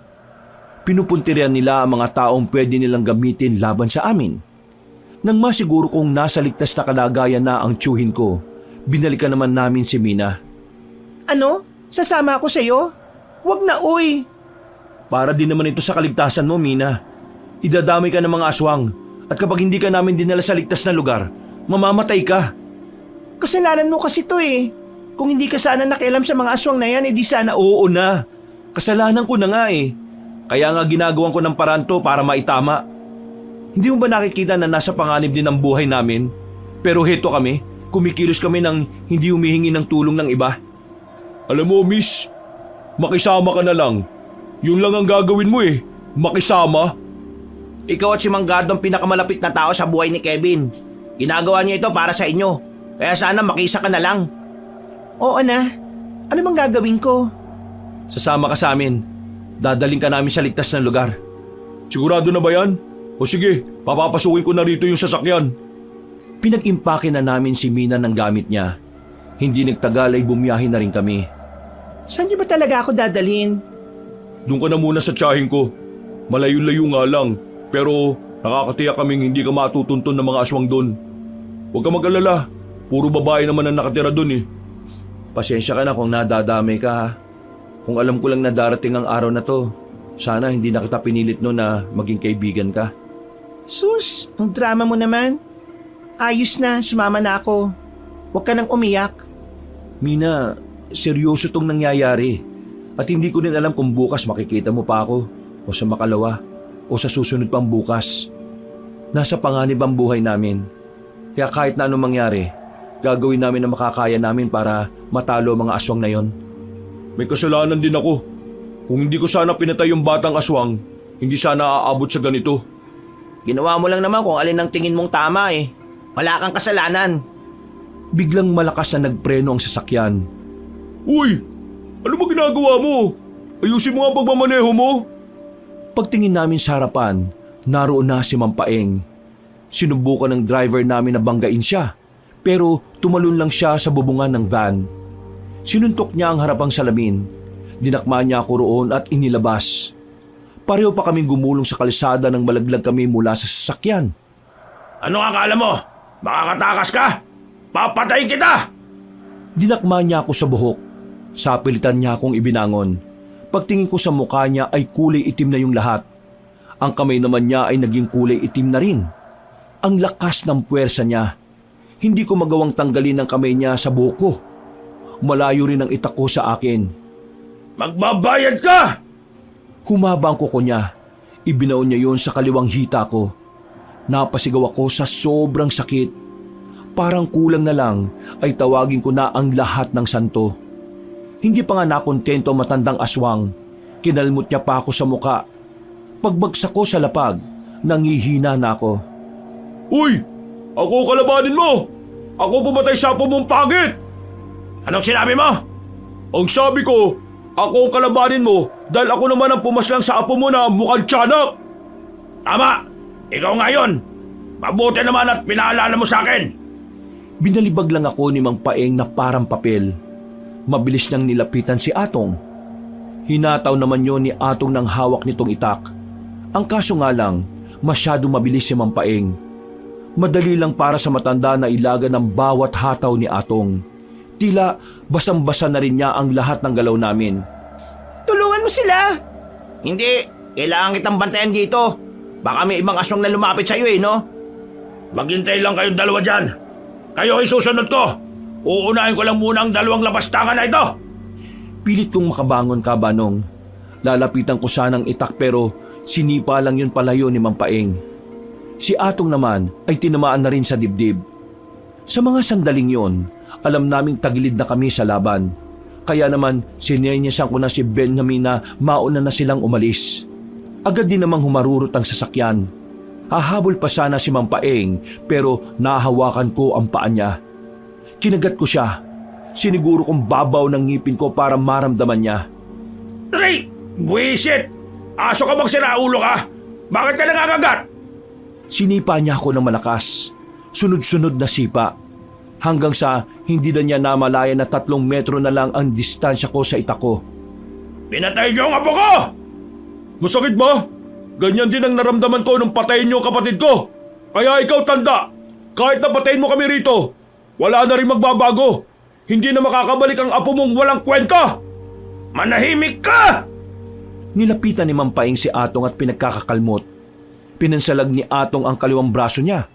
Pinupuntirian nila ang mga taong pwede nilang gamitin laban sa amin. Nang masiguro kong nasa ligtas na kalagayan na ang tiyuhin ko, binalikan naman namin si Mina. Ano? Sasama ako sa'yo? Wag na, uy! Para din naman ito sa kaligtasan mo, Mina. Idadamay ka ng mga aswang at kapag hindi ka namin dinala sa ligtas na lugar, mamamatay ka. Kasalanan mo kasi to eh. Kung hindi ka sana nakialam sa mga aswang na yan, edi sana Oo na. Kasalanan ko na nga eh. Kaya nga ginagawan ko ng paraan to para maitama. Hindi mo ba nakikita na nasa panganib din ang buhay namin? Pero heto kami, kumikilos kami nang hindi humihingi ng tulong ng iba. Alam mo, miss, makisama ka na lang. Yun lang ang gagawin mo makisama. Ikaw at si Mang Gardo ang pinakamalapit na tao sa buhay ni Kevin. Ginagawa niya ito para sa inyo. Kaya sana makisa ka na lang. Oo na. Ano bang gagawin ko? Sasama ka sa amin. Dadaling ka namin sa ligtas na lugar. Sigurado na ba yan? O sige, papapasukin ko na rito yung sasakyan. Pinag-impake na namin si Mina ng gamit niya. Hindi nagtagal ay bumiyahe na rin kami. Saan niyo ba talaga ako dadalhin? Doon ka na muna sa tiyahin ko. Malayo-layo nga lang, pero nakakatiyak kaming hindi ka matutuntun ng mga aswang doon. Huwag ka mag-alala, puro babae naman ang nakatira doon Pasensya ka na kung nadadamay ka ha. Kung alam ko lang na darating ang araw na to, sana hindi na kita pinilit no na maging kaibigan ka. Sus, ang drama mo naman. Ayos na, sumama na ako. Huwag ka nang umiyak. Mina, seryoso tong nangyayari. At hindi ko rin alam kung bukas makikita mo pa ako, o sa makalawa, o sa susunod pang bukas. Nasa panganib ang buhay namin. Kaya kahit na anong mangyari, gagawin namin ang makakaya namin para matalo ang mga aswang na yon. May kasalanan din ako. Kung hindi ko sana pinatay yung batang aswang, hindi sana aabot sa ganito. Ginawa mo lang naman kung alin ang tingin mong tama Wala kang kasalanan. Biglang malakas na nagpreno ang sasakyan. Uy! Ano ba ginagawa mo? Ayusin mo ang pagmamaneho mo. Pagtingin namin sa harapan, naroon na si Ma'am Paeng. Sinubukan ng driver namin na banggain siya, Pero tumalon lang siya sa bubungan ng van. Sinuntok niya ang harapang salamin. Dinakma niya ako roon at inilabas. Pareho pa kaming gumulong sa kalsada nang malaglag kami mula sa sasakyan. Ano akala mo? Makakatakas ka? Papatayin kita! Dinakma niya ako sa buhok. Sapilitan niya akong ibinangon. Pagtingin ko sa mukha niya ay kulay itim na yung lahat. Ang kamay naman niya ay naging kulay itim na rin. Ang lakas ng puwersa niya. Hindi ko magawang tanggalin ang kamay niya sa buhok ko. Malayo rin ang itak ko sa akin. Magbabayad ka! Humaba ang kuko niya. Ibinaon niya yon sa kaliwang hita ko. Napasigaw ako sa sobrang sakit. Parang kulang na lang ay tawagin ko na ang lahat ng santo. Hindi pa nga nakontento ang matandang aswang. Kinalmot niya pa ako sa muka. Pagbagsak ko sa lapag, nangihina na ako. Uy! Ako kalabanin mo! Ako pumatay sa apo mong pangit! Anong sinabi mo? Ang sabi ko, ako ang kalabanin mo dahil ako naman ang pumaslang sa apo mo na mukhang tiyanak! Tama! Ikaw ngayon! Mabuti naman at pinaalala mo sa akin! Binalibag lang ako ni Mang Paeng na parang papel. Mabilis niyang nilapitan si Atong. Hinataw naman yon ni Atong ng hawak nitong itak. Ang kaso nga lang, masyadong mabilis si Mang Paeng. Madali lang para sa matanda na ilaga ng bawat hataw ni Atong. Tila basang-basa na rin niya ang lahat ng galaw namin. Tulungan mo sila! Hindi, kailangan kitang bantayan dito. Baka may ibang aswang na lumapit sa'yo no? Maghintay lang kayong dalawa dyan. Kayo ay susunod ko. Uunahin ko lang muna ang dalawang labastangan na ito. Pilit kong makabangon ka, Banong. Lalapitan ko sanang itak pero sinipa lang yun palayo ni Mang Paeng. Si Atong naman ay tinamaan na rin sa dibdib. Sa mga sandaling yon, alam naming tagilid na kami sa laban. Kaya naman sinenyasyan ko na si Benjamin na mauna na silang umalis. Agad din namang humarurot ang sasakyan. Hahabol pa sana si Mang Paeng pero nahawakan ko ang paa niya. Kinagat ko siya. Siniguro kong babaw ng ngipin ko para maramdaman niya. Ray! Buwisit! Aso ka bang sinaulo ka? Bakit ka nangagagat? Sinipa niya ako ng malakas. Sunod-sunod na sipa. Hanggang sa hindi na niya namalaya na 3 metro na lang ang distansya ko sa itak ko. Pinatay niyo ang apo ko! Masakit ba? Ganyan din ang naramdaman ko nung patayin niyo ang kapatid ko. Kaya ikaw tanda, kahit na patayin mo kami rito, wala na rin magbabago. Hindi na makakabalik ang apo mong walang kwenta. Manahimik ka! Nilapitan ni Mang Paeng si Atong at pinagkakakalmot. Pinansalag ni Atong ang kaliwang braso niya.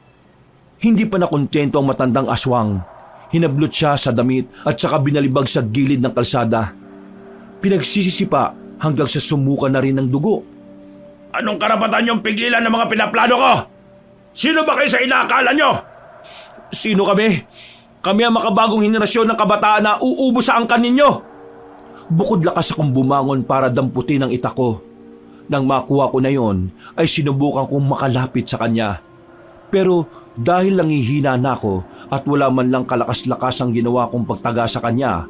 Hindi pa nakontento ang matandang aswang. Hinablot siya sa damit at saka binalibag sa gilid ng kalsada. Pinagsisisipa hanggang sa sumuka na rin ng dugo. Anong karapatan niyong pigilan ng mga pinaplano ko? Sino ba kayo sa inaakala niyo? Sino kami? Kami ang makabagong henerasyon ng kabataan na uubos sa angkan ninyo. Bukod lakas akong bumangon para damputin ang itak ko. Nang makuha ko na yon, ay sinubukan kong makalapit sa kanya. Pero dahil langihina na ako at wala man lang kalakas-lakas ang ginawa kong pagtaga sa kanya,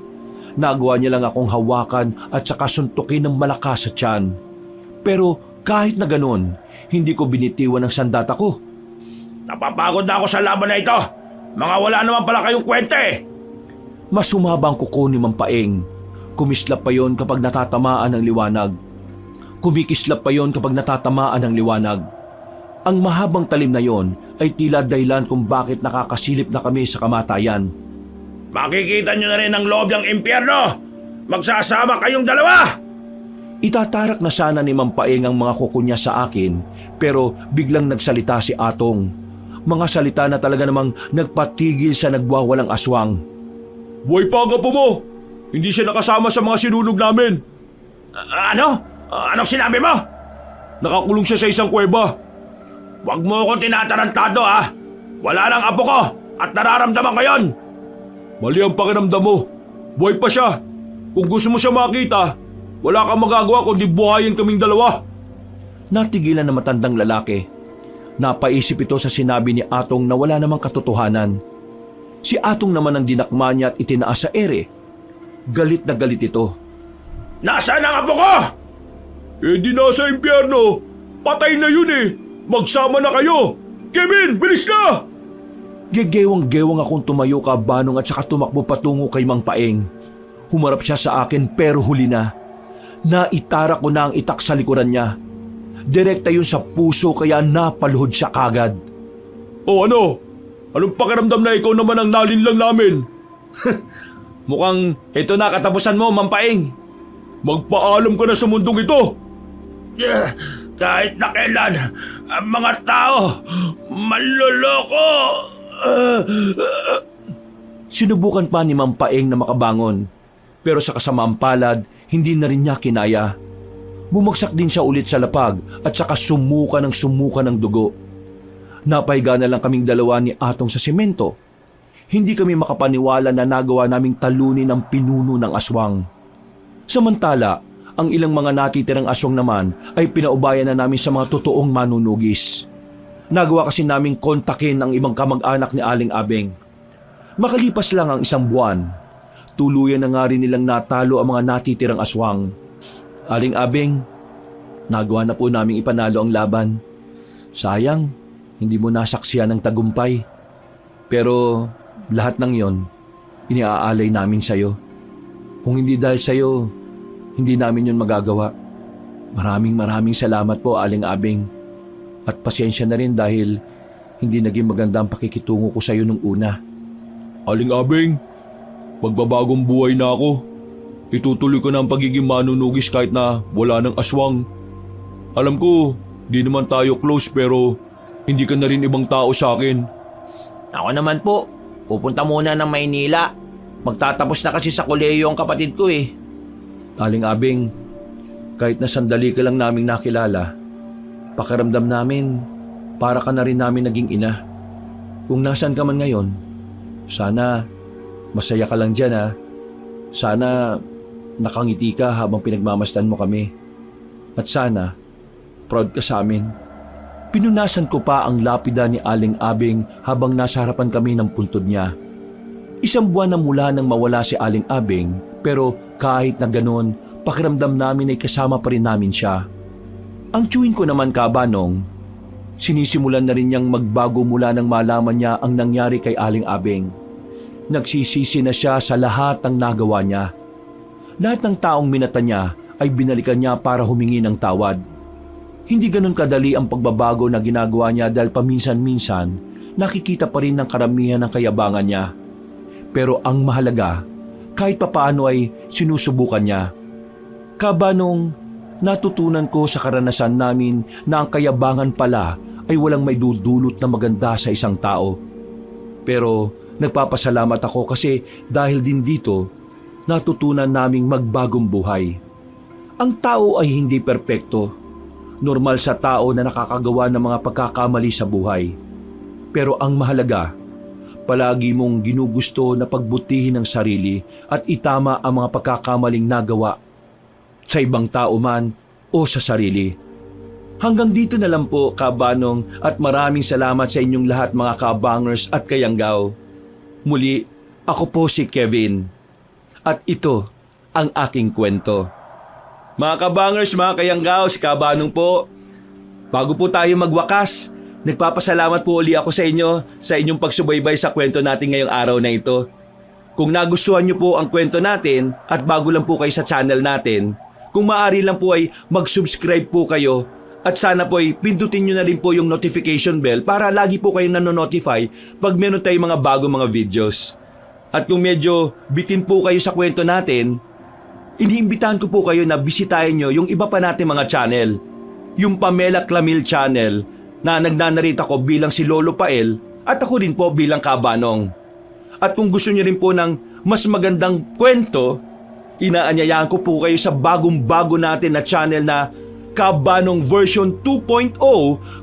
nagawa niya lang akong hawakan at saka suntukin ng malakas sa tiyan. Pero kahit na ganun, hindi ko binitiwan ang sandata ko. Napapagod na ako sa laban na ito. Mga wala naman pala kayong kwenta eh. Mas sumabang kuko ni Mang Paeng. Kumislap pa yon kapag natatamaan ng liwanag. Kumikislap pa yon kapag natatamaan ng liwanag. Ang mahabang talim na yon ay tila dahilan kung bakit nakakasilip na kami sa kamatayan. Makikita nyo na rin ang loob ng impyerno. Magsasama kayong dalawa. Itatarak na sana ni Mang Paeng ang mga kuko niya sa akin pero biglang nagsalita si Atong. Mga salita na talaga namang nagpatigil sa nagwawalang aswang. Buhay pa ang apo mo. Hindi siya nakasama sa mga sinunog namin. Ano? Anong sinabi mo? Nakakulong siya sa isang kuweba. Huwag mo akong tinatarantado ha. Wala lang apo ko at nararamdaman ko yon. Mali ang pakiramdam mo. Buhay pa siya. Kung gusto mo siya makita, wala kang magagawa kundi buhayin kaming dalawa. Natigilan na matandang lalaki. Napaisip ito sa sinabi ni Atong na wala namang katotohanan. Si Atong naman ang dinakma niya at itinaas sa ere. Galit na galit ito. Nasaan ang apo ko? Eh di nasa impyerno. Patay na yun eh. Magsama na kayo. Kevin, bilis ka! Gegewang-gewang akong tumayo Kabanong at saka tumakbo patungo kay Mang Paeng. Humarap siya sa akin pero huli na. Naitara ko na ang itak sa likuran niya. Direkta yun sa puso kaya napaluhod siya kagad. O ano? Anong pakiramdam na ikaw naman ang nalinlang namin? Mukhang ito na katapusan mo, Mang Paeng. Magpaalam ka na sa mundong ito! Kahit na kailan, ang mga tao, manloloko! Sinubukan pa ni Mang Paeng na makabangon. Pero sa kasamaang palad, hindi na rin niya kinaya. Bumagsak din siya ulit sa lapag at saka sumuka ng dugo. Napahiga na lang kaming dalawa ni Atong sa semento. Hindi kami makapaniwala na nagawa naming talunin ang pinuno ng aswang. Samantala, ang ilang mga natitirang aswang naman ay pinaubayan na namin sa mga totoong manunugis. Nagawa kasi naming kontakin ang ibang kamag-anak ni Aling Abeng. Makalipas lang ang isang buwan, tuluyan na nga rin nilang natalo ang mga natitirang aswang. Aling Abeng, nagawa na po naming ipanalo ang laban. Sayang, hindi mo nasaksiyan ng tagumpay. Pero lahat ng yon, iniaalay namin sa'yo. Kung hindi dahil sa'yo, hindi namin yon magagawa. Maraming salamat po, Aling Abeng. At pasensya na rin dahil hindi naging maganda ang pakikitungo ko sa'yo nung una. Aling Abeng, magbabagong buhay na ako. Itutuloy ko na ang pagiging manunugis kahit na wala ng aswang. Alam ko, di naman tayo close pero hindi ka na rin ibang tao sa akin. Ako naman po, pupunta muna ng Maynila. Magtatapos na kasi sa kolehiyo ang kapatid ko eh. Aling Abeng, kahit na sandali ka lang naming nakilala, pakiramdam namin para ka na rin namin naging ina. Kung nasan ka man ngayon, sana masaya ka lang dyan ha. Sana nakangiti ka habang pinagmamasdan mo kami. At sana, proud ka sa amin. Pinunasan ko pa ang lapida ni Aling Abeng habang nasa harapan kami ng puntod niya. Isang buwan na mula nang mawala si Aling Abeng, pero kahit na ganon, pakiramdam namin ay kasama pa rin namin siya. Ang tiyuhin ko naman Kabanong, sinisimulan na rin niyang magbago mula nang malaman niya ang nangyari kay Aling Abeng. Nagsisisi na siya sa lahat ng nagawa niya. Lahat ng taong minata niya ay binalikan niya para humingi ng tawad. Hindi ganun kadali ang pagbabago na ginagawa niya dahil paminsan-minsan nakikita pa rin ng karamihan ng kayabangan niya. Pero ang mahalaga, kahit papaano ay sinusubukan niya. Kabanong, natutunan ko sa karanasan namin na ang kayabangan pala ay walang may dudulot na maganda sa isang tao. Pero nagpapasalamat ako kasi dahil din dito, natutunan naming magbagong buhay. Ang tao ay hindi perpekto. Normal sa tao na nakakagawa ng mga pagkakamali sa buhay. Pero ang mahalaga, palagi mong ginugusto na pagbutihin ang sarili at itama ang mga pagkakamaling nagawa sa ibang tao man o sa sarili. Hanggang dito na lang po, Kabanong, at maraming salamat sa inyong lahat mga kabangers at kayanggaw. Muli, ako po si Kevin. At ito ang aking kwento. Mga kabangers, mga kayanggaw, si Kabanong po. Bago po tayo magwakas, nagpapasalamat po uli ako sa inyo sa inyong pagsubaybay sa kwento natin ngayong araw na ito. Kung nagustuhan niyo po ang kwento natin at bago lang po kayo sa channel natin, kung maaari lang po ay mag-subscribe po kayo at sana po ay pindutin niyo na rin po yung notification bell para lagi po kayong nanonotify pag meron tayong mga bagong mga videos. At kung medyo bitin po kayo sa kwento natin, iniimbitahan ko po kayo na bisitahin nyo yung iba pa natin mga channel. Yung Pamela Clamil channel na nagnanarita ko bilang si Lolo Pael at ako rin po bilang Kabanong. At kung gusto nyo rin po ng mas magandang kwento, inaanyayahan ko po kayo sa bagong-bago natin na channel na Kabanong version 2.0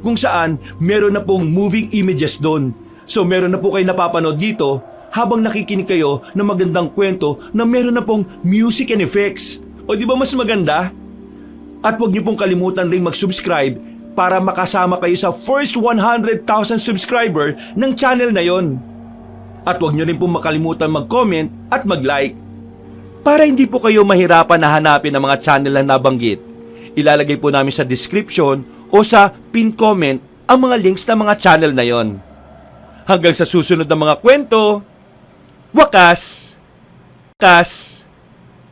kung saan meron na pong moving images doon. So meron na po kayo napapanood dito habang nakikinig kayo ng magandang kwento na meron na pong music and effects. O di ba mas maganda? At huwag niyo pong kalimutan ring mag-subscribe para makasama kayo sa first 100,000 subscriber ng channel na yon. At huwag niyo rin pong makalimutan mag-comment at mag-like. Para hindi po kayo mahirapan na hanapin ang mga channel na nabanggit, ilalagay po namin sa description o sa pin comment ang mga links ng mga channel na yon. Hanggang sa susunod na mga kwento. Wakas. Kas.